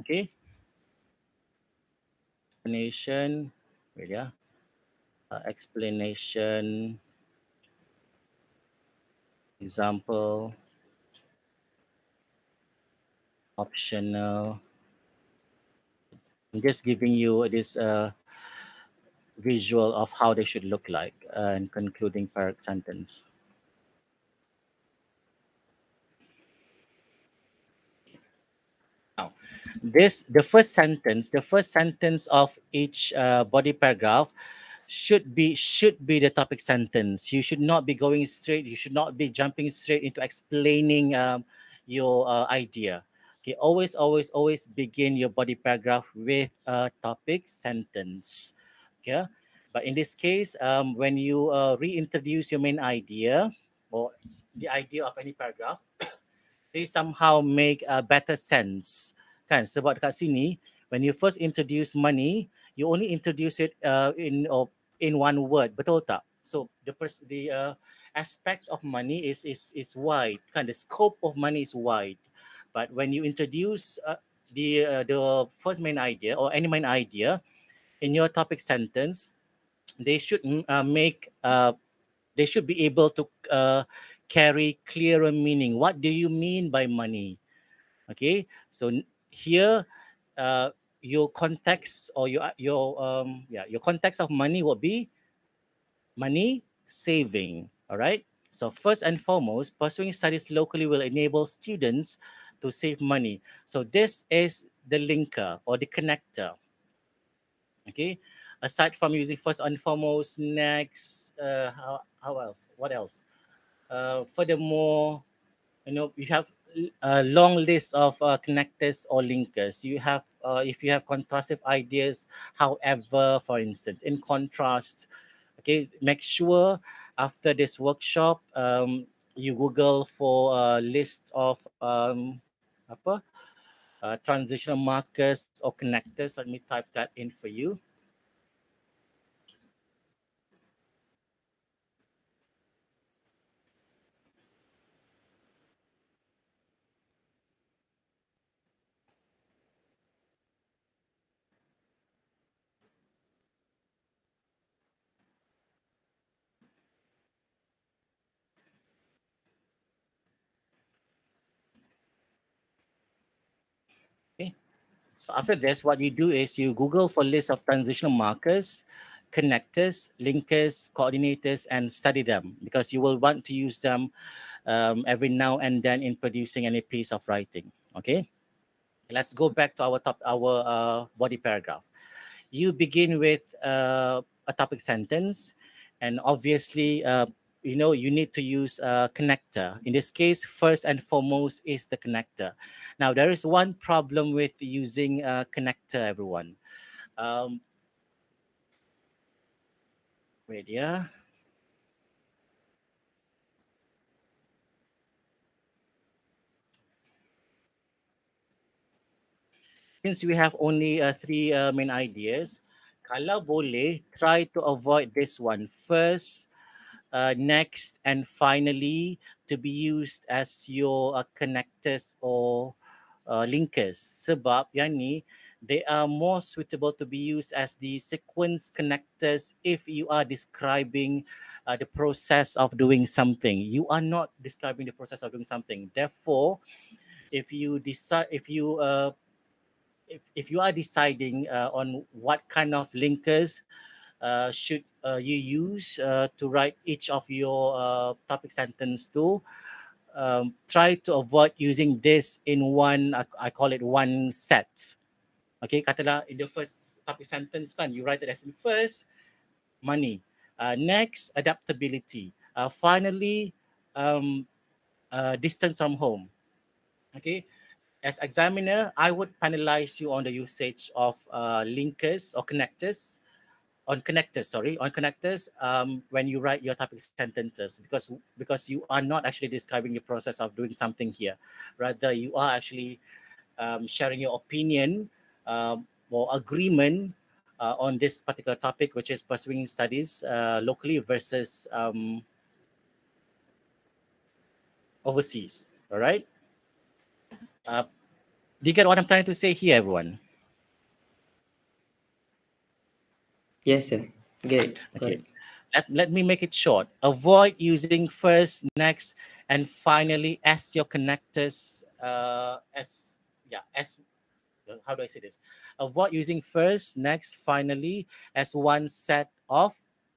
Okay, explanation. Wait, yeah, explanation, example, optional, I'm just giving you this visual of how they should look like and concluding per sentence. Now, the first sentence of each body paragraph should be the topic sentence. You should not be going straight. You should not be jumping straight into explaining your idea. Okay, always begin your body paragraph with a topic sentence. Okay, but in this case, when you reintroduce your main idea or the idea of any paragraph, they somehow make better sense. Kan sebab dekat sini when you first introduce money, you only introduce it in one word, betul tak? So the aspect of money is wide. Kan the scope of money is wide. But when you introduce the first main idea or any main idea in your topic sentence, they should make they should be able to carry clearer meaning. What do you mean by money? Okay, so here your context or your context of money will be money saving. All right, so first and foremost, pursuing studies locally will enable students to save money. So this is the linker or the connector. Okay, aside from using first and foremost, next, how else, what else, furthermore, you have a long list of connectors or linkers. You have if you have contrastive ideas, however, for instance, in contrast, okay, make sure after this workshop you google for a list of apa transitional markers or connectors. Let me type that in for you. Okay. So after this, what you do is you Google for list of transitional markers, connectors, linkers, coordinators, and study them because you will want to use them every now and then in producing any piece of writing. Okay, let's go back to our body paragraph. You begin with a topic sentence, and obviously, you need to use a connector. In this case, first and foremost is the connector. Now, there is one problem with using a connector, everyone. Um, wait, yeah. Since we have only three main ideas, kalau boleh, try to avoid this one. First, next, and finally to be used as your connectors or linkers. Sebab yang ni, they are more suitable to be used as the sequence connectors if you are describing the process of doing something. You are not describing the process of doing something. Therefore, if you decide, if you are deciding on what kind of linkers should you use to write each of your topic sentence to, try to avoid using this in one, I call it one set. Okay, katalah in the first topic sentence kan, you write it as in first, money. Next, adaptability. Finally, distance from home. Okay, as examiner, I would penalize you on the usage of linkers or connectors on connectors when you write your topic sentences, because you are not actually describing the process of doing something here. Rather, you are actually sharing your opinion or agreement on this particular topic, which is pursuing studies locally versus overseas. All right. uh, do you get what I'm trying to say here, everyone? Yes, sir. Get it. Got Okay. it. Let me make it short. Avoid using first, next, and finally as your connectors. As how do I say this? Avoid using first, next, finally as one set of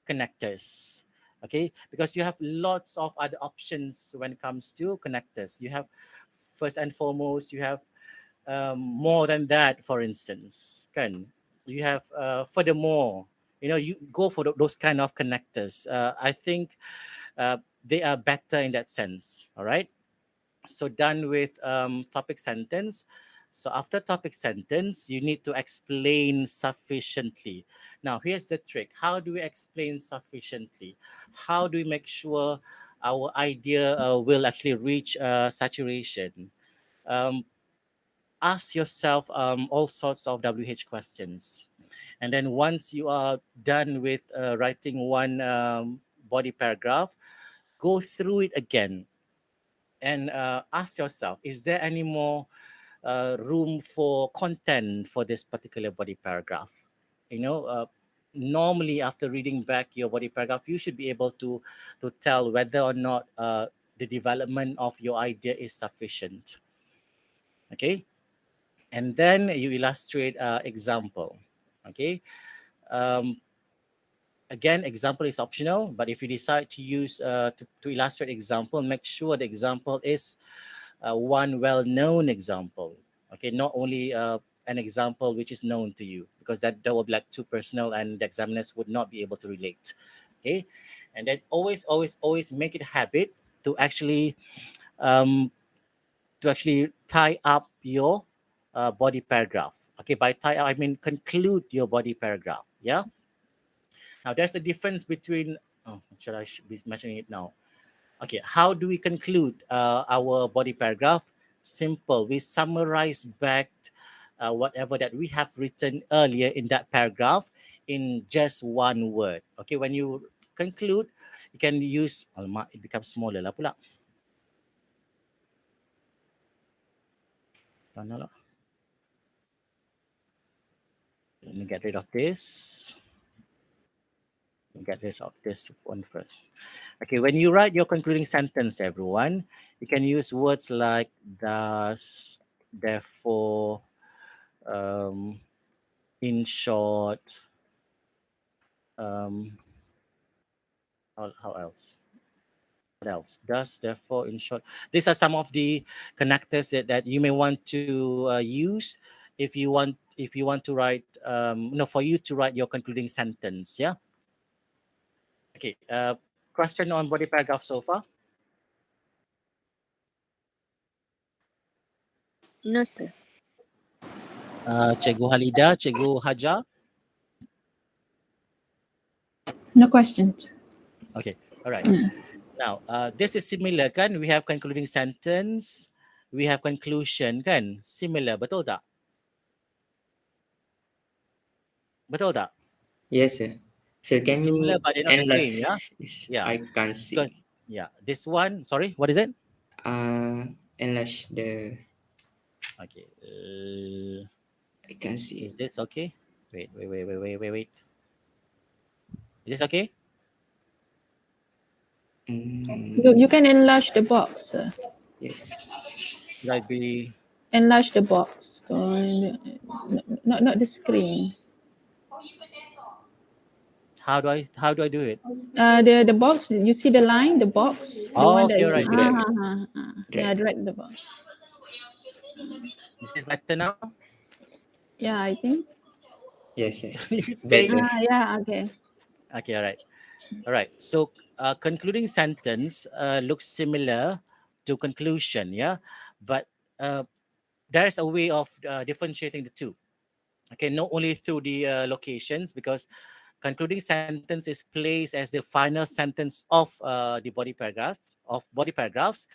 connectors. Okay, because you have lots of other options when it comes to connectors. You have first and foremost, you have more than that, for instance. Kan? You have furthermore, you go for those kind of connectors. I think they are better in that sense. All right. So done with topic sentence. So after topic sentence, you need to explain sufficiently. Now, here's the trick. How do we explain sufficiently? How do we make sure our idea will actually reach saturation? Um, Ask yourself all sorts of WH questions. And then once you are done with writing one body paragraph, go through it again and ask yourself, is there any more room for content for this particular body paragraph? You know, normally after reading back your body paragraph, you should be able to tell whether or not the development of your idea is sufficient. Okay, and then you illustrate example. Okay, um, again, example is optional, but if you decide to use to illustrate example, make sure the example is one well-known example. Okay, not only an example which is known to you, because that will be like too personal and the examiners would not be able to relate. Okay, and then always make it a habit to um, actually tie up your body paragraph. Okay, by tie up I mean conclude your body paragraph. Yeah. Now there's a difference between. Oh, should I be mentioning it now? Okay, how do we conclude our body paragraph? Simple. We summarize back whatever that we have written earlier in that paragraph in just one word. Okay, when you conclude, you can use. Alamak, it becomes smaller lah pula. Mana lah? Let me get rid of this. Get rid of this one first. Okay, when you write your concluding sentence, everyone, you can use words like thus, therefore, um, in short, um, how else? What else? Thus, therefore, in short. These are some of the connectors that you may want to use if you want to write no for you to write your concluding sentence. Yeah. Okay. Question on body paragraph so far? No, sir. Cikgu Halida, Cikgu Hajar. No questions. Okay. All right. Mm. Now, this is similar kan? We have concluding sentence, we have conclusion kan? Similar, betul tak? Betul tak? Yes, sir. So can Similar, you but they're not the same, yeah? enlarge this? Yeah. I can't see. Because, yeah, this one, sorry, what is it? Enlarge the. Okay. I can't see. Is this okay? Wait. Is this okay? You can enlarge the box, sir. Yes. Should I be... Enlarge the box. So, not the screen. How do I do it? The box. You see the line, the box. The Oh, one okay, that right. yeah, drag the box. Is this better now? Yeah, I think. Yes. You Better. think? Yeah, okay. Okay, all right. So concluding sentence looks similar to conclusion, yeah, but there's a way of differentiating the two. Okay, not only through the locations, because concluding sentence is placed as the final sentence of body paragraphs,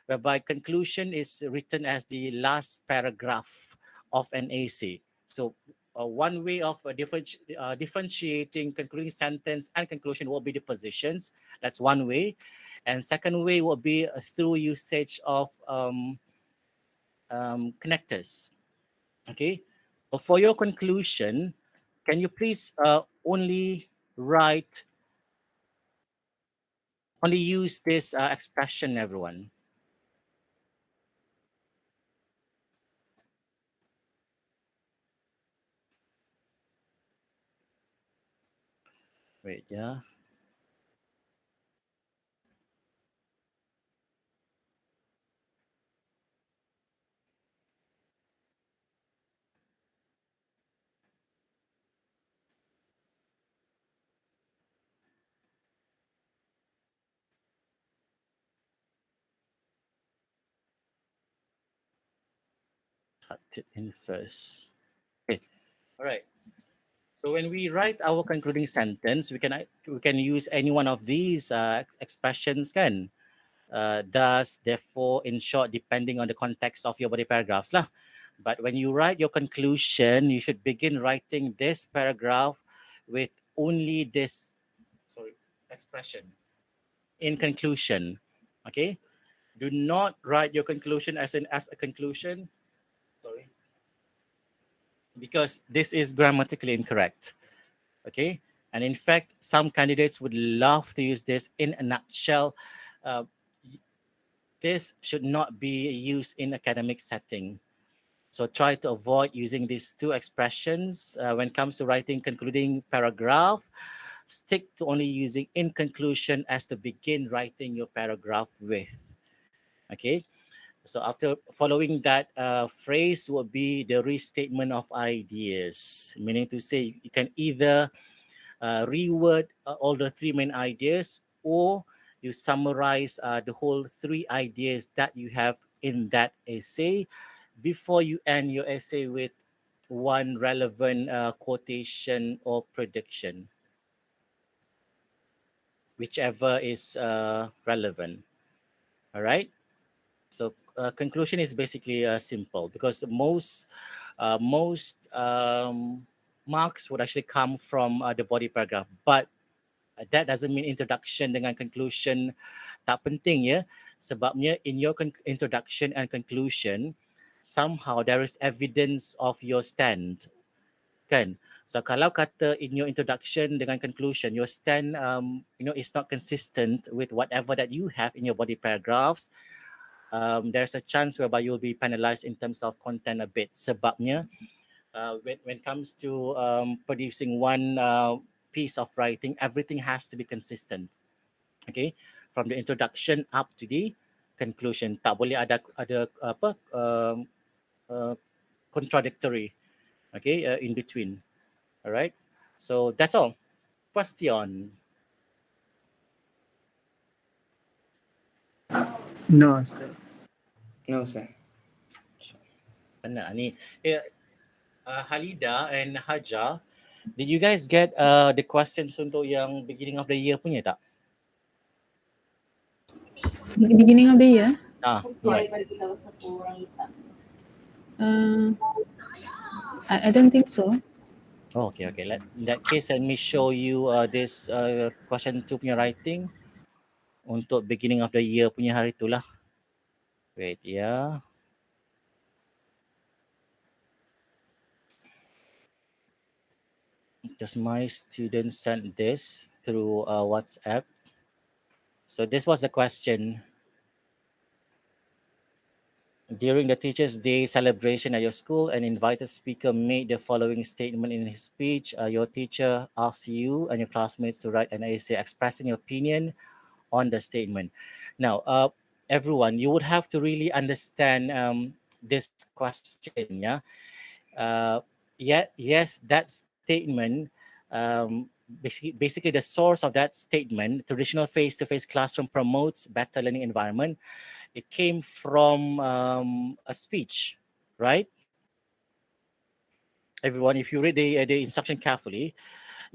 whereby conclusion is written as the last paragraph of an essay. So one way of differentiating concluding sentence and conclusion will be the positions. That's one way. And second way will be through usage of connectors. Okay. So for your conclusion, can you please only use this expression, everyone? Wait, yeah. Cut it in first. Okay. All right. So when we write our concluding sentence, we can use any one of these expressions, can. Thus, therefore, in short, depending on the context of your body paragraphs lah. But when you write your conclusion, you should begin writing this paragraph with only this expression. In conclusion, okay. Do not write your conclusion as a conclusion. Sorry, because this is grammatically incorrect. Okay, and in fact, some candidates would love to use this in a nutshell. Uh, this should not be used in academic setting. So try to avoid using these two expressions when it comes to writing concluding paragraph. Stick to only using in conclusion as to begin writing your paragraph with. Okay. So after following that phrase will be the restatement of ideas, meaning to say you can either reword all the three main ideas, or you summarize the whole three ideas that you have in that essay before you end your essay with one relevant quotation or prediction, whichever is relevant. All right. So conclusion is basically simple, because most marks would actually come from the body paragraph, but that doesn't mean introduction dengan conclusion tak penting ya. Sebabnya in your introduction and conclusion, somehow there is evidence of your stand, kan? So kalau kata in your introduction dengan conclusion, your stand is not consistent with whatever that you have in your body paragraphs, there's a chance whereby you'll be penalized in terms of content a bit. Sebabnya when it comes to producing one piece of writing, everything has to be consistent. Okay, from the introduction up to the conclusion. Tak boleh ada apa contradictory. Okay, in between. All right. So that's all. Question. No, sir. No, sir. Mana ni? Halida and Haja, did you guys get the questions untuk yang beginning of the year punya tak? Beginning of the year. Right. I don't think so. Oh, okay. In that case, let me show you this question 2 punya writing untuk beginning of the year punya hari tu lah. Wait, yeah. Because my student sent this through WhatsApp. So this was the question. During the Teachers' Day celebration at your school, an invited speaker made the following statement in his speech. Your teacher asked you and your classmates to write an essay expressing your opinion on the statement. Now, everyone, you would have to really understand this question, yeah? Yes, that statement, basically the source of that statement, traditional face-to-face classroom promotes better learning environment. It came from a speech, right? Everyone, if you read the instruction carefully,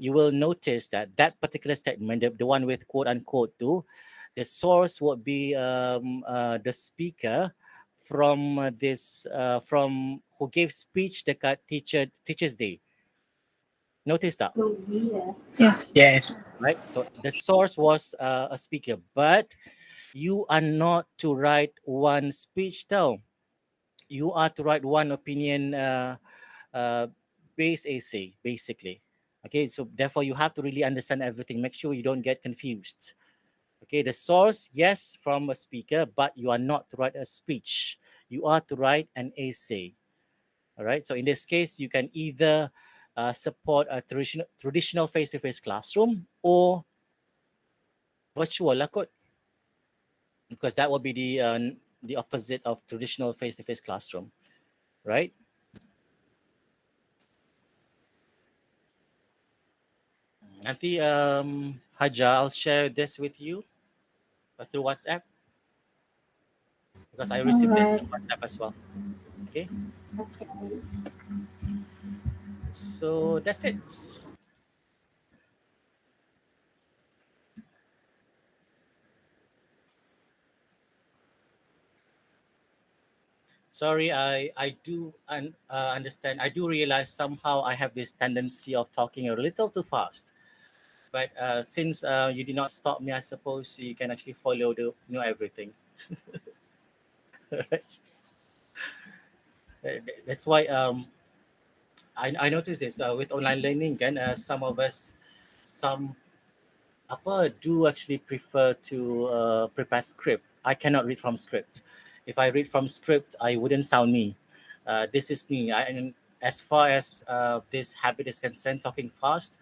you will notice that that particular statement, the one with quote unquote to, the source would be the speaker from from who gave speech dekat Teachers' Day. Notice that? Yes. Yes. Right? So the source was a speaker, but you are not to write one speech though. You are to write one opinion base essay, basically. Okay, so therefore you have to really understand everything. Make sure you don't get confused. Okay, the source, yes, from a speaker, but you are not to write a speech. You are to write an essay. All right, so in this case, you can either support a traditional face-to-face classroom or virtual lah kot, because that will be the opposite of traditional face-to-face classroom, right? Nanti Haja, I'll share this with you through WhatsApp because I received this in Alright. WhatsApp as well. Okay, Okay. so that's it. Sorry, I do understand. I do realize somehow I have this tendency of talking a little too fast. But since you did not stop me, I suppose you can actually follow the everything. That's why I noticed this with online learning kan, some of us, some apa do actually prefer to prepare script. I cannot read from script. If I read from script, I wouldn't sound me. This is me. And as far as this habit is concerned, talking fast,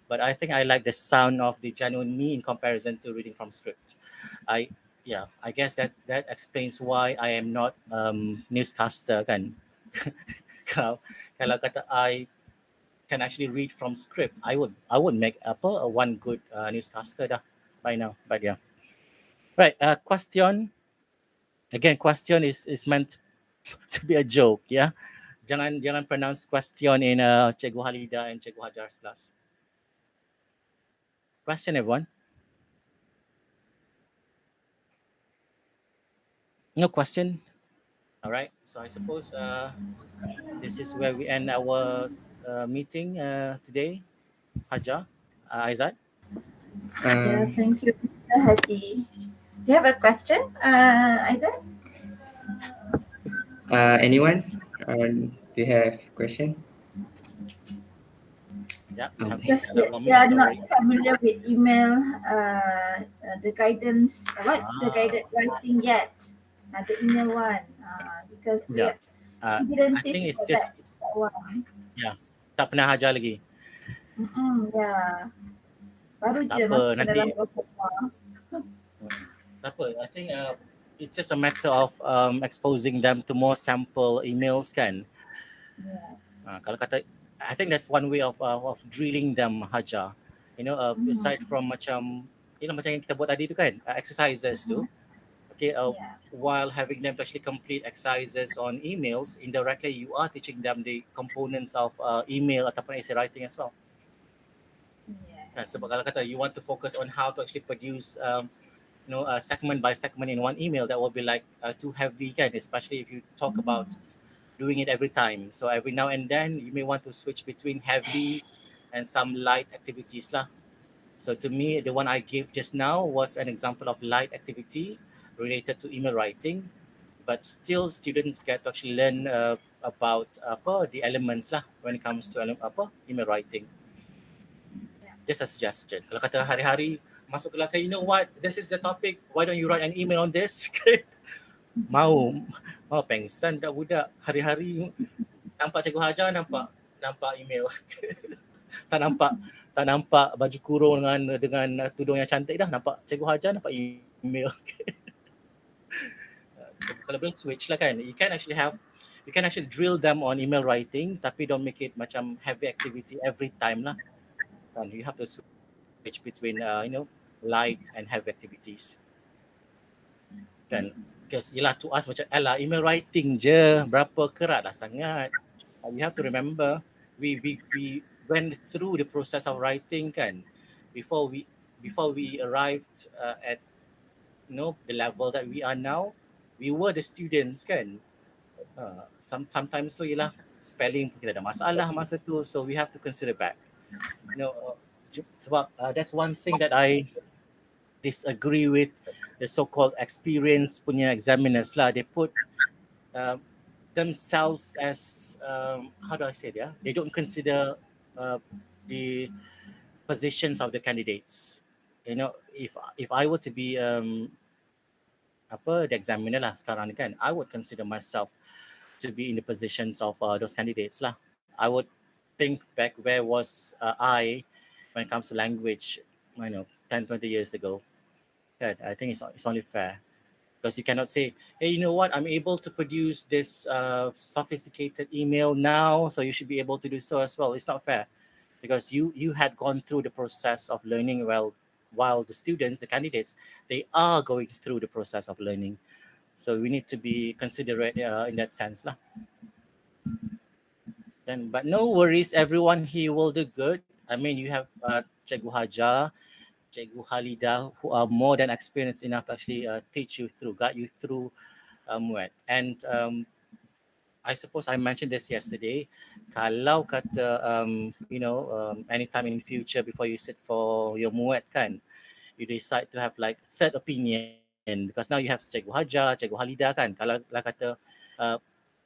but I think I like the sound of the genuine me in comparison to reading from script. I Yeah, I guess that explains why I am not newscaster kan. kalau kalau kata I can actually read from script, I would make apa a one good newscaster dah by now. But yeah, right. Question again. Question is meant to be a joke. Yeah, jangan pronounce question in Cikgu Halida and Cikgu Hajar's class. Question, everyone. No question. All right. So I suppose this is where we end our meeting today. Hajar, Aizat. Yeah, Um, thank you, Mr. Haddi. Do you have a question, Isaac? anyone? Do you have question? Yeah, Okay. Because so for they me, are it's not already. familiar with email, the guidance, the Ah, guided writing yet. The email one, because yeah. we didn't I teach think it's for just that, it's that one. yeah. Tak pernah ajar lagi. Yeah. Baru Tak je apa, masuk ke nanti dalam program. tak apa. I think it's just a matter of exposing them to more sample emails kan. Yeah. Kalau kata, I think that's one way of drilling them Hajar. Aside from macam macam yang kita buat tadi tu kan, exercises tu. Okay, Yeah. while having them to actually complete exercises on emails, indirectly you are teaching them the components of email ataupun essay writing as well. Yeah. Sebab kalau kata you want to focus on how to actually produce segment by segment in one email, that will be like too heavy kan, especially if you talk about doing it every time. So every now and then you may want to switch between heavy and some light activities lah. So to me, the one I gave just now was an example of light activity related to email writing, but still students get to actually learn about the elements lah when it comes to email writing. Just a suggestion. Kalau kata hari-hari masuk kelas saya, you know what, this is the topic, why don't you write an email on this? mau pengsan dah budak, hari-hari nampak cikgu Hajar, nampak email. tak nampak baju kurung dengan tudung yang cantik dah, nampak cikgu Hajar, nampak email. Kalau boleh switch lah kan, you can actually drill them on email writing, tapi don't make it macam heavy activity every time lah kan. You have to switch between light and heavy activities kan. Because yelah, to us macam email writing je, berapa kerat lah sangat. You have to remember, we went through the process of writing kan, before we arrived at the level that we are now. We were the students kan. Sometimes tu yelah, spelling pun kita ada masalah masa tu, so we have to consider back. Sebab that's one thing that I disagree with the so-called experienced punya examiners lah. They put themselves as how do I say it? Yeah, they don't consider the positions of the candidates. If I were to be the examiner lah sekarang ni kan, I would consider myself to be in the positions of those candidates lah. I would think back where was I when it comes to language, 10, 20 years ago. Yeah, I think it's only fair because you cannot say, hey, you know what, I'm able to produce this sophisticated email now, so you should be able to do so as well. It's not fair because you had gone through the process of learning, well, while the students, the candidates, they are going through the process of learning. So we need to be considerate in that sense lah. Then, but no worries, everyone here will do good. I mean, you have Cikgu Haja, Cikgu Halida, who are more than experienced enough to actually teach you through, guide you through MUET. And I suppose I mentioned this yesterday. Kalau kata, anytime in future before you sit for your MUET kan, you decide to have like third opinion because now you have Cikgu Haja, Cikgu Halida kan. Kalau kata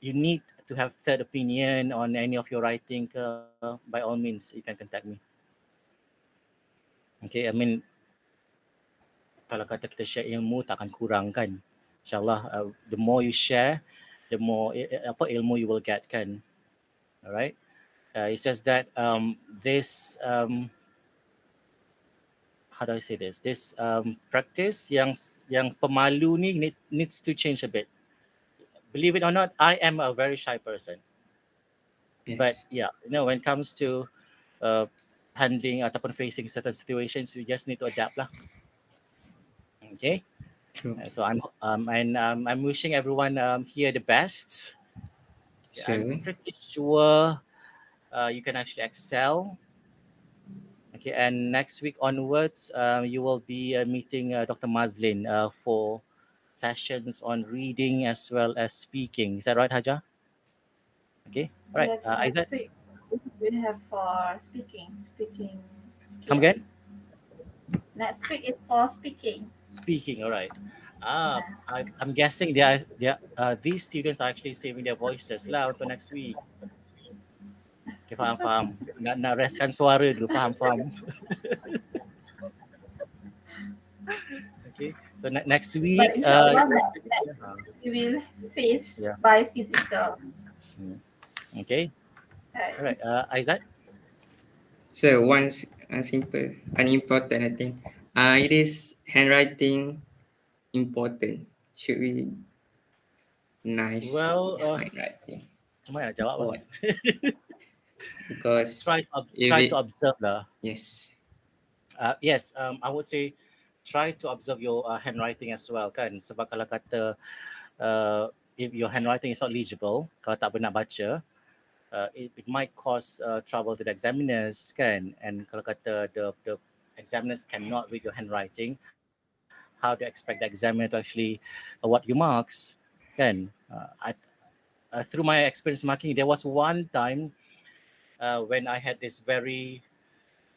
you need to have third opinion on any of your writing, by all means you can contact me. Okay, I mean, kalau kata kita share ilmu takkan kurang kan. InsyaAllah, the more you share, the more apa ilmu you will get kan. Alright. It says that this how do I say this? This practice yang pemalu ni needs to change a bit. Believe it or not, I am a very shy person. Yes. But yeah, when it comes to handling ataupun facing certain situations, you just need to adapt lah. Okay. True. So I'm wishing everyone here the best. So, I'm pretty sure you can actually excel. Okay, and next week onwards, you will be meeting Dr. Mazlin for sessions on reading as well as speaking. Is that right, Haja? Okay, all right. Yes, Aizat, next week we have for speaking. come again. Next week is for speaking. Speaking, all right. Yeah. I'm guessing these students are actually saving their voices lah untuk next week. Okay, faham. Nak restkan suara dulu, faham. Okay, so next But week, inshallah, we will face Yeah. by physical. okay, Right. all right. Aizat, so one simple, unimportant, I think. It is handwriting important. Should we nice well, handwriting? macam mana nak jawab lah? What? Because Try to observe lah. yes. Yes, I would say try to observe your handwriting as well kan. Sebab kalau kata if your handwriting is not legible, kalau tak benar baca, it might cause trouble to the examiners kan. And kalau kata the examiners cannot read your handwriting, how do you expect the examiner to actually award you marks kan? Through my experience marking, there was one time when I had this very,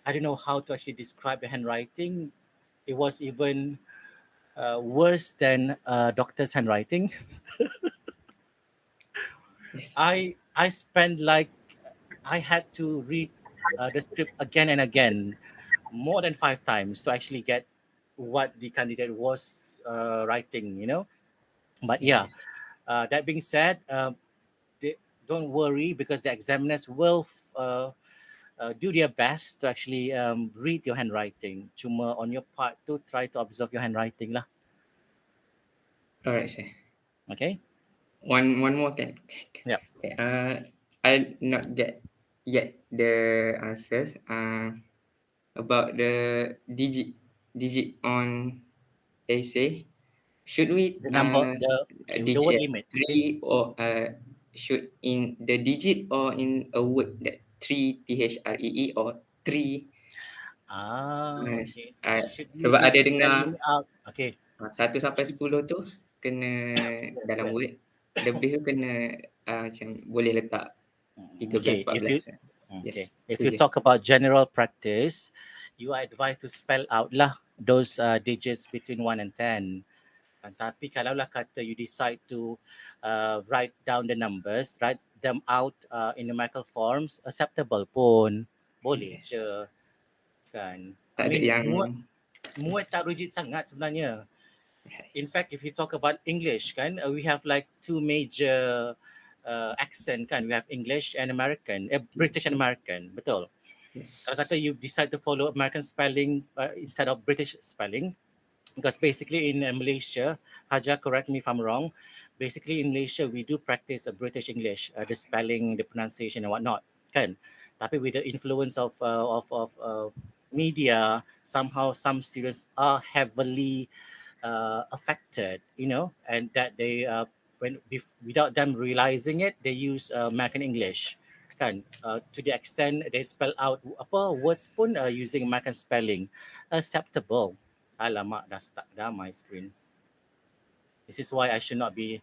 I don't know how to actually describe the handwriting. It was even worse than doctor's handwriting. Yes. I spent like, I had to read the script again and again, more than 5 times to actually get what the candidate was writing, But yeah, Yes. that being said, don't worry because the examiners will do their best to actually read your handwriting. Cuma on your part to try to observe your handwriting lah. Alright, sir. Okay? One more can. Yeah. Okay, I not get yet the answers. About the digit on essay. Should we The number, the digit word limit. Okay? 3 or should in the digit or in a word that 3 THREE or 3 Okay. Should we sebab be ada dengar spelling out? Okay. 1 sampai 10 tu kena dalam Yes. word, lebih tu kena macam boleh letak 13 14. Okay. Yes. If you talk about general practice, you are advised to spell out lah those digits between 1 and 10. Tapi kalau lah kata you decide to write down the numbers, write them out in numerical forms, acceptable pun. Boleh Yes. je. Kan? Tak ada yang MUET tak rigid sangat sebenarnya. In fact, if you talk about English, kan, we have like 2 major accent kan. We have English and American, British and American, betul. Kalau kata Yes. you decide to follow American spelling instead of British spelling, because basically in Malaysia, Haja, correct me if I'm wrong, basically in Malaysia we do practice a British English, the spelling, the pronunciation and whatnot, kan? Tapi with the influence of media, somehow some students are heavily affected, you know, and that they without them realizing it, they use American English, kan? To the extent they spell out apa words pun using American spelling, acceptable. Alamak, dah stuck dah my screen. This is why I should not be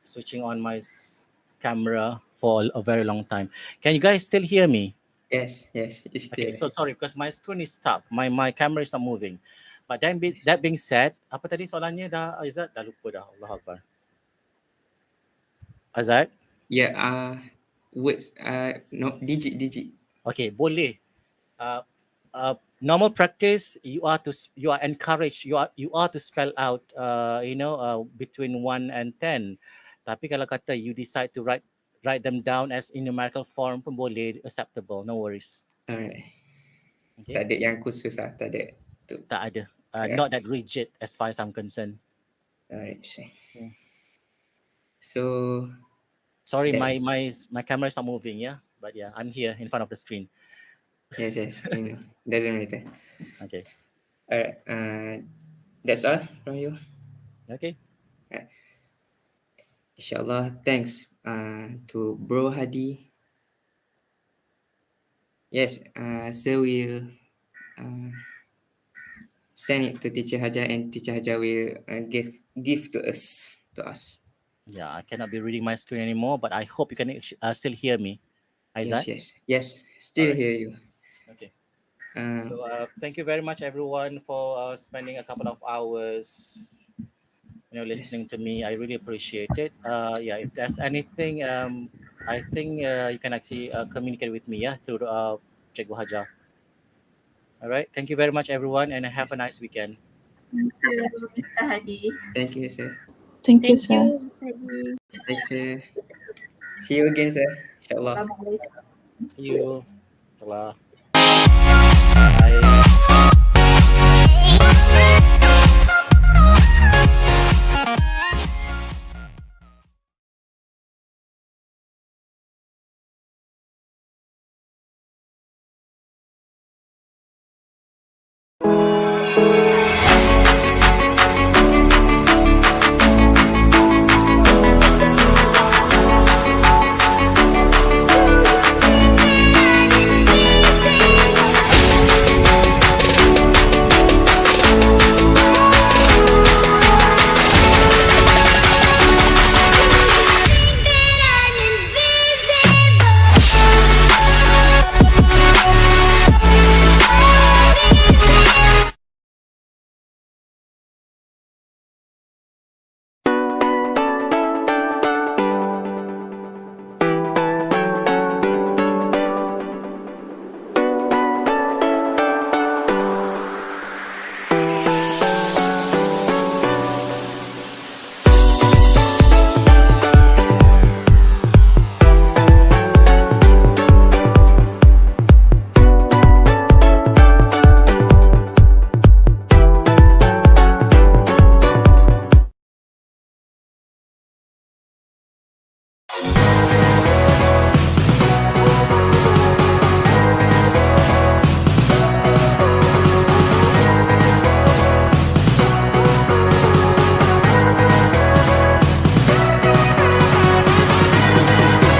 switching on my camera for a very long time. Can you guys still hear me? Yes, it's Okay, there. so sorry because my screen is stuck. My camera is not moving. But then that being said, apa tadi soalannya dah Azad? Dah lupa dah. Allah Akbar. Azad? Yeah, words, no, digit. Okay, boleh. Normal practice, you are encouraged, you are to spell out between 1 and 10. Tapi kalau kata you decide to write them down as in numerical form pun boleh, acceptable, no worries. Alright. Okay, Tak ada yang khusus lah, tak ada. Tu. tak ada. Yeah. Not that rigid as far as I'm concerned. Alright. Hmm. So, Sorry, that's, my camera is not moving, yeah, but yeah, I'm here in front of the screen. yes, you know, doesn't matter. Okay. Alright, that's all from you. Okay. Inshallah, thanks to Bro Haddi. Yes, so we'll send it to Teacher Haja, and Teacher Haja will give to us. Yeah, I cannot be reading my screen anymore, but I hope you can still hear me. Aizat? Yes, still Alright. hear you. Okay. Uh, So thank you very much everyone for spending a couple of hours, listening to me. I really appreciate it. Yeah, if there's anything, I think you can actually communicate with me, through Cikgu Haja. All right. Thank you very much everyone, and have a Yes. nice weekend. Thank you, Mr. Haddi. Thank you, sir. Thank you, Thank sir. you, Mr. Haddi. Thanks, sir. See you again, sir. Inshallah. Assalamualaikum. See you. Salah.